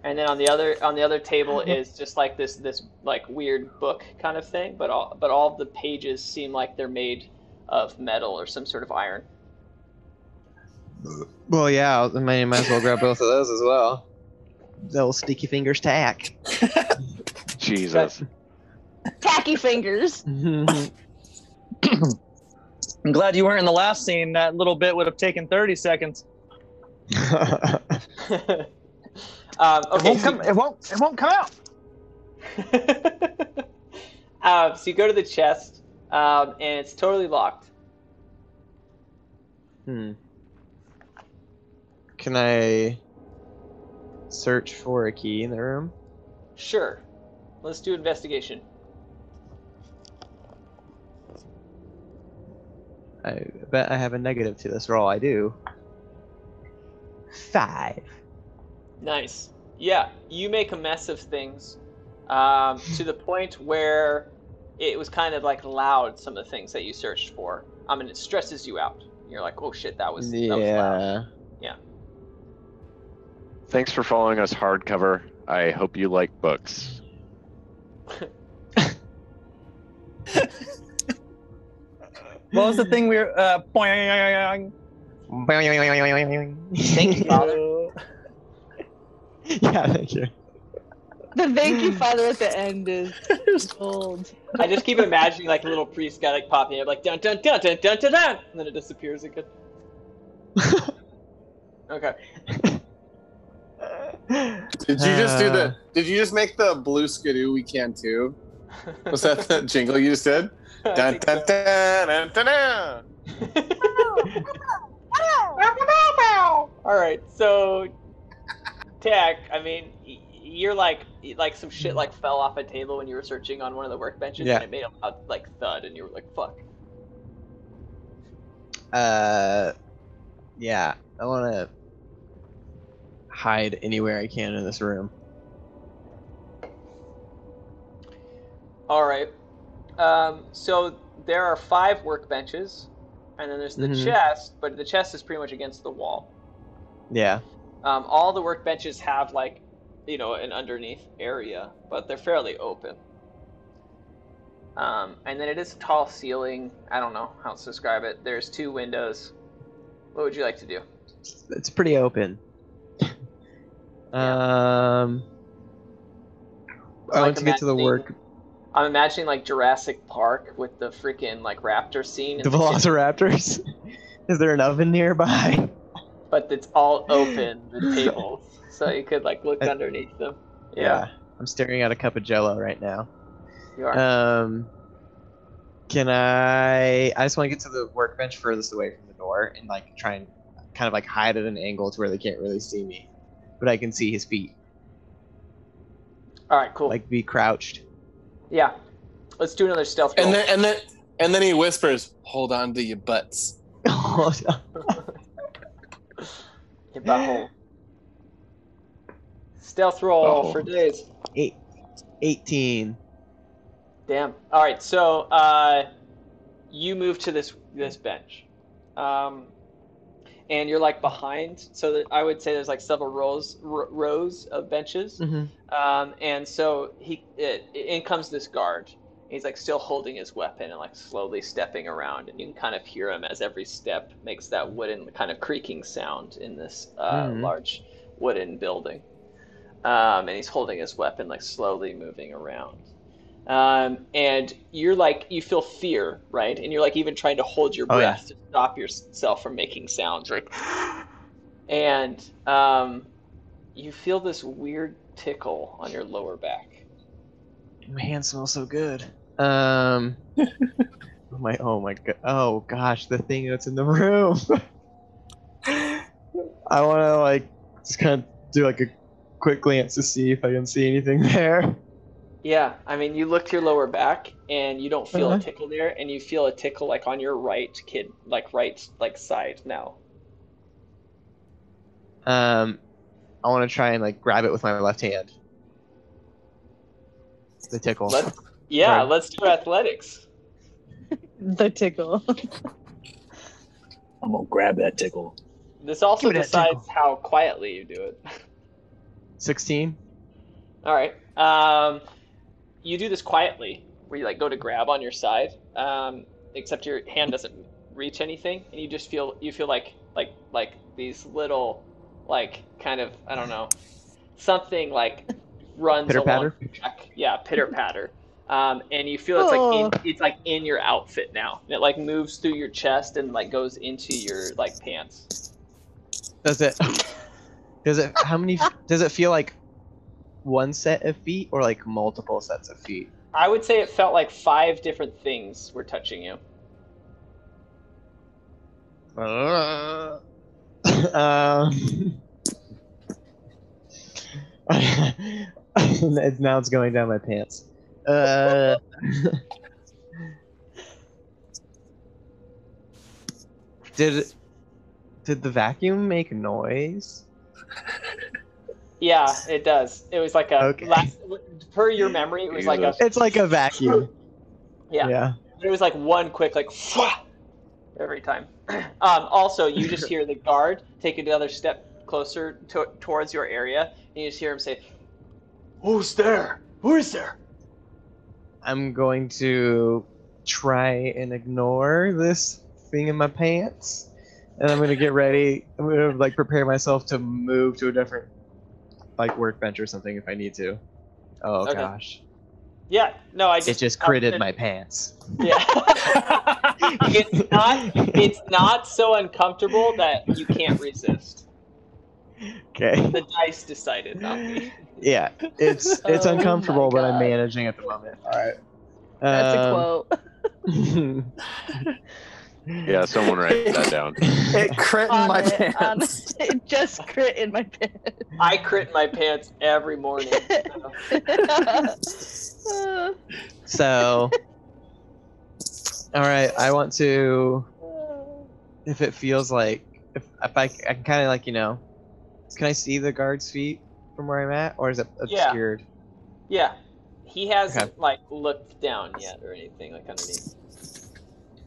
And then on the other table is just like this like weird book kind of thing, but all of the pages seem like they're made of metal or some sort of iron. Well, yeah, I might as well grab both of those as well. Those sticky fingers tack. Jesus. Tacky fingers. I'm glad you weren't in the last scene. That little bit would have taken 30 seconds. Okay, it won't come out. So you go to the chest, and it's totally locked. Can I search for a key in the room? Sure. Let's do investigation. I bet I have a negative to this roll. I do. 5. Nice. Yeah, you make a mess of things to the point where it was kind of like loud, some of the things that you searched for. I mean, it stresses you out. You're like, oh shit, that was loud. Yeah. Thanks for following us hardcover. I hope you like books. What was the thing we were? Thank you, Father. Yeah, thank you. The thank you, Father, at the end is gold. I just keep imagining like a little priest guy like popping up like dun dun dun dun dun dun dun, and then it disappears again. Okay. Did you just do the? Did you just make the blue skidoo we can too? Was that the jingle you just did? Dun dun dun dun dun dun. All right, so Tech, I mean, you're like some shit like fell off a table when you were searching on one of the workbenches, Yeah. and it made a loud like thud, and you were like, "Fuck." Yeah, I want to hide anywhere I can in this room. All right. So there are 5 workbenches, and then there's the chest, but the chest is pretty much against the wall. Yeah. All the workbenches have like, an underneath area, but they're fairly open. And then it is a tall ceiling. I don't know how to describe it. There's 2 windows. What would you like to do? It's pretty open. I want to get to the work. I'm imagining like Jurassic Park with the freaking like raptor scene. The Velociraptors. Is there an oven nearby? But it's all open, the tables, so you could like look underneath them. Yeah. I'm staring at a cup of Jello right now. You are. Can I just want to get to the workbench furthest away from the door and like try and kind of like hide at an angle to where they can't really see me, but I can see his feet. All right, cool. Like be crouched. Yeah. Let's do another stealth roll. And then he whispers, "Hold on to your butts." Your butthole. Stealth roll for days. 18. Damn. All right, so you move to this bench, and you're like behind. So that I would say there's like several rows of benches, and so in comes this guard. He's like still holding his weapon and like slowly stepping around, and you can kind of hear him as every step makes that wooden kind of creaking sound in this large wooden building. And he's holding his weapon like slowly moving around. And you're like, you feel fear, right? And you're like even trying to hold your breath to stop yourself from making sounds, right? And you feel this weird tickle on your lower back. My hand smells so good. Oh my god. Oh gosh, the thing that's in the room. I want to like just kind of do like a quick glance to see if I can see anything there. Yeah, I mean, you look to your lower back and you don't feel a tickle there, and you feel a tickle like on your right side now. I want to try and like grab it with my left hand. The tickle. Let's do athletics. The tickle. I'm gonna grab that tickle. This also decides how quietly you do it. 16. All right. You do this quietly, where you like go to grab on your side, except your hand doesn't reach anything, and you just feel like these little like kind of, I don't know, something like runs pitter along patter. your back. Yeah, pitter patter. And you feel it's like in your outfit now. And it like moves through your chest and like goes into your like pants. Does it feel like one set of feet or like multiple sets of feet? I would say it felt like 5 different things were touching you. Now it's going down my pants. Did the vacuum make noise? Yeah, it does. It was like per your memory, it was like a. It's like a vacuum. Yeah. It was like one quick like every time. Also, you just hear the guard take another step closer towards your area, and you just hear him say, "Who's there? Who is there?" I'm going to try and ignore this thing in my pants, and I'm gonna get ready. I'm gonna like prepare myself to move to a different like workbench or something if I need to. Oh Okay. gosh, Yeah. No, I it just just critted my pants. Yeah. It's not so uncomfortable that you can't resist. Okay. The dice decided, not me. Yeah, it's Oh my uncomfortable, but I'm God. managing at the moment. All right. That's a quote. Yeah, someone write that down. It crit in my pants. It just crit in my pants. I crit my pants every morning. So, all right, I want to. If it feels like, if I can kind of like can I see the guard's feet from where I'm at, or is it obscured? Yeah. He hasn't Okay. like looked down yet or anything like underneath.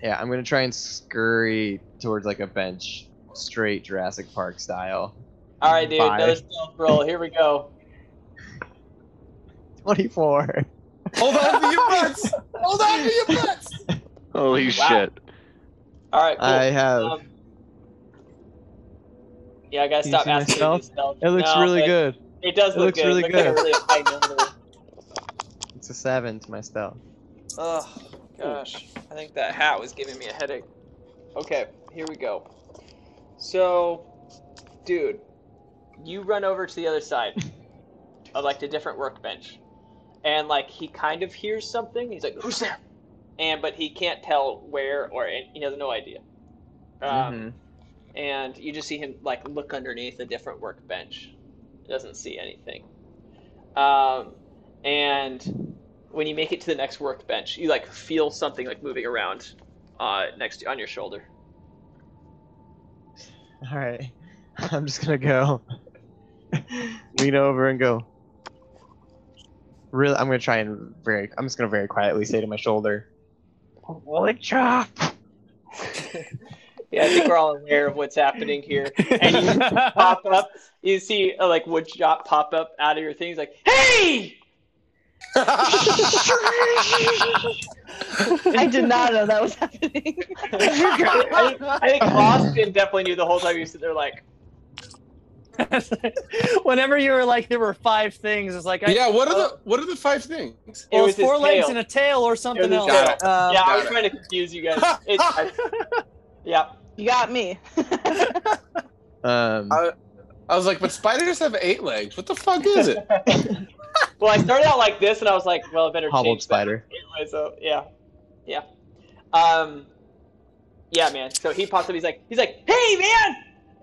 Yeah, I'm gonna try and scurry towards like a bench, straight Jurassic Park style. All right, dude. Bye. Another stealth roll. Here we go. 24. Hold on to your butts. Hold on to your butts. Holy Wow. shit. All right, cool. I have. Yeah, I gotta Can you stop see my asking stealth? you stealth. It looks No, really but good. It does It look looks good. really It looks like a good. really high number. It's a 7 to my stealth. Oh gosh, I think that hat was giving me a headache. Okay, here we go. So, dude, you run over to the other side of like the different workbench, and like he kind of hears something. He's like, "Who's there?" But he can't tell where, or he has no idea. And you just see him like look underneath a different workbench. Doesn't see anything. And when you make it to the next workbench, you like feel something like moving around next to on your shoulder. All right, I'm just gonna go lean over and go. Really, I'm gonna try and I'm just gonna very quietly say to my shoulder, "Wood chop." Yeah, I think we're all aware of what's happening here. And you pop up, you see like wood chop pop up out of your thing. He's like, "Hey!" I did not know that was happening. I think Austin definitely knew the whole time. You sit there like, Whenever you were like, there were 5 things. It's like, Yeah, what are the 5 things? Well, was it's 4 his legs tail. and a tail or something It was else. his tail. Yeah, I was Got it. trying to confuse you guys. Yeah. You got me. I was like, but spiders have 8 legs. What the fuck is it? Well, I started out like this, and I was like, well, I better Hobbled change spider. that. Anyway, so yeah. Yeah, man. So he pops up. He's like, "Hey, man!"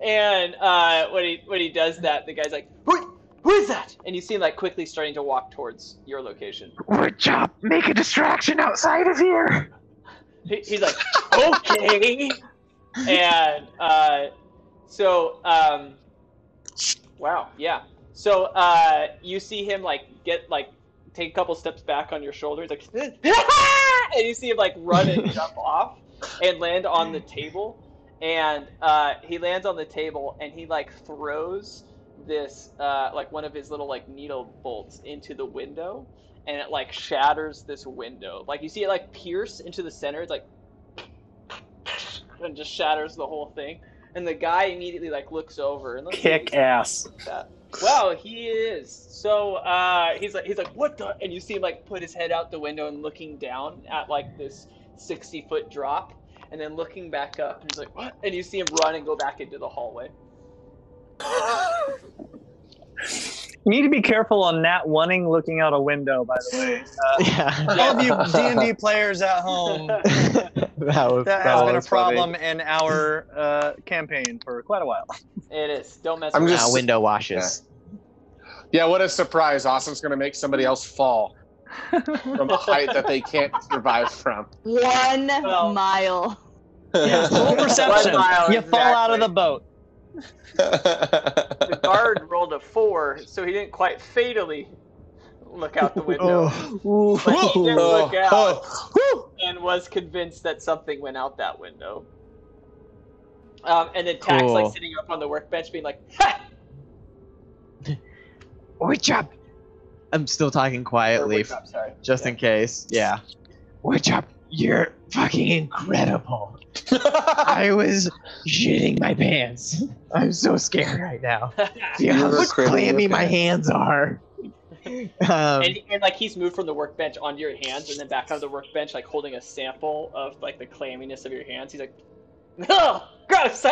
And when he does that, the guy's like, "Who is that?" And you see him like quickly starting to walk towards your location. Wood chop, make a distraction outside of here. He's like, "Okay." And wow, yeah. So you see him like take a couple steps back on your shoulder. He's like, and you see him like run and jump off and land on the table. And he lands on the table and he like throws this like one of his little like needle bolts into the window, and it like shatters this window. Like you see it like pierce into the center. It's like and just shatters the whole thing. And the guy immediately like looks over and looks Kick ass. Wow, he is. So he's like, "What the?" And you see him like put his head out the window and looking down at like this 60-foot drop, and then looking back up. And he's like, "What?" And you see him run and go back into the hallway. You need to be careful on Nat Oneing looking out a window, by the way. Yeah. All of you D&D players at home, that has been a problem in our campaign for quite a while. It is. Don't mess I'm around. just- Window washes. Yeah, what a surprise. Austin's going to make somebody else fall from a height that they can't survive from. 1 Well- mile. Yeah. Roll perception. 1 mile, You fall out of exactly. the boat. The guard rolled a 4, so he didn't quite fatally look out the window. But he did look out and was convinced that something went out that window. And then Tax Cool. like sitting up on the workbench being like, "Ha!" Wood chop. I'm still talking Or quietly, wood chop, sorry. just in case. Yeah. Wood chop, You're fucking incredible. I was shitting my pants. I'm so scared right now. See how clammy my hands are. And like he's moved from the workbench onto your hands and then back onto the workbench, like holding a sample of like the clamminess of your hands. He's like, "Oh, gross!"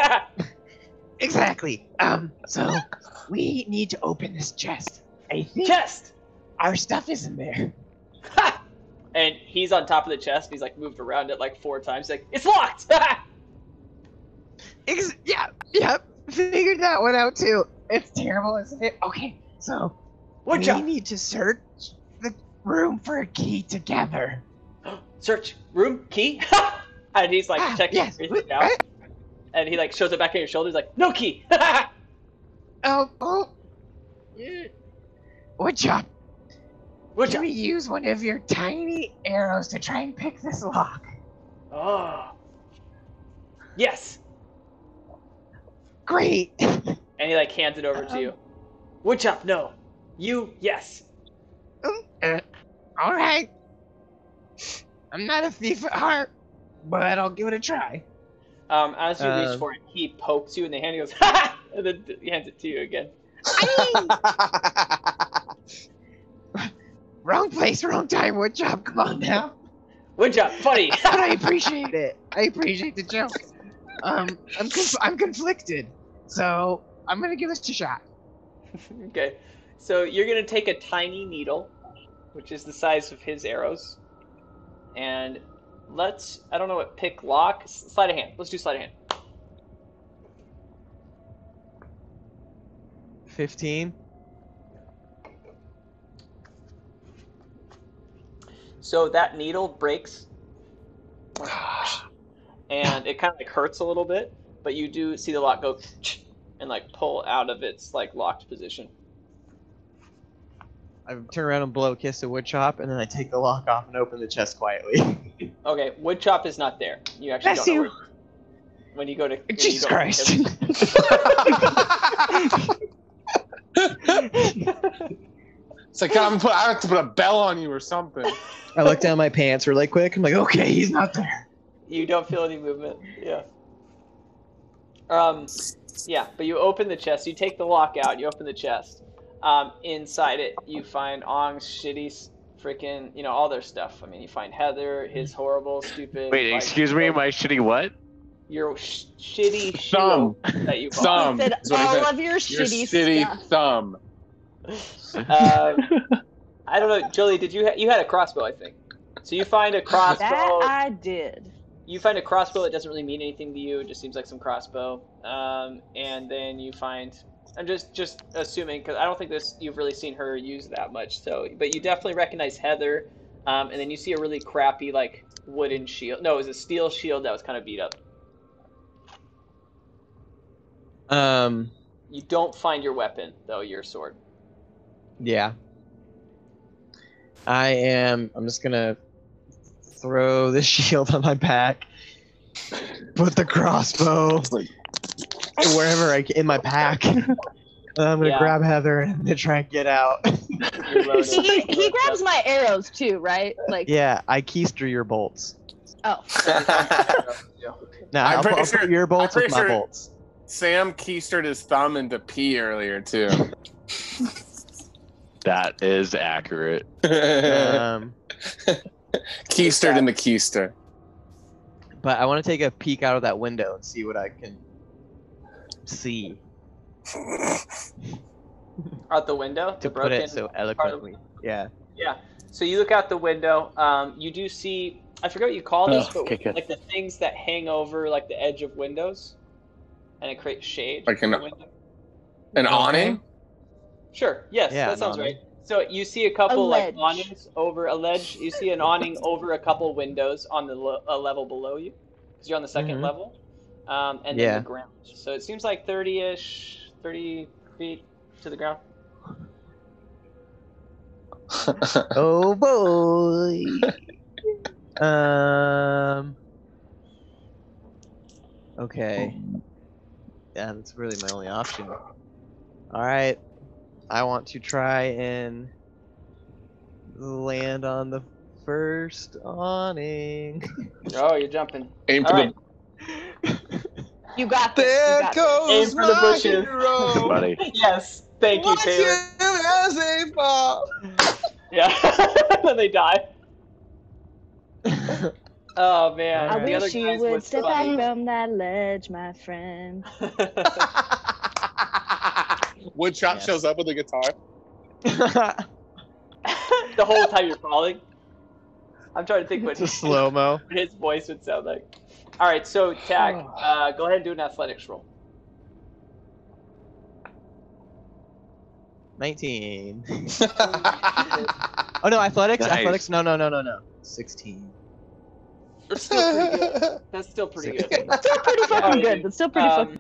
Exactly. So we need to open this chest. I think Chest. our stuff is in there. Ha! And he's on top of the chest. And he's like moved around it like 4 times. He's like, "It's locked." Yeah. Figured that one out too. It's terrible, isn't it? Okay, so we need to search the room for a key together. Search room key. And he's like checking everything out. And he like shows it back on your shoulders like, "No key." Oh. Woodchop. Can we use one of your tiny arrows to try and pick this lock? Oh. Yes. Great. And he like hands it over to you. Woodchop, no. You, yes. All right. I'm not a thief at heart, but I'll give it a try. As you reach for it, he pokes you in the hand. He goes, "Ha!" And then he hands it to you again. Wrong place, wrong time, Woodchop. Come on now. Woodchop, funny. But I appreciate it. I appreciate the joke. I'm conflicted, so I'm gonna give this a shot. Okay, so you're gonna take a tiny needle, which is the size of his arrows, and I don't know what, pick lock, sleight of hand. Let's do sleight of hand. 15. So that needle breaks, and it kind of like hurts a little bit, but you do see the lock go and like pull out of its like locked position. I turn around and blow a kiss to Woodchop, and then I take the lock off and open the chest quietly. Okay, Woodchop is not there. You actually Bless don't know you. when you go to. Jesus Christ. It's like I have to put a bell on you or something. I look down my pants really quick. I'm like, okay, he's not there. You don't feel any movement. Yeah. Yeah, but you open the chest. You take the lock out. You open the chest. Inside it, you find Ong's shitty, freaking, all their stuff. I mean, you find Heather, his horrible, stupid. Wait, excuse me, my shitty what? Your shitty thumb that you bought. Thumb. Said all of your shitty stuff. Thumb. I don't know, Jolie. Did you had a crossbow? I think. So you find a crossbow. That I did. You find a crossbow that doesn't really mean anything to you. It just seems like some crossbow. And then you find. I'm just assuming because I don't think you've really seen her use that much. So, but you definitely recognize Heather. And then you see a really crappy like wooden shield. No, it was a steel shield that was kind of beat up. You don't find your weapon though. Your sword. Yeah. I'm just gonna throw the shield on my back, put the crossbow wherever in my pack, and I'm gonna grab Heather and then try and get out. He grabs my arrows too, right? Like. Yeah, I keister your bolts. Oh. Now I'll put your bolts with my bolts. Sam keistered his thumb into P earlier too. That is accurate. Keistered in the keister. But I want to take a peek out of that window and see what I can see. Out the window? To put it so eloquently. Yeah. Yeah. So you look out the window. You do see, I forget what you call this, but like the things that hang over like the edge of windows. And it creates shade. Like in the window. An awning? Sure. Yes, that sounds right. So you see a couple like awnings over a ledge. You see an awning over a couple windows on the level below you, because you're on the second level, and then the ground. So it seems like 30 feet to the ground. Oh boy. Okay. Yeah, that's really my only option. All right. I want to try and land on the first awning. Oh, you're jumping. Aim All for right. You got this. There You got goes Aim for the my bushes. hero. Buddy. Yes. Thank you, Watch Taylor. him as they fall. Yeah. Then they die. Oh man. I The other wish you guys would was step back funny. from that ledge, my friend. Woodshop Yes. shows up with a guitar. The whole time you're falling. I'm trying to think what It's a slow-mo. his voice would sound like. All right, so Tag, go ahead and do an athletics roll. 19. Oh no, athletics? Nice. Athletics? No. 16. That's still pretty good. That's still pretty good. Still pretty fucking good. That's still pretty fucking.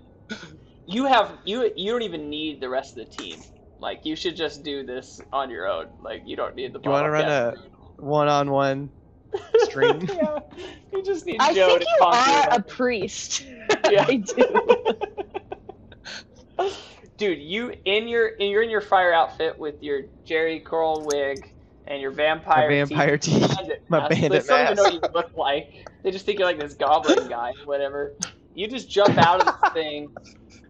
You don't even need the rest of the team. Like you should just do this on your own. Like you don't need the. Do you want to run a one-on-one stream? Yeah, you just need I Joe think to you conquer are them. a priest. Yeah. I do. Dude, you're in your fire outfit with your Jerry Curl wig and your vampire tee. My bandit They don't even know mask. what you look like. They just think you're like this goblin guy, whatever. You just jump out of this thing,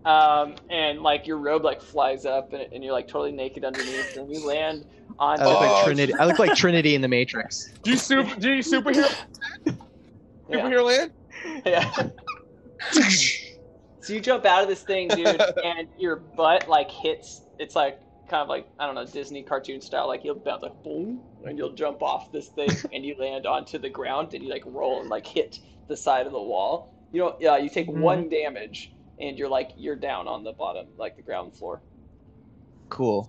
and like your robe like flies up, and you're like totally naked underneath, and you land on. I look like Oh, Trinity. I look like Trinity in the Matrix. Do you superhero land? Yeah. So you jump out of this thing, dude, and your butt like hits. It's like kind of like, I don't know, Disney cartoon style. Like you'll bounce like boom, and you'll jump off this thing, and you land onto the ground, and you like roll and like hit the side of the wall. You don't. Yeah, you take one damage, and you're down on the bottom, like the ground floor. Cool.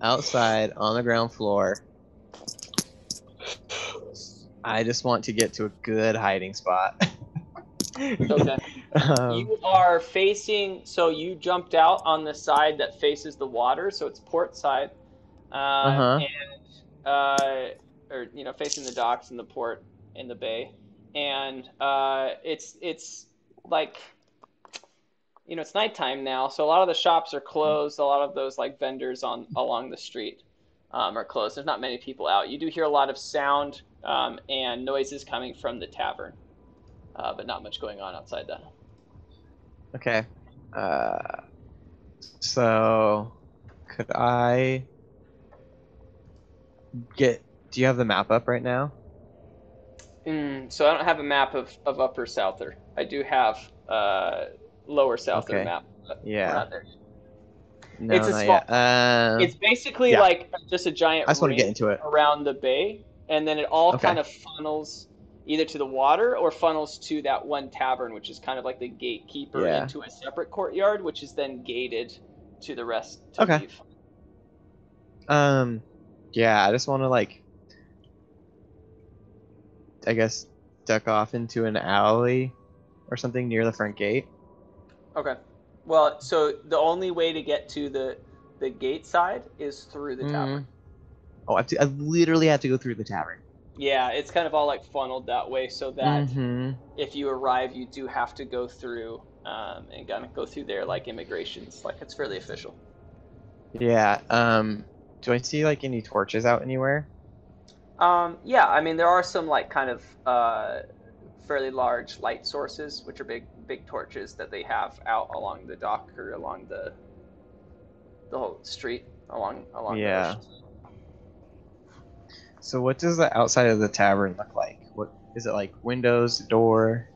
Outside on the ground floor. I just want to get to a good hiding spot. Okay. You are facing. So you jumped out on the side that faces the water, so it's port side, or facing the docks and the port in the bay, and it's like, it's nighttime now, so a lot of the shops are closed. A lot of those like vendors along the street are closed. There's not many people out. You do hear a lot of sound and noises coming from the tavern, but not much going on outside that. Okay. So could I get? Do you have the map up right now? So I don't have a map of Upper Souther. I do have Lower Souther map. But Yeah. we're not there. No, It's a not small- yet. It's basically like just a giant I just want to ring get into it. around the bay, and then it all Okay. kind of funnels either to the water or funnels to that one tavern, which is kind of like the gatekeeper into a separate courtyard, which is then gated to the rest to Okay. leave. Yeah, I just want to I guess duck off into an alley or something near the front gate. Okay. Well, so the only way to get to the gate side is through the tavern. Oh, I literally have to go through the tavern. Yeah, it's kind of all like funneled that way, so that Mm-hmm. if you arrive, you do have to go through and kind of go through there like immigrations. Like it's fairly official. Yeah. Do I see any torches out anywhere? Yeah, I mean there are some like kind of fairly large light sources, which are big torches that they have out along the dock or along the whole street along. Yeah. The ocean. So what does the outside of the tavern look like? What is it like? Windows, door?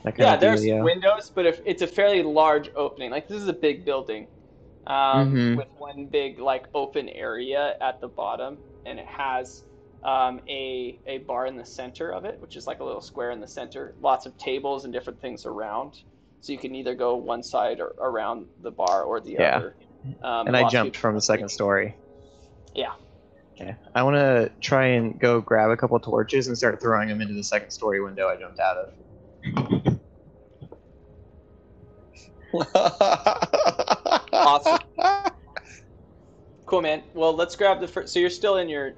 That kind Yeah, of there's dealio? windows, but if it's a fairly large opening, like this is a big building with one big like open area at the bottom, and it has a bar in the center of it, which is like a little square in the center. Lots of tables and different things around, so you can either go one side or around the bar or the other. And I jumped from the second story. Yeah. Okay. I want to try and go grab a couple torches and start throwing them into the second story window I jumped out of. Awesome. Cool, man. Well, let's grab the first. So you're still in your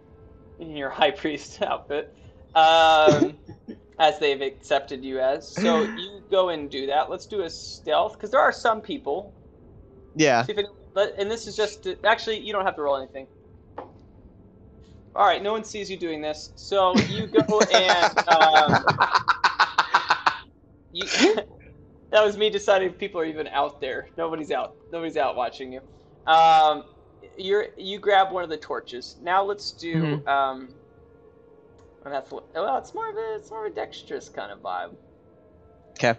high priest outfit, as they've accepted you as. So you go and do that. Let's do a stealth, because there are some people. Yeah. See if and this is just actually you don't have to roll anything. All right, no one sees you doing this, so you go and that was me deciding if people are even out there. Nobody's out. Nobody's out watching you. You grab one of the torches. Now let's do it's more of a dexterous kind of vibe. Okay.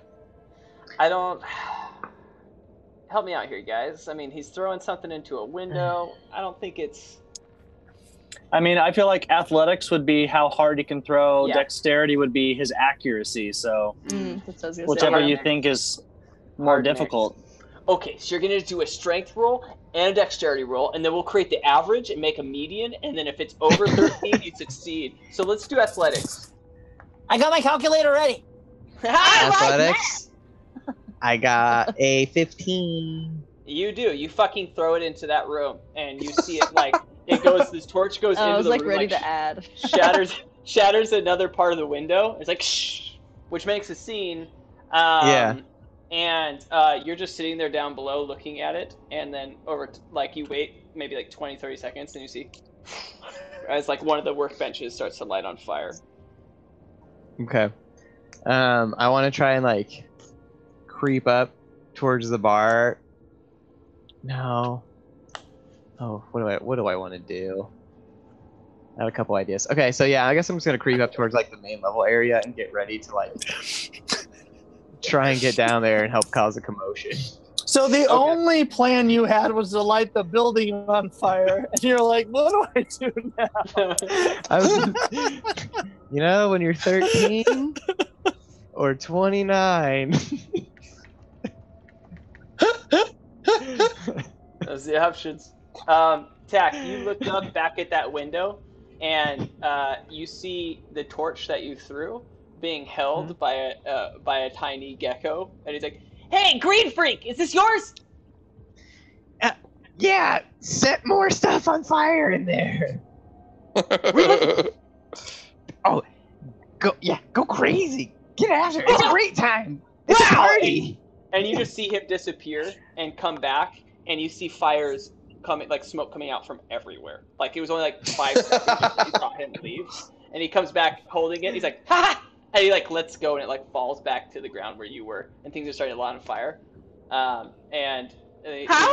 Help me out here, guys. I mean, he's throwing something into a window. I don't think it's. I mean, I feel like athletics would be how hard he can throw. Yeah. Dexterity would be his accuracy. So That's what I was gonna whichever say. you think is more difficult. Okay, so you're gonna do a strength roll and a dexterity roll, and then we'll create the average and make a median, and then if it's over 13, you succeed. So let's do athletics. I got my calculator ready. Athletics. I got a 15. You do. You fucking throw it into that room, and you see it like it goes. This torch goes into I was the like room, ready to add. shatters another part of the window. It's like shh, which makes a scene. Yeah. And you're just sitting there down below looking at it, and then you wait maybe like 20, 30 seconds, and you see as like one of the workbenches starts to light on fire. Okay. I want to try and like creep up towards the bar. No. Oh, what do I want to do? I have a couple ideas. Okay, so yeah, I guess I'm just gonna creep up towards like the main level area and get ready to like try and get down there and help cause a commotion. So the only plan you had was to light the building on fire, and you're like, what do I do now? When you're 13 or 29. Those are the options. Tack, you look up back at that window, and you see the torch that you threw being held by a tiny gecko, and he's like, "Hey, green freak, is this yours?" Yeah, set more stuff on fire in there. Oh, go crazy. Get after it. It's a great time. It's a party. And you just see him disappear and come back, and you see fires coming, like smoke coming out from everywhere. Like it was only like 5 seconds that you saw him leave, and he comes back holding it. He's like, "Ha ha!" And he like lets go, and it like falls back to the ground where you were, and things are starting to light on fire. How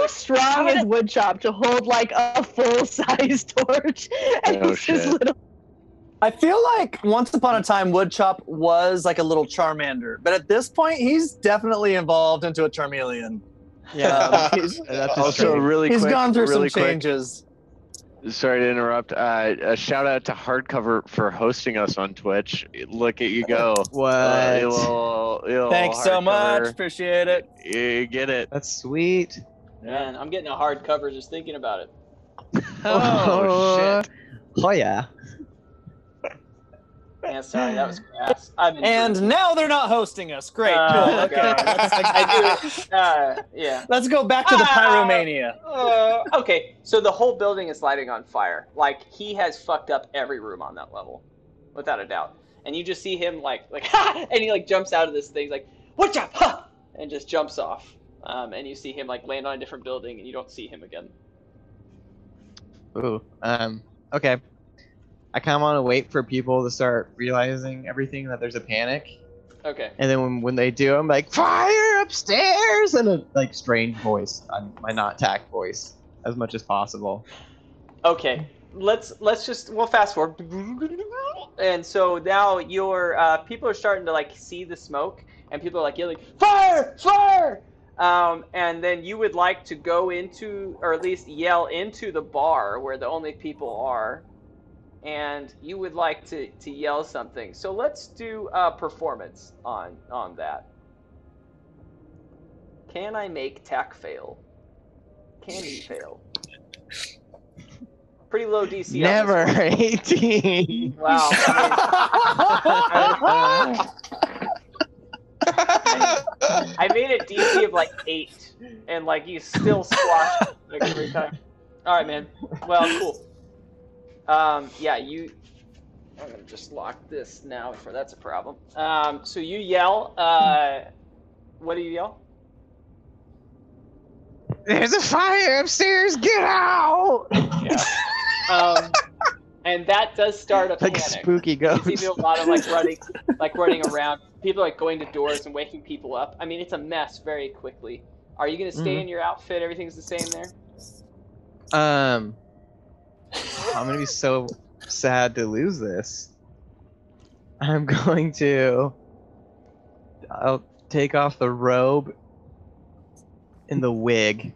strong is Woodchop to hold like a full-size torch? And Oh, he's just shit. little. I feel like once upon a time, Woodchop was like a little Charmander, but at this point, he's definitely evolved into a Charmeleon. Yeah. He's Also, really he's quick, gone through really some quick, changes. Sorry to interrupt. A shout out to Hardcover for hosting us on Twitch. Look at you go. What? Thanks so much. Hardcover. Appreciate it. You get it. That's sweet. Man, I'm getting a hard cover just thinking about it. Oh, shit. Oh yeah. Yeah, sorry, that was crass. And now they're not hosting us. Great. Cool. Oh, Okay. God. I do. Yeah. Let's go back to the pyromania. Okay, so the whole building is lighting on fire. Like, he has fucked up every room on that level, without a doubt. And you just see him like, ha! And he like jumps out of this thing, like, "Watch out!" Ha! And just jumps off. And you see him like land on a different building, and you don't see him again. Ooh. Okay. I kind of want to wait for people to start realizing everything, that there's a panic. Okay. And then when they do, I'm like, "Fire upstairs!" in a like strange voice, my not tact voice, as much as possible. Okay. We'll fast forward. And so now your people are starting to like see the smoke, and people are like yelling, "Fire! Fire!" And then you would like to go into, or at least yell into the bar where the only people are, and you would like to yell something. So let's do a performance on that. Can I make Tack fail? Can he fail? Pretty low DC. Never 18. Wow. I made a DC of like 8, and like you still squash like every time. All right, man. Well, cool. Yeah, I'm gonna just lock this now before that's a problem. So you yell. What do you yell? There's a fire upstairs. Get out! Yeah. And that does start a Like panic. spooky ghosts. You see a lot of running around. People going to doors and waking people up. I mean, it's a mess very quickly. Are you gonna stay in your outfit? Everything's the same there. I'm gonna be so sad to lose this. I'm going to. I'll take off the robe and the wig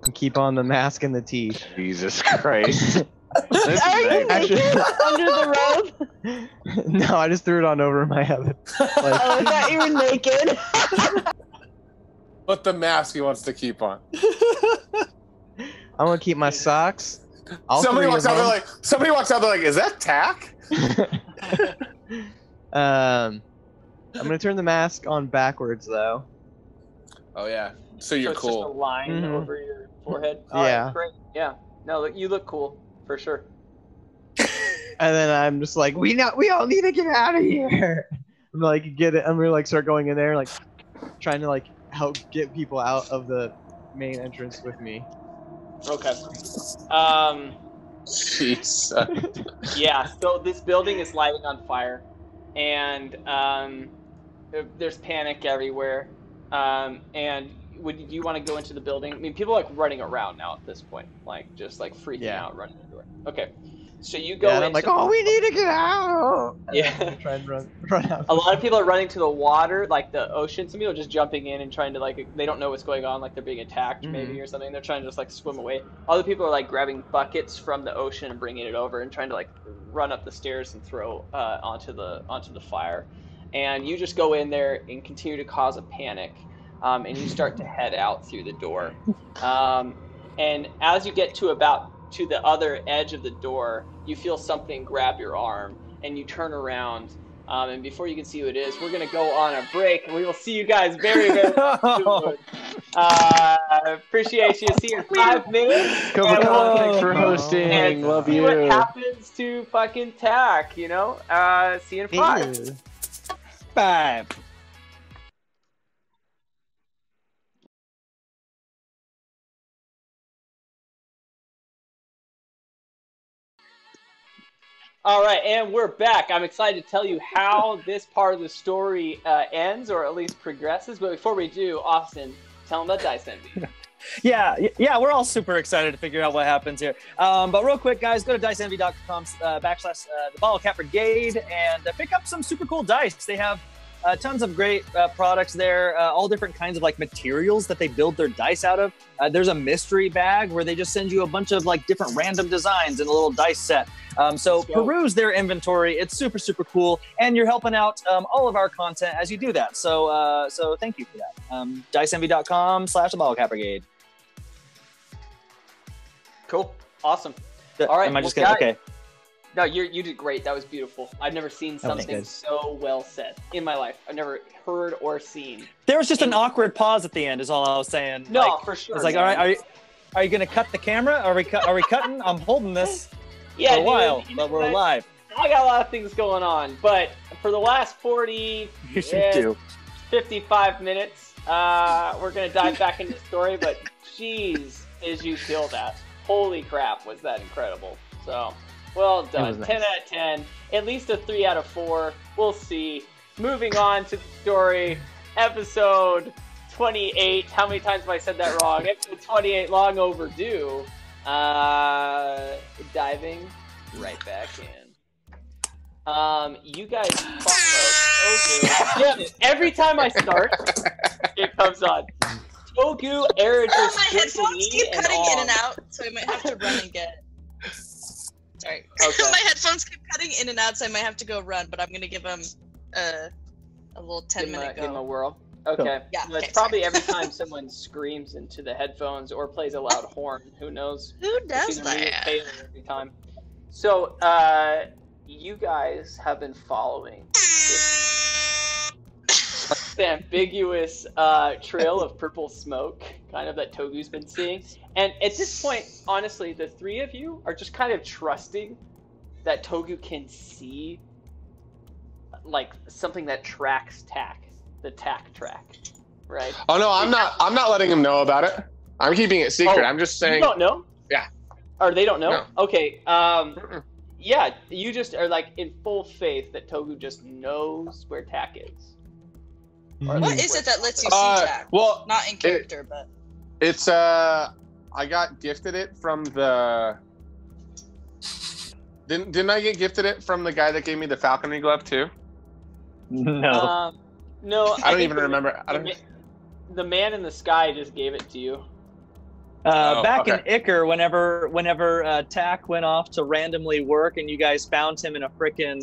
and keep on the mask and the teeth. Jesus Christ. Are you naked under the robe? No, I just threw it on over my head. Oh, I thought you were naked. But the mask he wants to keep on. I'm gonna keep my socks. Somebody walks out there like, is that tack? I'm gonna turn the mask on backwards though. Oh yeah. So you're it's cool. just a line over your forehead. Yeah. Right, great. Yeah. No, you look cool for sure. And then I'm just like, we all need to get out of here. I'm like, get it. I'm gonna like start going in there, like trying to like help get people out of the main entrance with me. Okay. Jeez. Yeah. So this building is lighting on fire, and there's panic everywhere. And would you want to go into the building? I mean, people are like running around now at this point, like just like freaking out, running everywhere. Okay. So you go in. I'm like, oh, we need to get out. Yeah. Try and run out. A lot of people are running to the water, like the ocean. Some people are just jumping in and trying to like, they don't know what's going on, like they're being attacked maybe or something. They're trying to just like swim away. Other people are like grabbing buckets from the ocean and bringing it over and trying to like run up the stairs and throw onto the fire. And you just go in there and continue to cause a panic. And you start to head out through the door. And as you get to the other edge of the door, you feel something grab your arm, and you turn around. And before you can see who it is, we're going to go on a break, and we will see you guys very, very soon. Appreciate you. See you in 5 minutes. Thanks for hosting. And Love see you. what happens to fucking Tack, you know? See you in 5. 5. All right, and we're back. I'm excited to tell you how this part of the story ends, or at least progresses. But before we do, Austin, tell them about Dice Envy. Yeah, we're all super excited to figure out what happens here. But real quick, guys, go to diceenvy.com / the Bottlecap Brigade and pick up some super cool dice. They have tons of great products there, all different kinds of like materials that they build their dice out of. There's a mystery bag where they just send you a bunch of like different random designs in a little dice set. So peruse their inventory. It's super, super cool. And you're helping out all of our content as you do that. So thank you for that. Diceenvy.com / the Bottlecap Brigade. Cool. Awesome. All right. Am I just gonna, okay. No, you did great. That was beautiful. I've never seen something so well said in my life. I've never heard or seen. There was just an awkward pause at the end is all I was saying. No, like, for sure. It's like, all right, are you going to cut the camera? Are we cutting? I'm holding this for a while, but we're live. I got a lot of things going on, but for the last 55 minutes, we're going to dive back into the story, but jeez, is you kill that. Holy crap, was that incredible. So... well done. Nice. 10 out of 10. At least a 3 out of 4. We'll see. Moving on to the story. Episode 28. How many times have I said that wrong? Episode 28, long overdue. Diving right back in. You guys follow Togu. Yeah, every time I start, it comes on. Togu, Eridus, my headphones keep cutting in and out, so I might have to run and get... Sorry. Okay. My headphones keep cutting in and out, so I might have to go run, but I'm going to give him a little 10-minute go. Give him a whirl. Okay. Cool. Yeah, well, it's probably every time someone screams into the headphones or plays a loud horn. Who knows? Who does that? Every time. So, you guys have been following this ambiguous trail of purple smoke, kind of, that Togu's been seeing. And at this point, honestly, the three of you are just kind of trusting that Togu can see, like, something that tracks Tack, the Tack track, right? Oh no, I'm not letting him know about it. I'm keeping it secret. I'm just saying. You don't know? Yeah. Or they don't know? No. Okay. Yeah, you just are like in full faith that Togu just knows where Tak is. Or What is it that lets you see Tak? Well, Not in character, but it's I got gifted it from the. Didn't I get gifted it from the guy that gave me the falconry glove too? No. No. I don't even remember. The man in the sky just gave it to you. Back in Icker, whenever Tak went off to randomly work, and you guys found him in a frickin'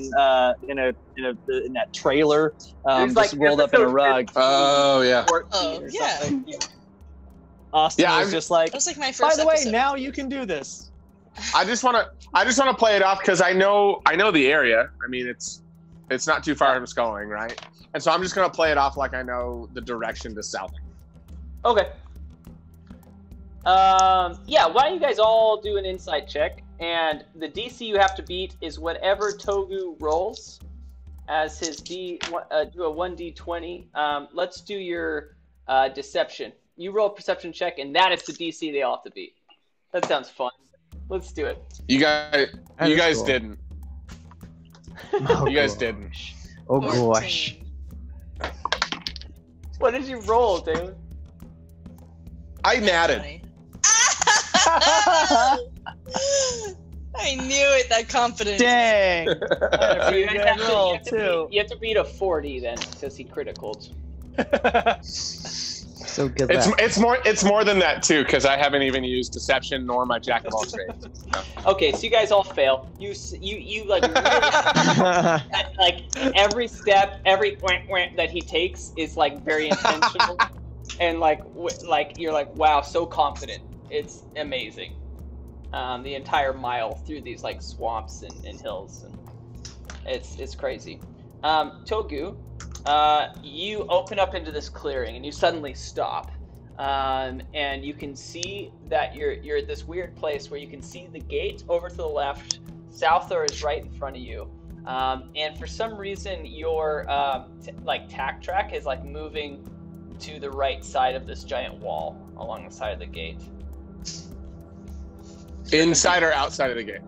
in that trailer, just rolled up in a rug. Oh yeah. oh yeah. Austin Yeah, was just like, That was like my first. by the way, episode. now you can do this. I just want to play it off because I know the area. I mean, it's not too far from Sculling, right? And so I'm just gonna play it off like I know the direction to south. Okay. Yeah, why don't you guys all do an insight check? And the DC you have to beat is whatever Togu rolls as his do a 1d20. Let's do your deception. You roll a perception check, and that is the DC they all have to beat. That sounds fun. Let's do it. You guys cool. didn't. Oh, You guys gosh. didn't. Oh gosh. 14. What did you roll, David? I natted. I knew it. That confidence. Dang. So you Pretty guys good roll, too. you have to beat a 40 then, because he criticaled. So good. It's more than that too because I haven't even used deception nor my jack of all trades. Okay, so you guys all fail. You like really, like every step, every went that he takes is like very intentional, and like you're like, wow, so confident. It's amazing. The entire mile through these like swamps and hills, and it's crazy. Togu, you open up into this clearing and you suddenly stop, and you can see that you're at this weird place where you can see the gate over to the left. Souther is right in front of you, and for some reason your tack track is like moving to the right side of this giant wall along the side of the gate. Inside or outside of the gate?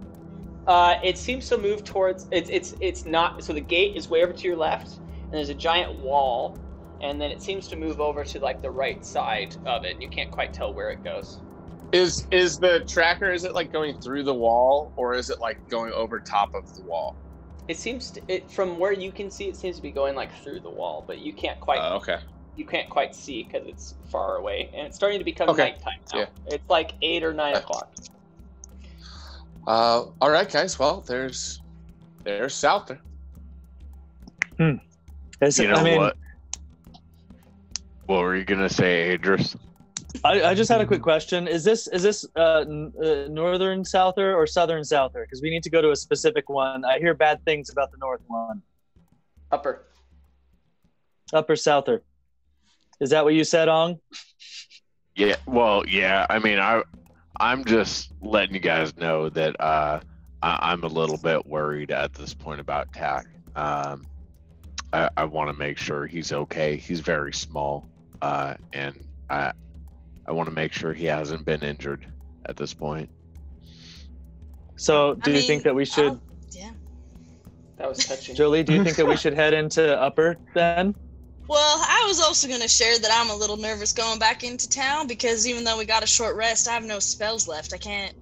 It seems to move towards it's not, so the gate is way over to your left, and there's a giant wall, and then it seems to move over to like the right side of it. You can't quite tell where it goes. Is the tracker, is it like going through the wall or is it like going over top of the wall? It seems from where you can see, it seems to be going like through the wall, but you can't quite Okay. you can't quite see because it's far away, and it's starting to become nighttime now. Yeah. It's like 8 or 9 o'clock. All right, guys. Well, there's Souther. You know what? What were you gonna say, Idris? I just had a quick question. Is this northern Souther or southern Souther? Because we need to go to a specific one. I hear bad things about the north one. Upper Souther. Is that what you said, Ong? Yeah. Well, yeah. I mean, I'm just letting you guys know that I'm a little bit worried at this point about Tak. I want to make sure he's okay. He's very small, and I want to make sure he hasn't been injured at this point. So, do you think that we should? Yeah. That was touching. Jolie, do you think that we should head into Upper then? Well, I was also going to share that I'm a little nervous going back into town because even though we got a short rest, I have no spells left. I can't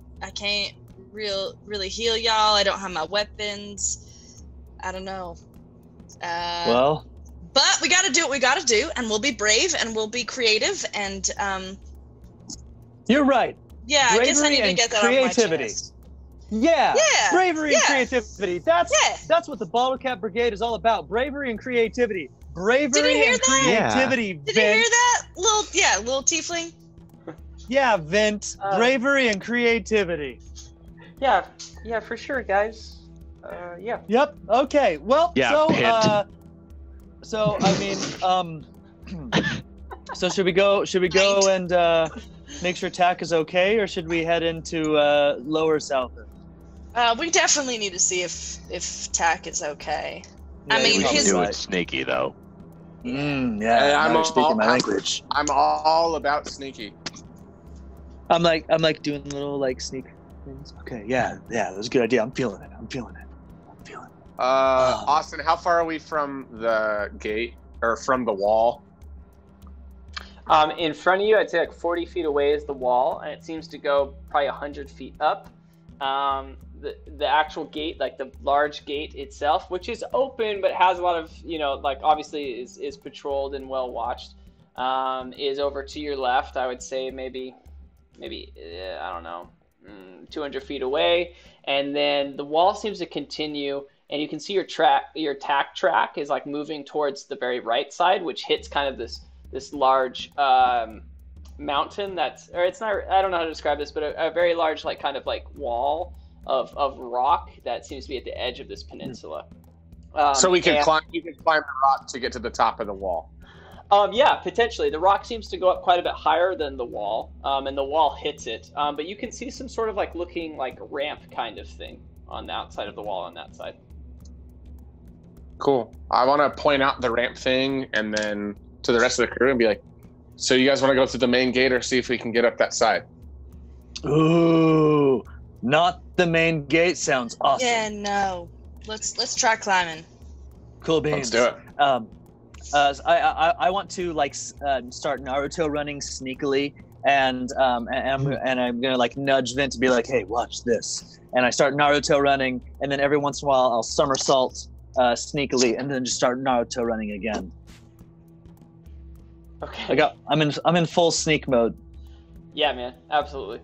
really heal y'all. I don't have my weapons. I don't know. Well, but we got to do what we got to do, and we'll be brave and we'll be creative and you're right. yeah, I guess I need to get that off my chest. Yeah. Yeah. Bravery and creativity. That's what the Bottlecap Brigade is all about. Bravery and creativity. Bravery and creativity. Did you hear that? Little tiefling? Yeah, Vint. Bravery and creativity. Yeah, for sure, guys. Yeah. Yep. Okay. Well, Yeah, so I mean, so should we go and make sure Tak is okay, or should we head into lower South? We definitely need to see if Tak is okay. Yeah, I mean, He's doing sneaky though. Yeah, I'm speaking my language. I'm all about sneaky. I'm like doing a little like sneak Okay, yeah, that's a good idea. I'm feeling it. Austin, how far are we from the gate or from the wall? In front of you, I'd say like 40 feet away is the wall, and it seems to go probably 100 feet up. The actual gate, like the large gate itself, which is open but has a lot of, like obviously is patrolled and well watched, is over to your left. I would say maybe I don't know, 200 feet away, and then the wall seems to continue, and you can see your attack track is like moving towards the very right side, which hits kind of this large mountain it's not, I don't know how to describe this, but a very large like kind of like wall of rock that seems to be at the edge of this peninsula. So you can climb the rock to get to the top of the wall. Yeah, potentially. The rock seems to go up quite a bit higher than the wall, and the wall hits it. But you can see some sort of like looking like ramp kind of thing on the outside of the wall on that side. Cool. I want to point out the ramp thing and then to the rest of the crew and be like, so you guys want to go through the main gate or see if we can get up that side? Ooh, not the main gate sounds awesome. Yeah, no. Let's try climbing. Cool beans. Let's do it. I want to like start Naruto running sneakily, and I'm gonna like nudge Vin to be like, hey, watch this. And I start Naruto running, and then every once in a while I'll somersault sneakily, and then just start Naruto running again. Okay. I'm in full sneak mode. Yeah, man, absolutely.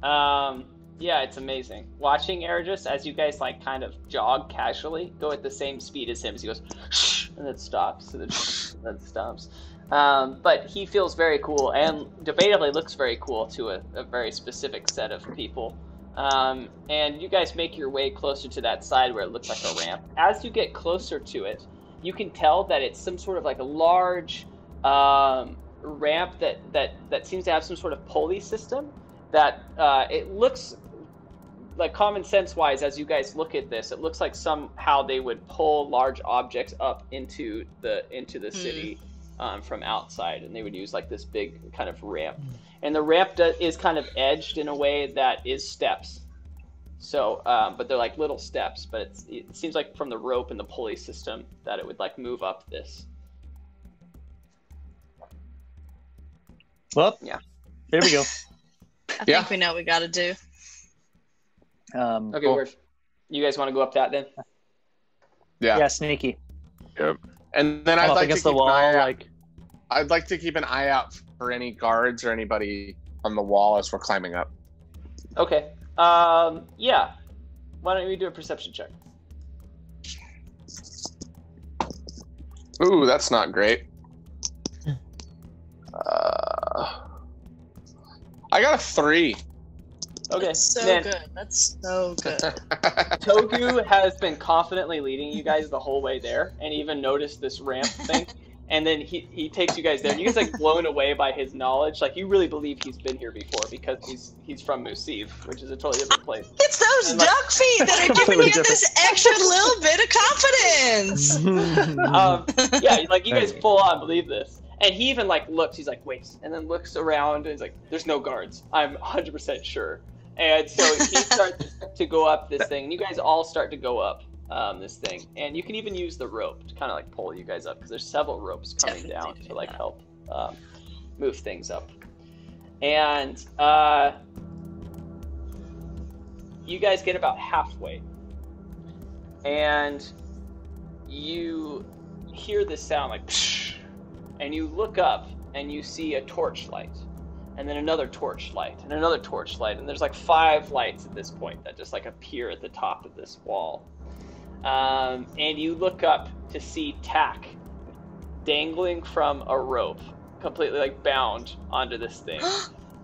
Yeah, it's amazing watching Ergis as you guys like kind of jog casually, go at the same speed as him as he goes, shh, and then stops, and then stops. But he feels very cool and debatably looks very cool to a very specific set of people. And you guys make your way closer to that side where it looks like a ramp. As you get closer to it, you can tell that it's some sort of like a large ramp that seems to have some sort of pulley system that it looks like, common sense wise, as you guys look at this, it looks like somehow they would pull large objects up into the city from outside, and they would use like this big kind of ramp, and the ramp is kind of edged in a way that is steps. So but they're like little steps, but it seems like from the rope and the pulley system that it would like move up this. Well, yeah, there we go. I think we know what we got to do. Okay, cool. You guys want to go up that then? Yeah, sneaky. Yep. And then I'd like to keep an eye out. I'd like to keep an eye out for any guards or anybody on the wall as we're climbing up. Okay. Yeah. Why don't we do a perception check? Ooh, that's not great. I got a 3. Okay. That's so good. That's so good. Togu has been confidently leading you guys the whole way there, and even noticed this ramp thing. And then he takes you guys there. And you guys like blown away by his knowledge. Like you really believe he's been here before because he's from Musiv, which is a totally different place. It's those duck feet that are giving you this extra little bit of confidence. Yeah, like you guys full on believe this. And he even like looks, he's like, wait, and then looks around and he's like, there's no guards. I'm 100% sure. And so he starts to go up this thing, and you guys all start to go up this thing. And you can even use the rope to kind of like pull you guys up, because there's several ropes coming down to like help move things up. And you guys get about halfway, and you hear this sound like psh, and you look up and you see a torchlight, and then another torchlight, and another torchlight, and there's like 5 lights at this point that just like appear at the top of this wall. And you look up to see Tack dangling from a rope, completely like bound onto this thing,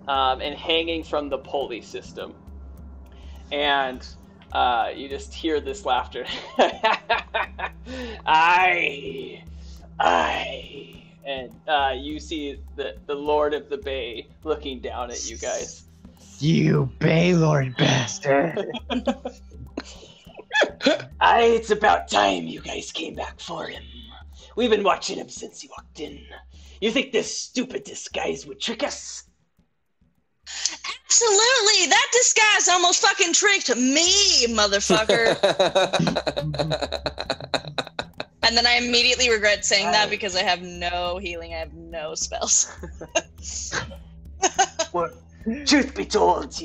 and hanging from the pulley system. And you just hear this laughter. Aye. And you see the Lord of the Bay looking down at you guys. You Baylord bastard. Aye, it's about time you guys came back for him. We've been watching him since he walked in. You think this stupid disguise would trick us? Absolutely. That disguise almost fucking tricked me, motherfucker. And then I immediately regret saying that because I have no healing. I have no spells. Well, truth be told,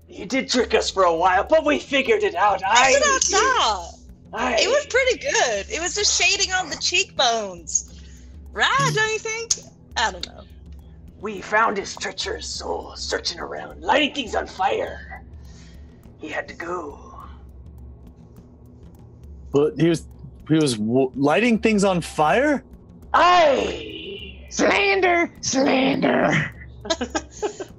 you did trick us for a while, but we figured it out. That's what I thought. It was pretty good. It was just shading on the cheekbones. Right, don't you think? I don't know. We found his treacherous soul searching around, lighting things on fire. He had to go. But he was lighting things on fire? Aye! Slander! Well,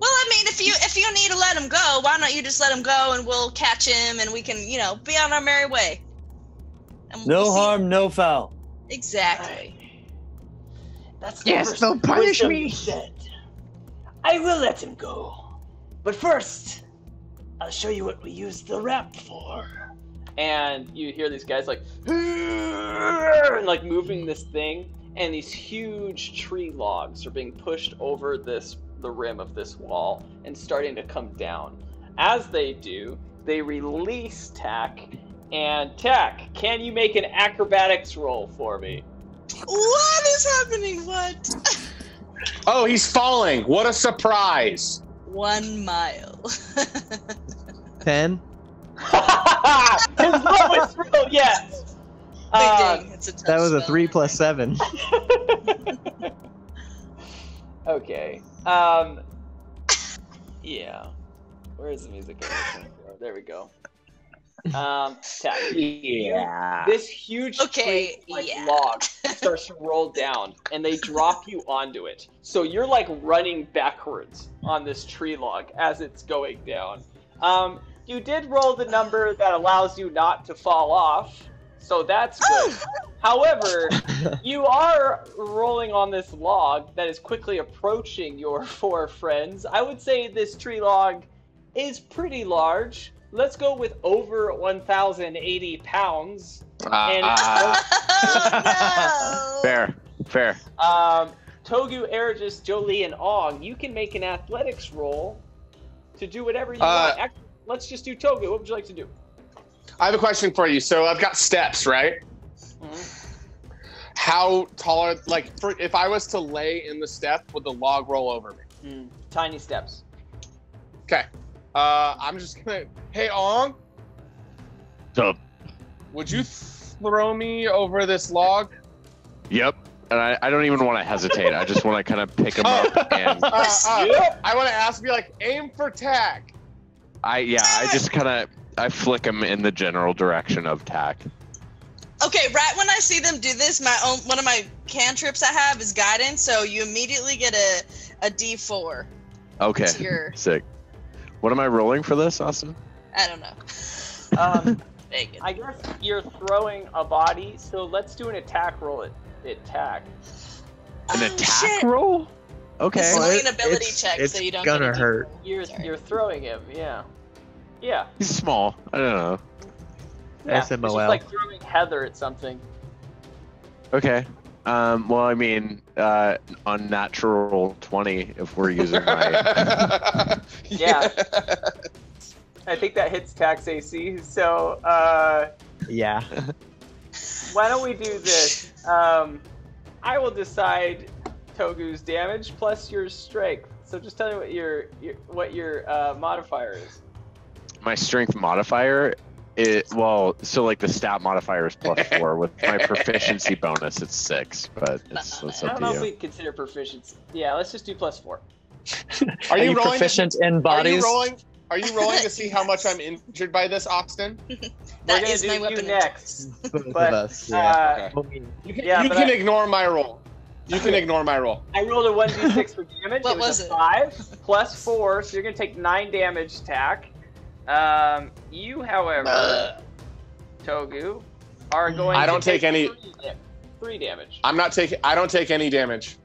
I mean, if you need to let him go, why don't you just let him go and we'll catch him and we can, be on our merry way. And No we'll harm, no foul. Exactly. That's the Yes, first they'll punish wisdom me. you said. I will let him go. But first, I'll show you what we use the ramp for. And you hear these guys like, and like moving this thing, and these huge tree logs are being pushed over the rim of this wall and starting to come down. As they do, they release Tack. And Tack, can you make an acrobatics roll for me? What is happening? What? Oh, he's falling. What a surprise. 1 mile. 10. His lowest roll yet. It's a tough That was a spell. 3 plus 7. Okay. Yeah. Where is the music? There we go. Tack. Yeah. This huge tree, log starts to roll down, and they drop you onto it. So you're like running backwards on this tree log as it's going down. You did roll the number that allows you not to fall off, so that's good. However, you are rolling on this log that is quickly approaching your 4 friends. I would say this tree log is pretty large. Let's go with over 1,080 pounds. And Fair. Togu, Erigis, Jolle, and Og, you can make an athletics roll to do whatever you want. Actually, let's just do Togu. What would you like to do? I have a question for you. So I've got steps, right? Mm-hmm. How tall are, if I was to lay in the step, would the log roll over me? Tiny steps. Okay. I'm just gonna. Hey, Ong. What's up? Would you throw me over this log? Yep. And I don't even want to hesitate. I just want to kind of pick him up and. I want to ask, aim for Tack. I just kind of I flick him in the general direction of Tack. Okay, right when I see them do this, one of my cantrips I have is guidance, so you immediately get a D4. Okay. Sick. What am I rolling for this, Austin? I don't know. I guess you're throwing a body, so let's do an attack roll at Tack. An attack roll? Okay. This is only an ability check, so you don't. It's gonna hurt. You're throwing him, yeah. Yeah. He's small. I don't know. Yeah, SMOL. it's just like throwing Heather at something. Okay. Well, I mean, unnatural 20 if we're using my. Yeah. I think that hits Tack's AC. So, Yeah. why don't we do this? I will decide Togu's damage plus your strength. So just tell me what your modifier is. My strength modifier, so like the stat modifier is +4. With my proficiency bonus, it's 6. But it's I up don't to know if you. we consider proficiency. Yeah, let's just do +4. Are you rolling proficient in bodies? Are you rolling to see how much I'm injured by this, Austin? That is my We're weapon. gonna do you next. Both of But, us. Yeah. You can ignore my roll. You can ignore my roll. I rolled a 1d6 for damage. What it was was a it? 5 plus 4, so you're gonna take 9 damage, Tack. You, however, Togu, are going. I don't to take any. 3 damage. I don't take any damage.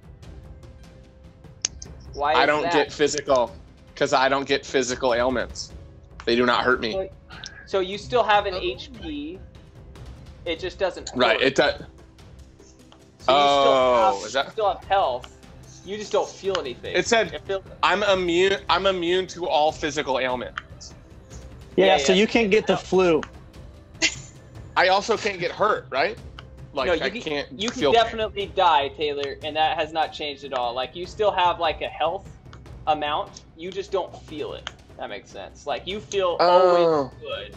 Why? I is don't that? get physical, because I don't get physical ailments. They do not hurt me. So you still have an HP. It just doesn't. Right. hurt. It does. So you Oh, still is that? you still have health. You just don't feel anything. It said, I'm immune to all physical ailments. Yeah, so you can't get the flu. I also can't get hurt, right? Like, no, you can definitely die, Taylor, and that has not changed at all. Like, you still have, like, a health amount. You just don't feel it. That makes sense. Like, you feel always good.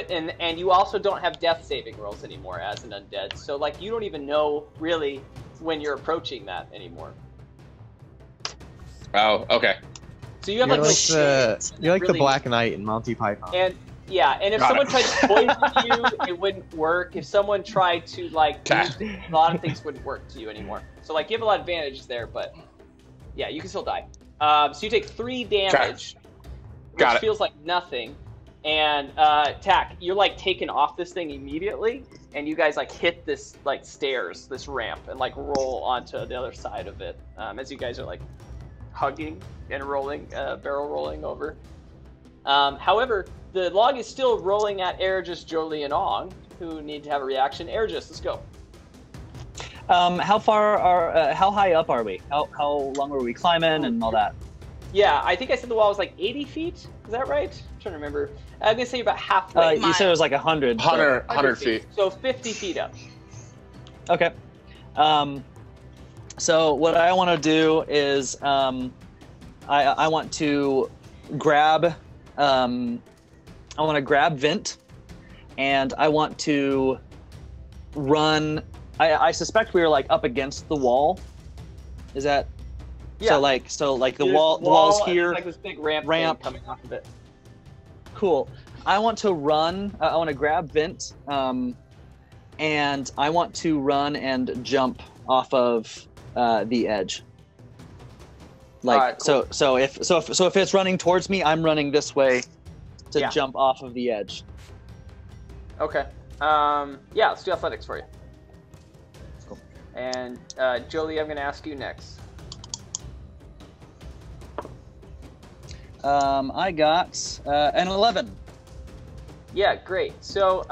And you also don't have death saving rolls anymore as an undead. So, like, you don't even know, really, when you're approaching that anymore. Oh, okay. So you have you're like you're like the Black Knight in Monty Python. And if someone tried to poison you, it wouldn't work. If someone tried to a lot of things wouldn't work to you anymore. So like you have a lot of advantages there, but yeah, you can still die. So you take 3 damage, which feels like nothing. And Tack, you're like taken off this thing immediately, and you guys like hit this like stairs, this ramp, and like roll onto the other side of it as you guys are like hugging and rolling, barrel rolling over. However, the log is still rolling at Ergis, Jolie, and Ong, who need to have a reaction. Ergis, let's go. How high up are we? How long were we climbing and all that? Yeah, I think I said the wall was like 80 feet. Is that right? I'm trying to remember. I'm gonna say about halfway. You said it was like 100. 100 feet. So 50 feet up. Okay. So what I want to do is I want to grab Vint, and I want to run. I suspect we are like up against the wall. Is that? Yeah. So like the wall's here. Like this big ramp coming off of it. Cool. I want to run. I want to grab Vint, and I want to run and jump off of the edge. Like right, cool. So if it's running towards me, I'm running this way to jump off of the edge. Okay. Yeah, let's do athletics for you. Cool. And Jolie, I'm going to ask you next. I got an 11. Yeah, great. So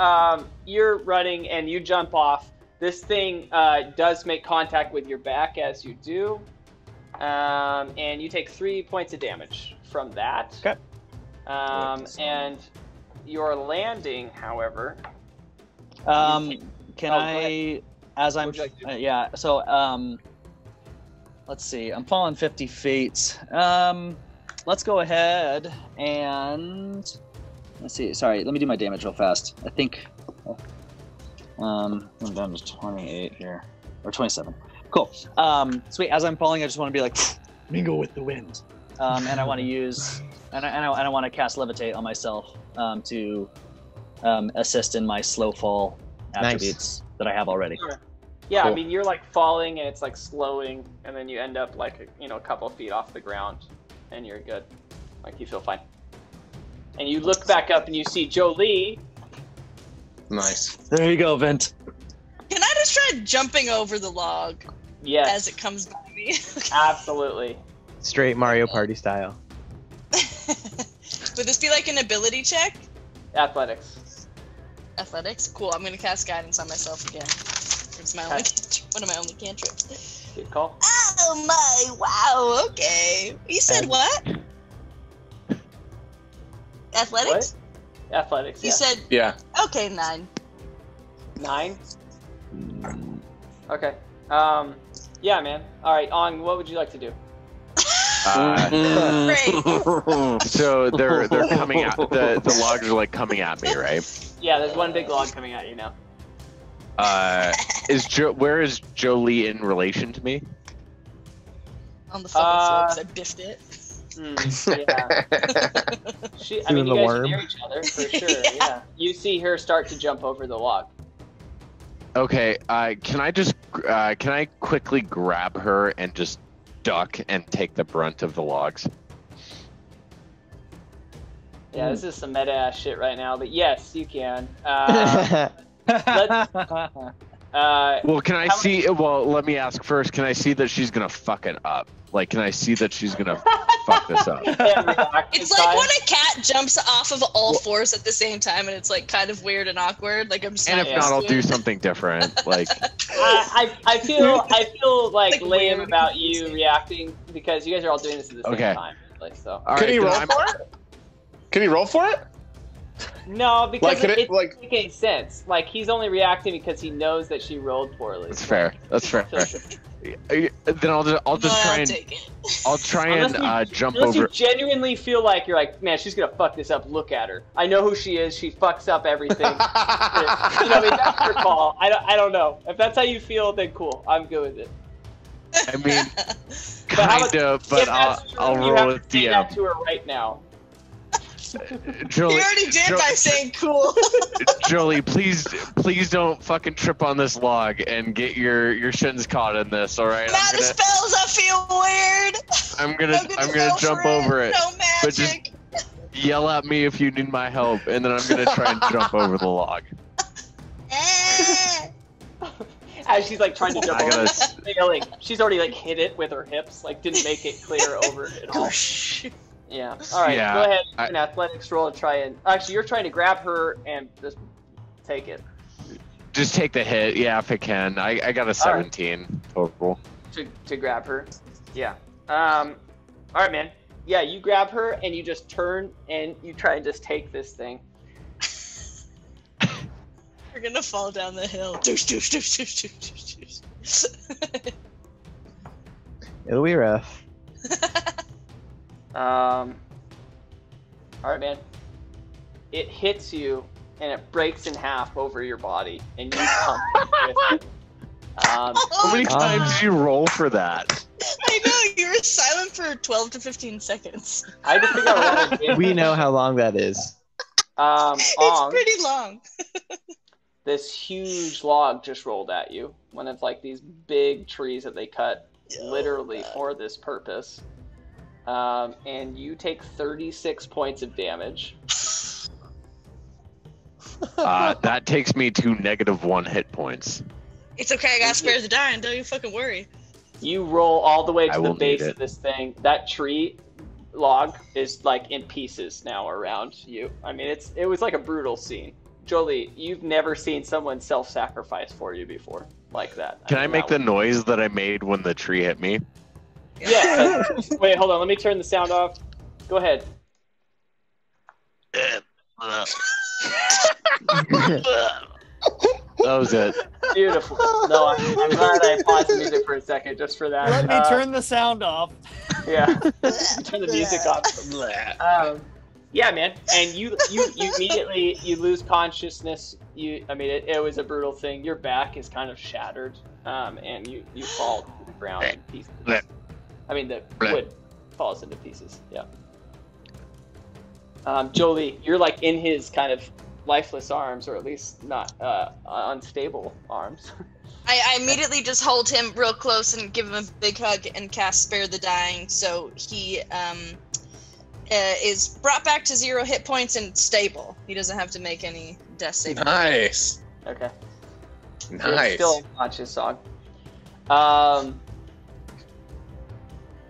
you're running and you jump off. This thing does make contact with your back as you do. And you take 3 points of damage from that. Okay. And your landing, however. Can I, as I'm, yeah. So let's see. I'm falling 50 feet. Let's go ahead and let's see. Sorry, let me do my damage real fast. I think I'm down to 28 here, or 27. Cool. Sweet. As I'm falling, I just want to be like, mingle with the wind. And I want to use, and I want to cast Levitate on myself to assist in my slow fall attributes that I have already. Yeah, cool. I mean, you're like falling and it's like slowing, and then you end up like a couple of feet off the ground, and you're good. Like you feel fine. And you look back up and you see Jolie. Nice. There you go, Vint. Can I just try jumping over the log? Yes. As it comes by me. Absolutely. Straight Mario Party style. Would this be like an ability check? Athletics. Athletics? Cool. I'm gonna cast guidance on myself again. It's my only one of my only cantrips. Good call. Oh my! Wow. Okay. You said what? Athletics? What? Athletics. You said. Yeah. Okay, 9. 9. Okay. Yeah, man. All right. On. What would you like to do? So they're coming out. The logs are like coming at me, right? Yeah, there's one big log coming at you now. Where is Jolie in relation to me? On the fucking slopes, I biffed it. Yeah. I mean, you guys are near each other for sure. Yeah. You see her start to jump over the log. Okay. Can I quickly grab her and just duck and take the brunt of the logs? Yeah, this is some meta ass shit right now, but yes, you can. Well, can I see? Well, let me ask first. Can I see that she's gonna fuck it up? Like, can I see that she's gonna fuck this up. It's like when a cat jumps off of all fours at the same time, and it's like kind of weird and awkward. Like I'm just. And if not, I'll do something different. Like I feel like lame about you reacting because you guys are all doing this at the same time. Like so. Can he roll for it? Can he roll for it? No, because it doesn't make any sense. Like he's only reacting because he knows that she rolled poorly. That's fair. That's fair. Then I'll just try and jump over. Unless you genuinely feel like you're like, man, she's gonna fuck this up. Look at her. I know who she is. She fucks up everything. I mean, that's your call. I don't know. If that's how you feel, then cool. I'm good with it. I mean, kind of, but I'll roll with DM. That to her right now. Jolie, you already did by saying cool. Jolie, please don't fucking trip on this log and get your shins caught in this. All right. I'm out of spells. I feel weird. I'm gonna jump over it. No magic. But just yell at me if you need my help, and then I'm gonna try and jump over the log. As she's like trying to jump over, failing. She's already like hit it with her hips. Like didn't make it clear over at all. Yeah. All right. Yeah, go ahead. An athletics roll and try and. Actually, you're trying to grab her and just take it. Just take the hit. Yeah, if it can. I got a 17 total. To grab her. Yeah. All right, man. Yeah, you grab her and you just turn and you try and just take this thing. We're gonna fall down the hill. It'll be rough. All right, man. It hits you and it breaks in half over your body, and you pump it with it. How many times did you roll for that? I know you were silent for 12 to 15 seconds. I just think I rolled. We know how long that is. It's pretty long. This huge log just rolled at you. One of like these big trees that they cut literally for this purpose. And you take 36 points of damage. That takes me to -1 hit points. It's okay, I got spare the dying, don't you fucking worry. You roll all the way to the base of this thing. That tree log is like in pieces now around you. I mean, it was like a brutal scene. Jolie, you've never seen someone self-sacrifice for you before like that. Can I make the noise that I made when the tree hit me? Yeah. Wait, hold on. Let me turn the sound off. Go ahead. That was it. Beautiful. No, I'm glad I paused the music for a second just for that. Let me turn the sound off. Yeah. Turn the music off. Yeah, man. And you immediately you lose consciousness. I mean, it was a brutal thing. Your back is kind of shattered, and you fall to the ground in pieces. I mean, the wood falls into pieces. Yeah. Jolie, you're like in his kind of lifeless arms, or at least not unstable arms. I immediately just hold him real close and give him a big hug and cast Spare the Dying, so he is brought back to 0 hit points and stable. He doesn't have to make any death saving. Nice. Okay. Nice. Still unconscious, Sog.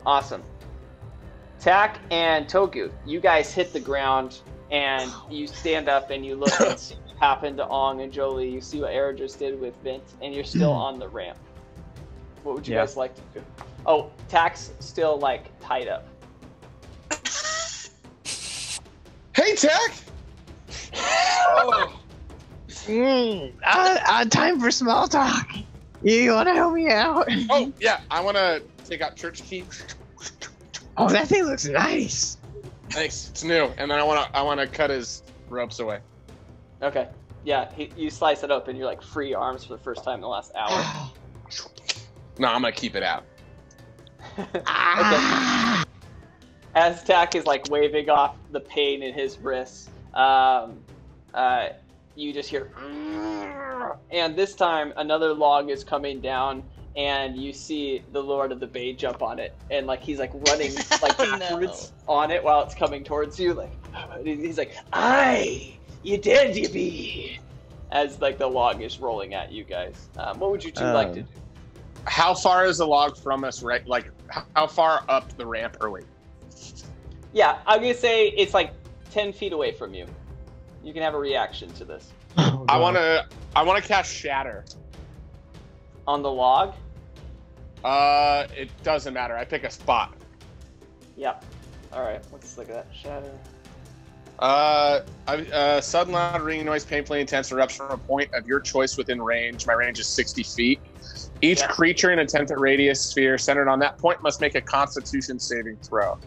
Awesome. Tak and Togu, you guys hit the ground and you stand up and you look and see what happened to Ong and Jolie. You see what Era just did with Vint, and you're still on the ramp. What would you guys like to do? Oh, Tak's still like tied up. Hey, Tak! Time for small talk. You want to help me out? Oh, yeah. I want to take out church key. Oh, that thing looks nice. Thanks. It's new. And then I want to cut his ropes away. Okay. Yeah, you slice it open. You're like free arms for the first time in the last hour. No, I'm going to keep it out. Okay. As Tak is like waving off the pain in his wrists, you just hear, and this time another log is coming down, and you see the Lord of the Bay jump on it, and like he's like running like backwards on it while it's coming towards you. Like he's like, "Aye, you dead, you be," as like the log is rolling at you guys. What would you two like to do? How far is the log from us? Right, like how far up the ramp are we? Yeah, I'm gonna say it's like 10 feet away from you. You can have a reaction to this. Oh, I wanna cast Shatter. On the log? It doesn't matter. I pick a spot. Yep. Alright, let's look at that. Shatter. Sudden loud ringing noise painfully intense erupts from a point of your choice within range. My range is 60 feet. Each creature in a 10-foot radius sphere centered on that point must make a Constitution saving throw.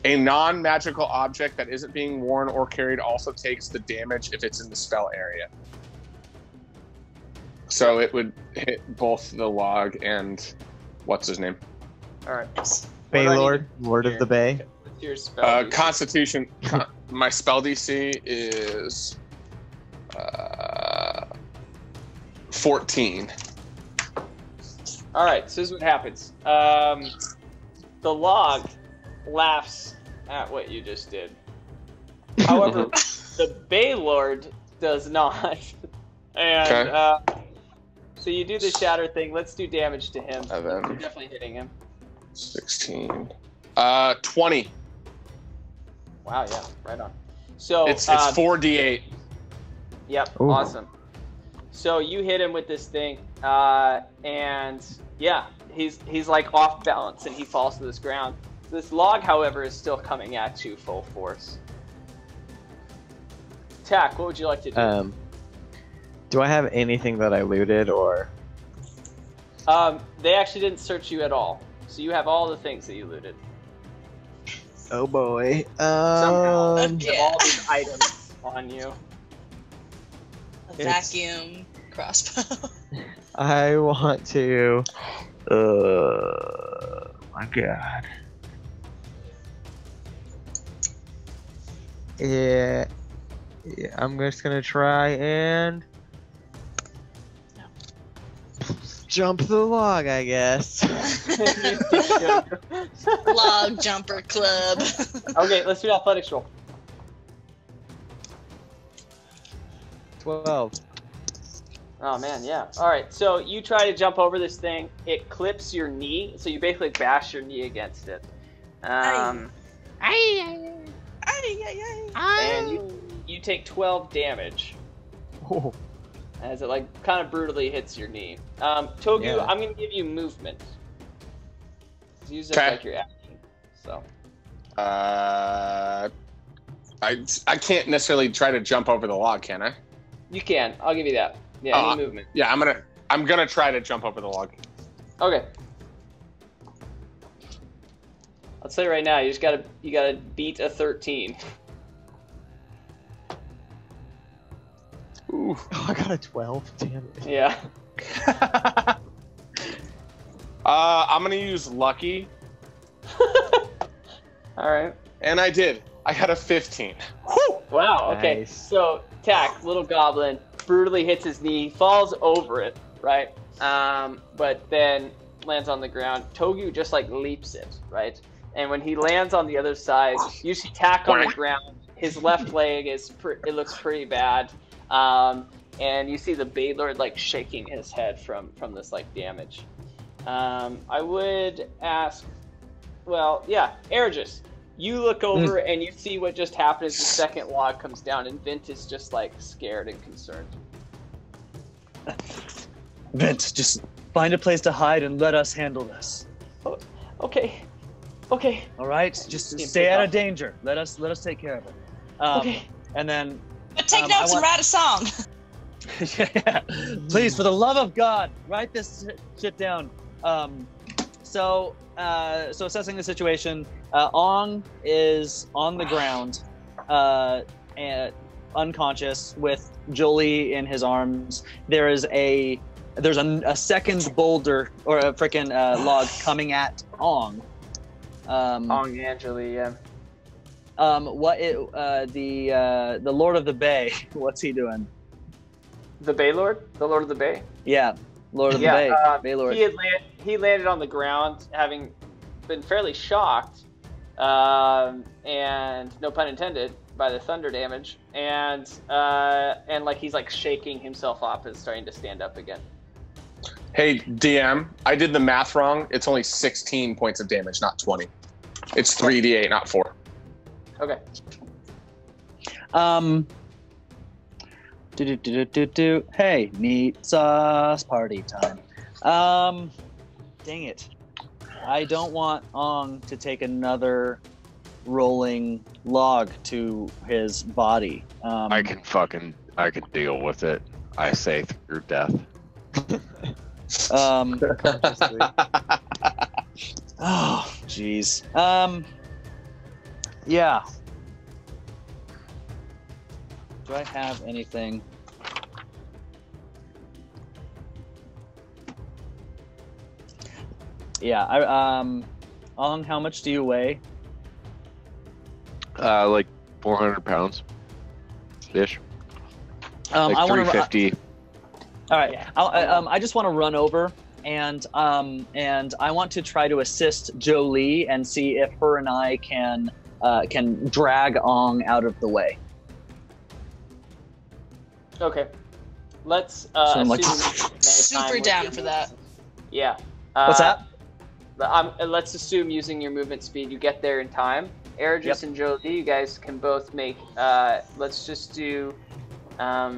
A non-magical object that isn't being worn or carried also takes the damage if it's in the spell area. So it would hit both the log and what's his name? Alright. Baylord, Lord of the Bay. What's your spell? Constitution. My spell DC is 14. Alright, so this is what happens. The log laughs at what you just did. However, the Baylord does not. And so you do the shatter thing. Let's do damage to him. You're definitely hitting him. 16. 20. Wow, yeah, right on. So it's 4d8. Yep, Ooh. Awesome. So you hit him with this thing, and yeah, he's like off balance and he falls to this ground. This log, however, is still coming at you full force. Tack, what would you like to do? Do I have anything that I looted or? They actually didn't search you at all, so you have all the things that you looted. Oh boy. Somehow you have all these items on you. A vacuum, crossbow. I want to. My God. Yeah. I'm just gonna try and jump the log, I guess. Log jumper club. Okay, let's do an athletics roll. 12. Oh man, yeah. All right, so you try to jump over this thing. It clips your knee, so you basically bash your knee against it. And you take 12 damage. Oh. As it like kind of brutally hits your knee. Togu, Yeah. I'm gonna give you movement. Use it like your action. So. I can't necessarily try to jump over the log, can I? You can. I'll give you that. Yeah, any movement. Yeah, I'm gonna try to jump over the log. Okay. I'll tell you right now, you gotta beat a 13. Ooh. Oh, I got a 12. Damn it. Yeah. I'm gonna use lucky. All right. And I did. I got a 15. Woo! Wow. Okay. Nice. So Tack, little goblin, brutally hits his knee, falls over it, right? But then lands on the ground. Togu just like leaps it, right? And when he lands on the other side, you see Tack on the ground. His left leg it looks pretty bad. And you see the Baylord like shaking his head from this like damage. I would ask, well, yeah, Ergis, you look over and you see what just happened as the second log comes down, and Vint is just like scared and concerned. Vint, just find a place to hide and let us handle this. Oh, okay. All right, just stay out of danger. Let us take care of it. Okay. And then. But take notes and write a song. Yeah. Please, for the love of God, write this shit down. So assessing the situation, Ong is on the ground, and unconscious with Jolle in his arms. There's a second boulder or a freaking log coming at Ong. Ong and Jolle, yeah. The Lord of the Bay, what's he doing? The Baylord? The Lord of the Bay? Yeah, Lord of the Bay. Baylord. He landed on the ground, having been fairly shocked, and no pun intended, by the thunder damage, and like he's like shaking himself off and starting to stand up again. Hey, DM, I did the math wrong. It's only 16 points of damage, not 20. It's 3d8, not 4. Okay. Hey, meat sauce party time. Dang it. I don't want Ong to take another rolling log to his body. I can deal with it. I say through death. Oh, jeez. Yeah. Do I have anything? Yeah. Ong, how much do you weigh? Like 400 pounds ish. Like I want 350. All right. I just want to run over and I want to try to assist Jolie and see if her and I can drag Ong out of the way. Okay. Let's So I'm like, Super down for that. Yeah. What's that? Let's assume using your movement speed, you get there in time. Eridris and Jolie, you guys can both make. Let's just do a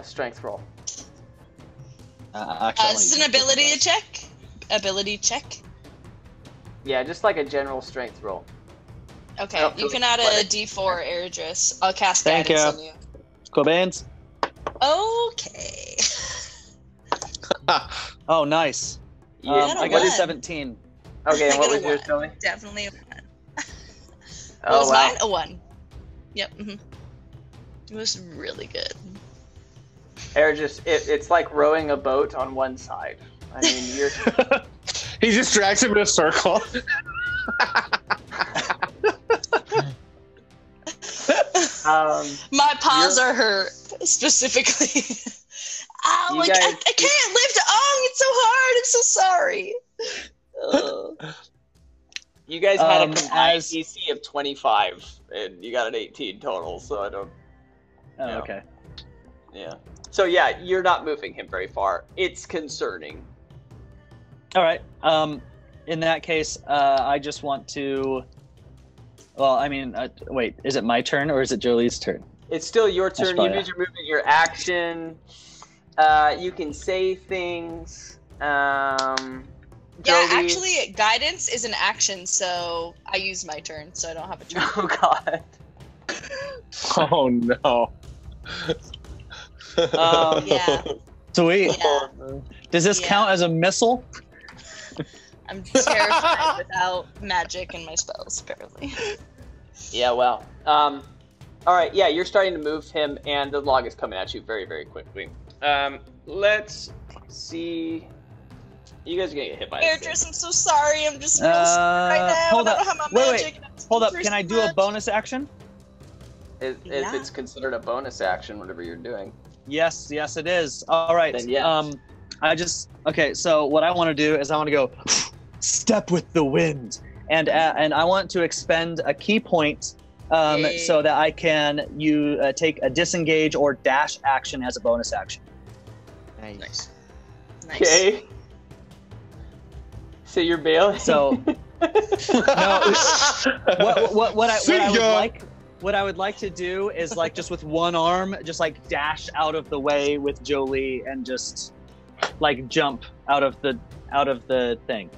strength roll. It's an ability check. Ability check. Yeah, just like a general strength roll. Okay, you can add a D4, Eridris. I'll cast guidance on you. Cobains. Okay. Oh, nice. I got a 17. Okay, and what was a yours, 1. Jolie? Definitely a 1. What Oh, was wow. mine? A 1. Yep. It was really good. Eridris, it's like rowing a boat on one side. I mean, you're. He just drags him in a circle. My paws are hurt specifically. Ow! You Like guys- I can't lift Ong. It's so hard. I'm so sorry. You guys had a combined as- DC of 25, and you got an 18 total. So I don't. Oh, Yeah. okay. Yeah. So yeah, you're not moving him very far. It's concerning. All right. In that case, I just want to. Well, I mean, wait. Is it my turn or is it Jolie's turn? It's still your That's turn. You probably- did your movement, your action. You can say things. Yeah, Jolie- actually, guidance is an action, so I use my turn, so I don't have a turn. Oh God. Oh no. Yeah, Sweet. yeah. Does this Yeah. count as a missile? I'm terrified without magic in my spells, apparently. Yeah. Well. All right. Yeah, you're starting to move him, and the log is coming at you very, very quickly. Let's see. You guys are gonna get hit by this thing. Eridris, I'm so sorry. I'm just real scared right now. Hold and up. I don't have my Wait, magic. wait. and I'm Hold up. super Can I do a much. bonus action? If Yeah. it's considered a bonus action, whatever you're doing. Yes, it is. All right. Then yes. Okay. So what I want to do is I want to go step with the wind, and I want to expend a key point, Yay. so that I can take a disengage or dash action as a bonus action. Nice. Okay. So you're bailing. So what I would like to do is like just with one arm, just like dash out of the way with Jolie and just like jump out of the thing.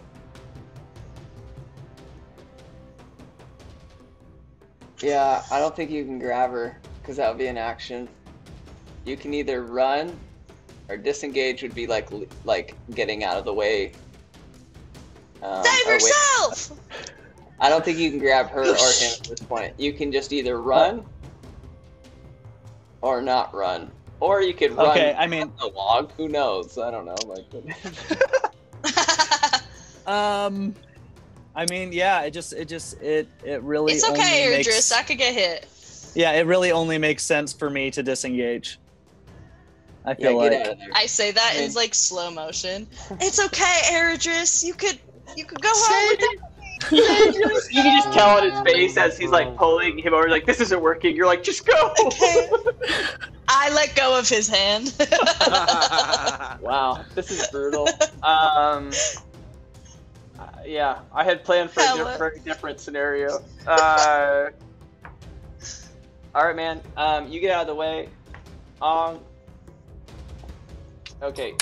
Yeah, I don't think you can grab her because that would be an action. You can either run or disengage would be like getting out of the way. Save or wait- yourself! I don't think you can grab her or him at this point. You can just either run or not run. Or you could run Okay, I mean- up the log. Who knows? I don't know. I mean, yeah, it really It's only okay, makes, Eridris. I could get hit. yeah, it really only makes sense for me to disengage. I Yeah, feel get like out of there. I say that in like slow motion. It's okay, Eridris. You could go home with that. You can just tell on his face as he's like pulling him over, like, this isn't working. You're like, just go. Okay. I let go of his hand. Wow, this is brutal. Yeah, I had planned for a very different scenario. All right, man. You get out of the way. Okay.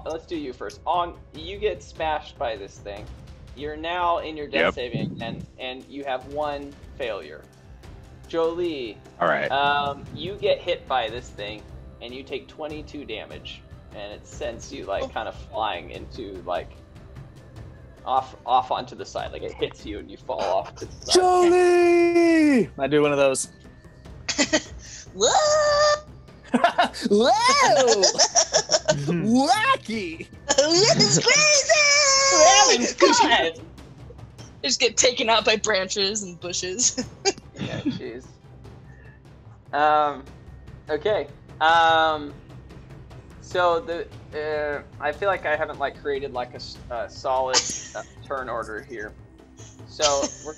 Let's do you first. You get smashed by this thing. You're now in your death saving, and you have one failure. Jolie. All right. You get hit by this thing, and you take 22 damage, and it sends you like kind of flying into like off onto the side. Like it hits you, and you fall off to the side. Jolie! I do one of those. Whoa! Whoa! Wacky! This is crazy! Just get taken out by branches and bushes. Yeah, jeez. Okay. So I feel like I haven't like created like a solid turn order here. So we're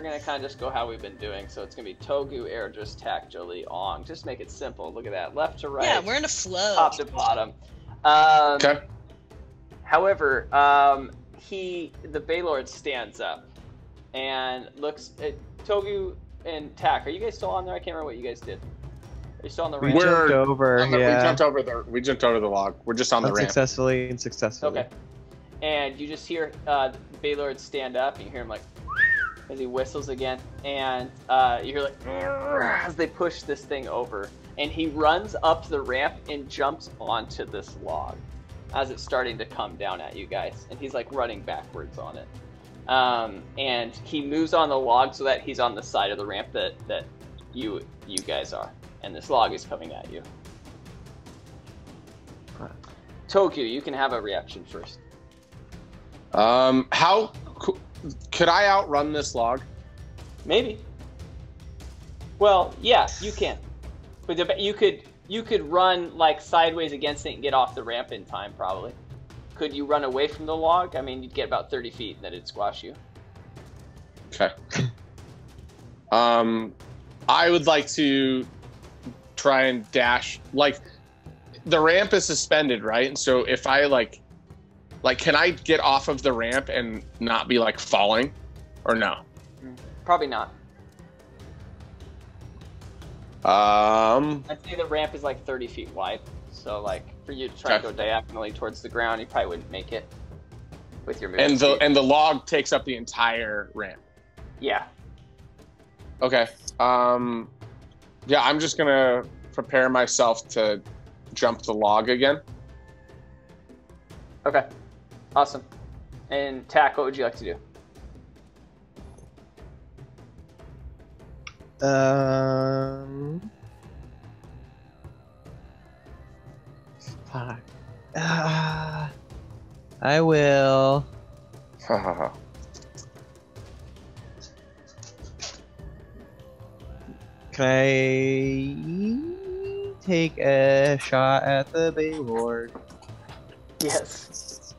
gonna kind of just go how we've been doing. So it's gonna be Togu, Airdris, Tak, Jolie, Ong. Just make it simple. Look at that, left to right. Yeah, we're in a flow. Top to bottom. Okay. However, the Baylord stands up and looks at Togu and Tak. Are you guys still on there? I can't remember what you guys did. Are you still on the ramp? We jumped over. We jumped over the log. We're just on the ramp. Unsuccessfully. Okay. And you just hear Baylord stand up, and you hear him like as he whistles again, and you hear like as they push this thing over, and he runs up the ramp and jumps onto this log as it's starting to come down at you guys, and he's like running backwards on it. And he moves on the log so that he's on the side of the ramp that you guys are, and this log is coming at you. Toku, you can have a reaction first. How could I outrun this log? Maybe. Well, yeah, you can. But you could run like sideways against it and get off the ramp in time, probably. Could you run away from the log? I mean, you'd get about 30 feet, and then it'd squash you. Okay. I would like to try and dash. Like, the ramp is suspended, right? And so if I like, can I get off of the ramp and not be like falling, or no? Probably not. I'd say the ramp is like 30 feet wide, so like for you to try to go diagonally towards the ground, you probably wouldn't make it with your movement. And the log takes up the entire ramp. Yeah. Okay. Yeah, I'm just gonna prepare myself to jump the log again. Okay. Awesome. And Tak, what would you like to do? Fuck. I will. Can I take a shot at the Baylord? Yes.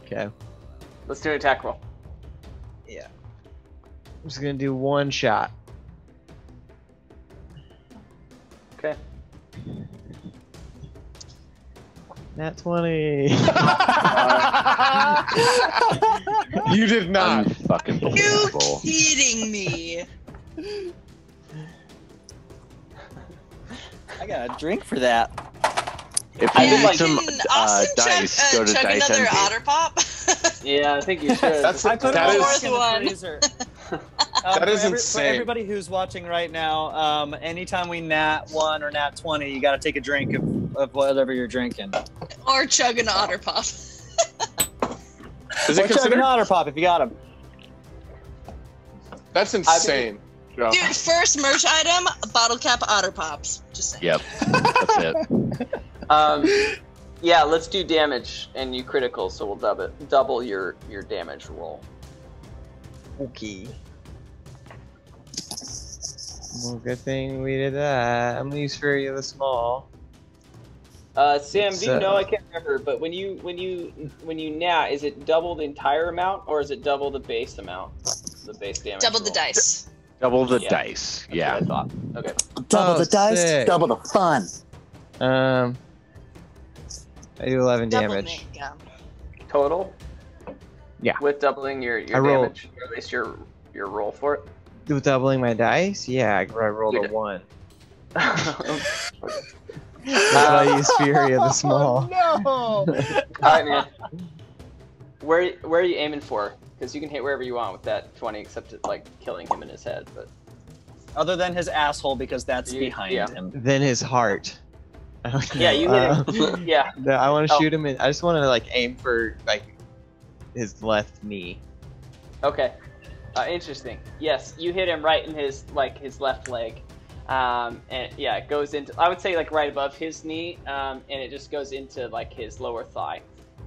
Okay. Let's do an attack roll. Yeah. I'm just gonna do one shot. Okay. Nat 20. You did not. Fucking You believable. kidding me? I got a drink for that. If you Yeah, need some can Austin dice, go to chug Dice another Envy. Otter Pop? Yeah, I think you should. I put that it is- in the one. freezer. That is for insane. everybody who's watching right now, anytime we nat 1 or nat 20, you got to take a drink of whatever you're drinking. Or chug an Otter Pop. Is Or it chug an considered? Otter Pop if you got them. That's insane. Joe. Dude, first merch item, Bottlecap Otter Pops. Just saying. Yep, that's it. Yeah, let's do damage and you critical, so we'll double your damage roll. Okay. Well, good thing we did that. I'm gonna use Fury of the Small. Sam, do you know? I can't remember, but when you nat, is it double the entire amount or is it double the base amount? The base damage. Double the roll? dice. Double the Yeah. dice. That's Yeah. what I thought. Okay. Double the dice, sick. double the fun. I do 11 Double damage. make, Total? Yeah. With doubling your damage, or at least your roll for it. With doubling my dice? Yeah, I rolled a 1. That's why I use Fury of the Small. Oh, no! Alright, man. Where are you aiming for? Because you can hit wherever you want with that 20, except like killing him in his head. But Other than his asshole, because that's behind him. Then his heart. Yeah, you hit him. Yeah. No, I want to shoot him in. I just want to like aim for like his left knee. Okay. Interesting. Yes, you hit him right in his left leg. And yeah, it goes into, I would say like right above his knee, and it just goes into like his lower thigh.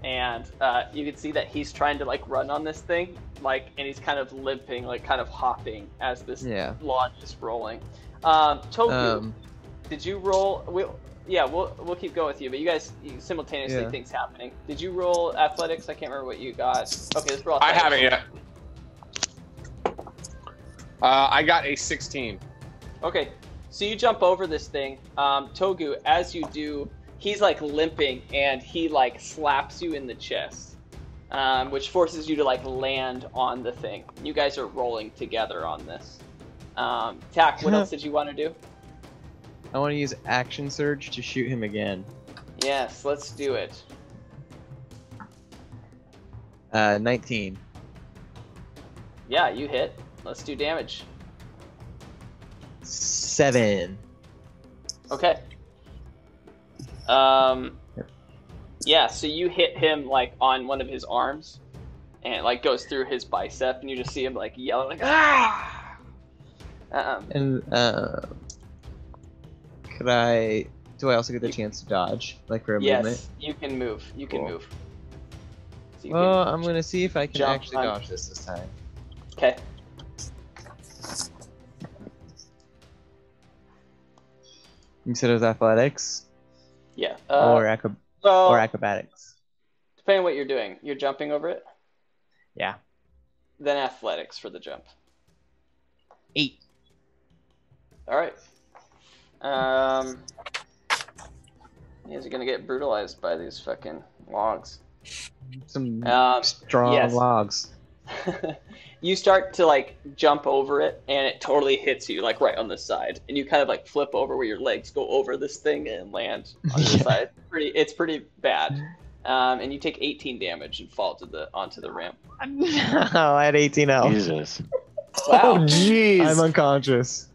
And you can see that he's trying to like run on this thing, and he's kind of limping, like kind of hopping as this launch is rolling. Toku, did you roll? We'll keep going with you, but you guys simultaneously things happening. Did you roll athletics? I can't remember what you got. Okay, let's roll athletics. I haven't yet. I got a 16. Okay, so you jump over this thing. Togu, as you do, he's like limping and he like slaps you in the chest, which forces you to like land on the thing. You guys are rolling together on this. Tak, what else did you want to do? I want to use Action Surge to shoot him again. Yes, let's do it. 19. Yeah, you hit. Let's do damage. 7. Okay. Yeah, so you hit him like on one of his arms, and it like goes through his bicep, and you just see him like yelling like ah. Do I also get the chance to dodge, like for a movement? Yes, you can move. You can move. So I'm gonna see if I can actually on. dodge this time. Okay. You said it was athletics? Yeah. Or acrobatics. Depending on what you're doing. You're jumping over it? Yeah. Then athletics for the jump. 8. Alright. You guys are gonna get brutalized by these fucking logs. Some strong logs. You start to like jump over it, and it totally hits you like right on the side, and you kind of like flip over where your legs go over this thing and land on the side. It's pretty bad, and you take 18 damage and fall onto the ramp. No, I had 18 health. Jesus. Wow. Oh jeez. I'm unconscious.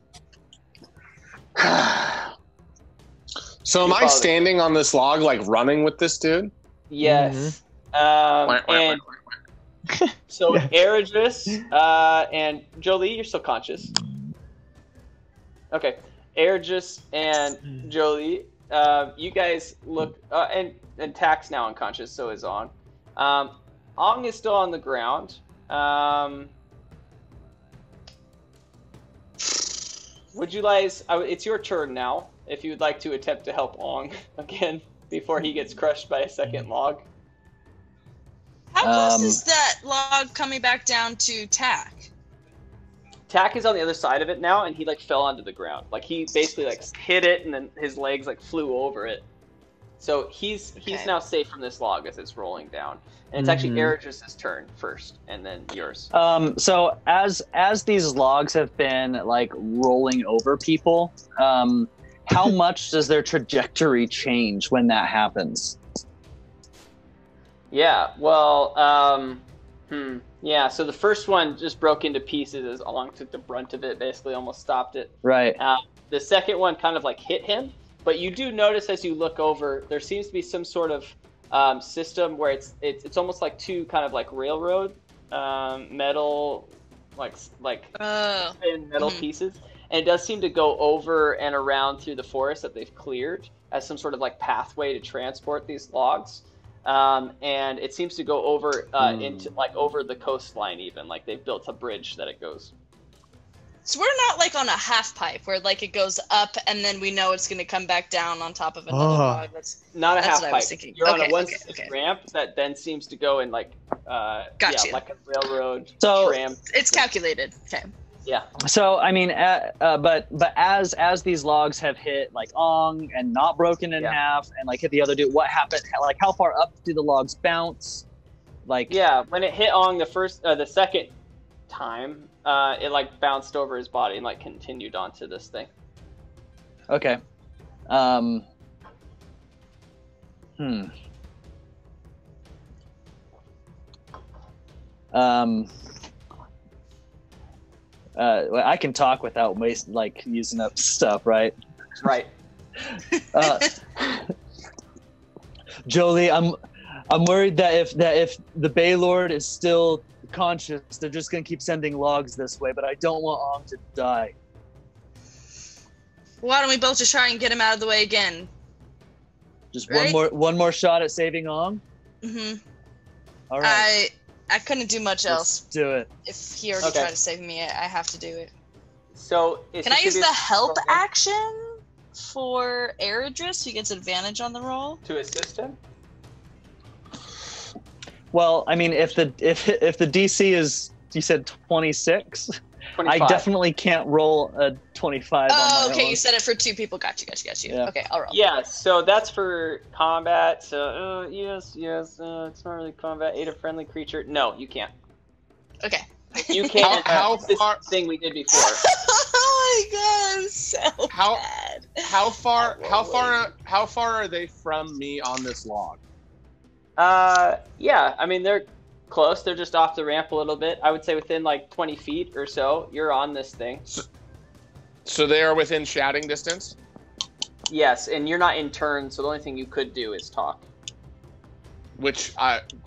So am I standing on this log like running with this dude? Yes. And so Eredris and Jolie, you're still conscious. Okay. Eredris and Jolie, you guys look, and Tak's now unconscious, so is Ong. Ong is still on the ground. Would you guys, it's your turn now, if you would like to attempt to help Ong again before he gets crushed by a second log. How close is that log coming back down to Tak? Tak is on the other side of it now, and he like fell onto the ground. Like he basically like hit it, and then his legs like flew over it. So he's now safe from this log as it's rolling down. And it's actually Eredris' turn first, and then yours. So as these logs have been like rolling over people, how much does their trajectory change when that happens? Yeah, well, yeah, so the first one just broke into pieces as Ong took the brunt of it, basically almost stopped it. Right. The second one kind of like hit him, but you do notice as you look over, there seems to be some sort of system where it's almost like two kind of like railroad metal, like thin metal pieces, and it does seem to go over and around through the forest that they've cleared as some sort of like pathway to transport these logs. And it seems to go over into like over the coastline, even like they've built a bridge that it goes. So we're not like on a half pipe where like it goes up and then we know it's going to come back down on top of another log. That's not a half what pipe. I was thinking. You're on a one ramp that then seems to go in like Gotcha. like a railroad tram. It's calculated. Okay. Yeah. So I mean, but as these logs have hit like Ong and not broken in half and like hit the other dude, what happened? Like how far up do the logs bounce? Like Yeah, when it hit Ong the second time, it like bounced over his body and like continued onto this thing. okay. I can talk without using up stuff, right? Right. Jolie, I'm worried that if the Bay Lord is still conscious, they're just gonna keep sending logs this way. But I don't want Ong to die. Why don't we both just try and get him out of the way again? Just Right? one more shot at saving Ong. Mm-hmm. All right, I couldn't do much else. let's do it. If he already tried to save me, I have to do it. So Can I use the help action for Eredris, who gets advantage on the roll? to assist him? Well, I mean, if the DC is, you said 26, 25. I definitely can't roll a 25 on my Okay, own. you said it for 2 people. Got you. Yeah. Okay, I'll roll. Yeah, so that's for combat. So yes, it's not really combat. Aid a friendly creature. No, you can't. Okay. You can't. How this far- thing we did before. Oh my god, I'm so bad. How far are they from me on this log? Yeah, I mean they're close. They're just off the ramp a little bit. I would say within like 20 feet or so. You're on this thing. So they are within shouting distance? Yes, and you're not in turn, so the only thing you could do is talk.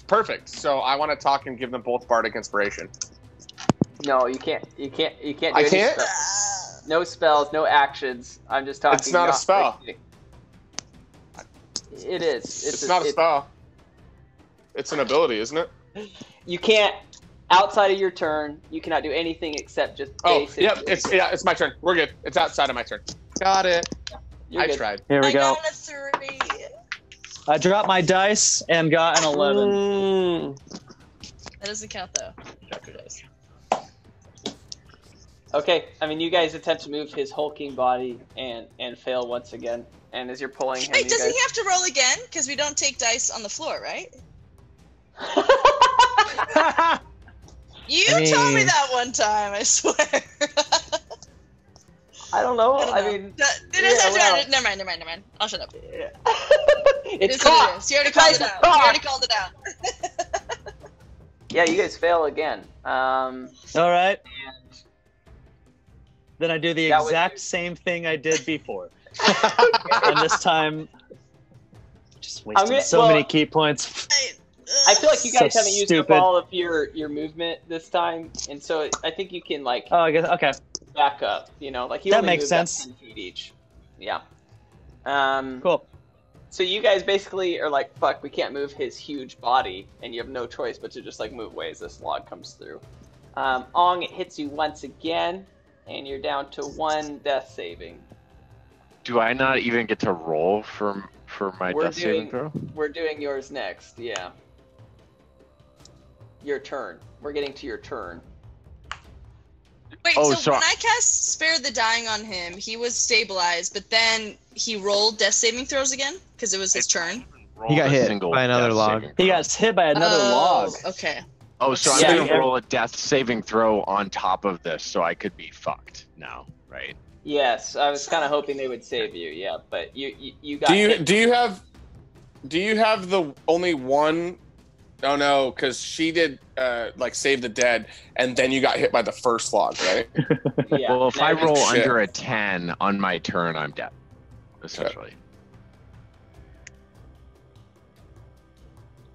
Perfect. So I want to talk and give them both bardic inspiration. No, you can't. You can't do I any can't? spells. No spells, no actions. I'm just talking. It's not a spell. It is. It's not a spell. It's an ability, isn't it? You can't. Outside of your turn, you cannot do anything except just. It's my turn. We're good. It's outside of my turn. Got it. You're good. Tried. Here we go. got a 3. I dropped my dice and got an 11. That doesn't count though. Drop your dice. Okay, I mean, you guys attempt to move his hulking body and fail once again. And as you're pulling him, Wait, doesn't he have to roll again? Because we don't take dice on the floor, right? You told me that one time, I swear. I don't know. I mean, never mind. I'll shut up. Yeah. It's cocked. You already called it out. Yeah, you guys fail again. All right. Then I do the exact same thing I did before. And this time, just wasted many key points. I feel like you guys haven't used up stupid. all of your movement this time, and so I think you can like. Oh, I guess okay. Back up, like you that only makes moved sense. 10 feet each. Yeah. Cool. So you guys basically are like, fuck, we can't move his huge body, and you have no choice but to just like move away as this log comes through. Ong, it hits you once again, and you're down to 1 death saving. Do I not even get to roll for my death saving throw? We're doing yours next. Yeah. Your turn. We're getting to your turn. Wait, so when I cast Spare the Dying on him, he was stabilized, but then he rolled death saving throws again? Because it was his turn? He got hit by another log. He got hit by another log. Okay. Oh, so I'm going to roll a death saving throw on top of this, so I could be fucked now, right? Yes, I was kind of hoping they would save you. Yeah, but you got. Do you have the only one? Oh no, because she did save the dead, and then you got hit by the first log, right? Yeah. Well, if I roll under a 10 on my turn, I'm dead, essentially.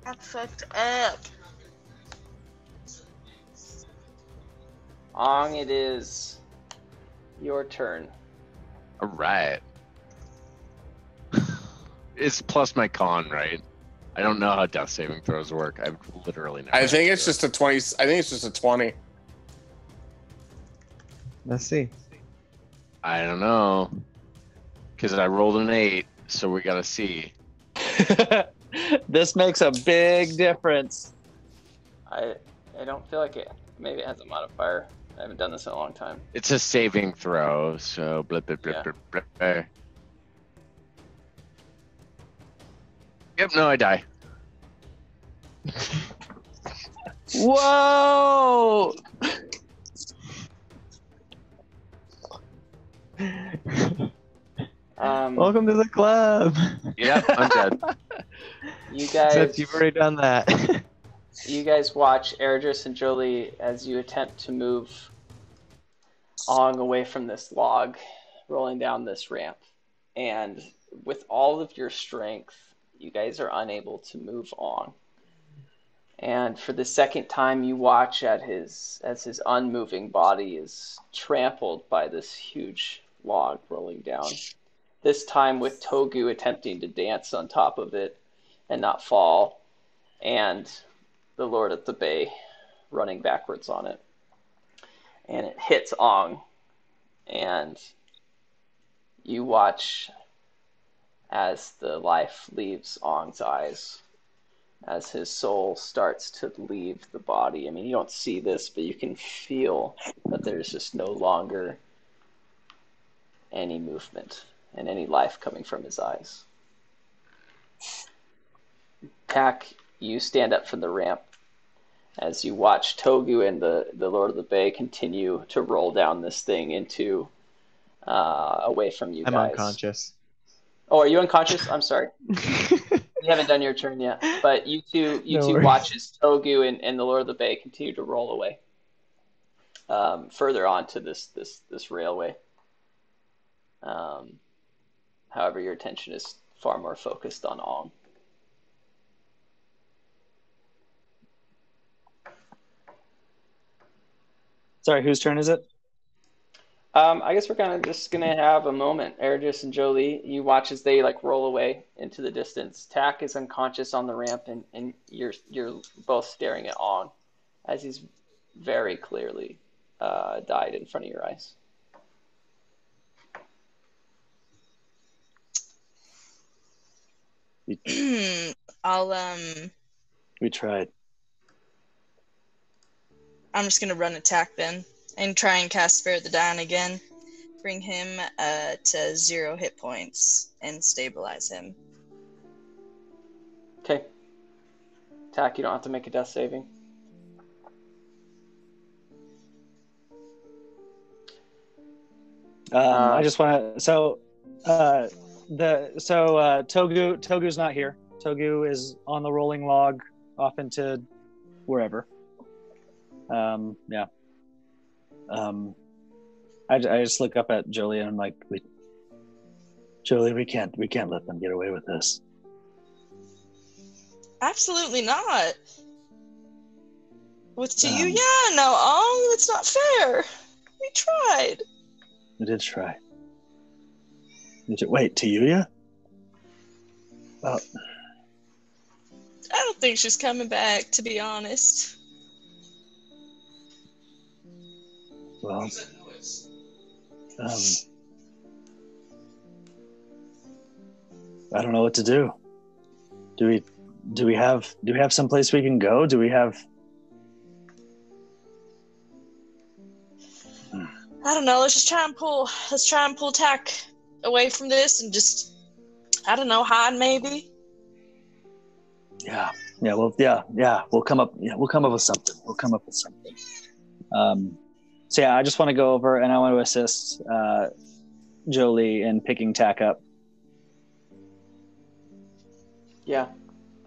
That's fucked up. Ong, it is your turn. All right. It's plus my con, right? I don't know how death saving throws work. I've literally never. I think it's just a 20. I think it's just a 20. Let's see. I don't know. Because I rolled an 8, so we got to see. This makes a big difference. I don't feel like it. Maybe it has a modifier. I haven't done this in a long time. It's a saving throw, so blip, blip, blip, blip, blip, blip. Yep, no, I die. Whoa! Welcome to the club. Yep, I'm dead. You guys, Except you've already done that. you guys watch Erdris and Jolie as you attempt to move Ong away from this log, rolling down this ramp. And with all of your strength, you guys are unable to move Ong. And for the second time, you watch as his unmoving body is trampled by this huge log rolling down. This time with Togu attempting to dance on top of it and not fall, and the Lord of the Bay running backwards on it. And it hits Ong, and you watch as the life leaves Ong's eyes, as his soul starts to leave the body. I mean, you don't see this, but you can feel that there's just no longer any movement and any life coming from his eyes. Tak, you stand up from the ramp as you watch Togu and the Lord of the Bay continue to roll down this thing into away from you guys. I'm unconscious. Oh, are you unconscious? I'm sorry. You haven't done your turn yet, but you two worries. watch as Togu and the Lord of the Bay continue to roll away further onto this railway. However, your attention is far more focused on Ong. Sorry, whose turn is it? I guess we're just gonna have a moment. Erdris and Jolie, you watch as they roll away into the distance. Tak is unconscious on the ramp, and you're both staring at Ong as he's very clearly died in front of your eyes. We tried. I'm just gonna run attack then and try and cast Spare the Dying again. Bring him to 0 hit points and stabilize him. Okay. Tak, you don't have to make a death saving. I just want to. Togu's not here. Togu is on the rolling log, off into wherever. Yeah. I just look up at Jolie and I'm like, Jolie, we can't let them get away with this. Absolutely not. With Tiyuya, no, that's not fair. We tried. We did try. Wait, Tiyuya? Well, I don't think she's coming back, to be honest. Well, I don't know what to do. Do we have some place we can go? Do we have? I don't know. Let's try and pull Tak away from this and just, I don't know, hide maybe. Yeah. We'll come up with something. So yeah, I just want to go over and I want to assist Jolie in picking Tak up. Yeah.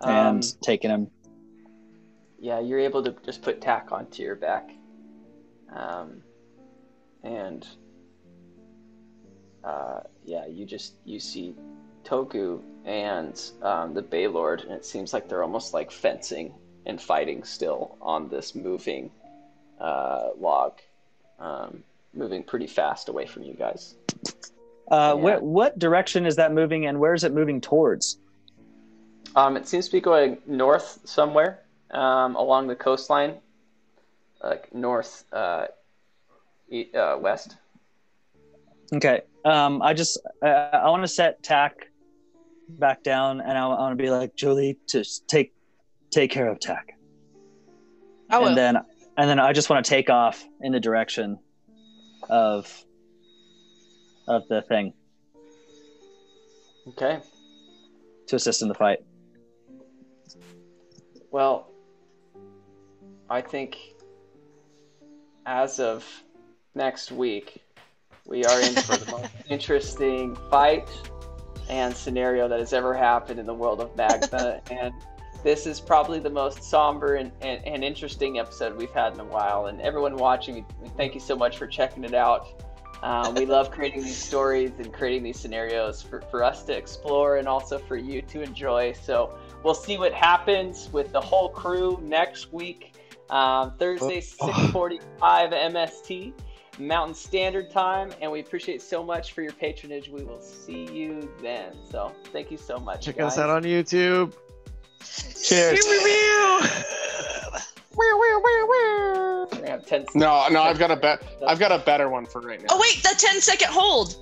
And taking him. Yeah, you're able to just put Tak onto your back. You see Togu and the Bay Lord, and it seems like they're almost like fencing and fighting still on this moving log, moving pretty fast away from you guys. What direction is that moving, and where is it moving towards? It seems to be going north somewhere along the coastline, like north west. Okay. I want to set Tak back down, and I want to be like, Jolie, to take care of Tak. I will. And then I just want to take off in the direction of the thing. Okay. To assist in the fight. Well, I think as of next week, we are in for the most interesting fight and scenario that has ever happened in the world of Magma. And this is probably the most somber and interesting episode we've had in a while. And everyone watching, we thank you so much for checking it out. We love creating these stories and creating these scenarios for us to explore and also for you to enjoy. So we'll see what happens with the whole crew next week, Thursday, 6:45 MST, Mountain Standard Time. And we appreciate so much for your patronage. We will see you then. So thank you so much. Check us out on YouTube. Cheers. No, I've got a better one for right now. Oh wait, the 10-second hold.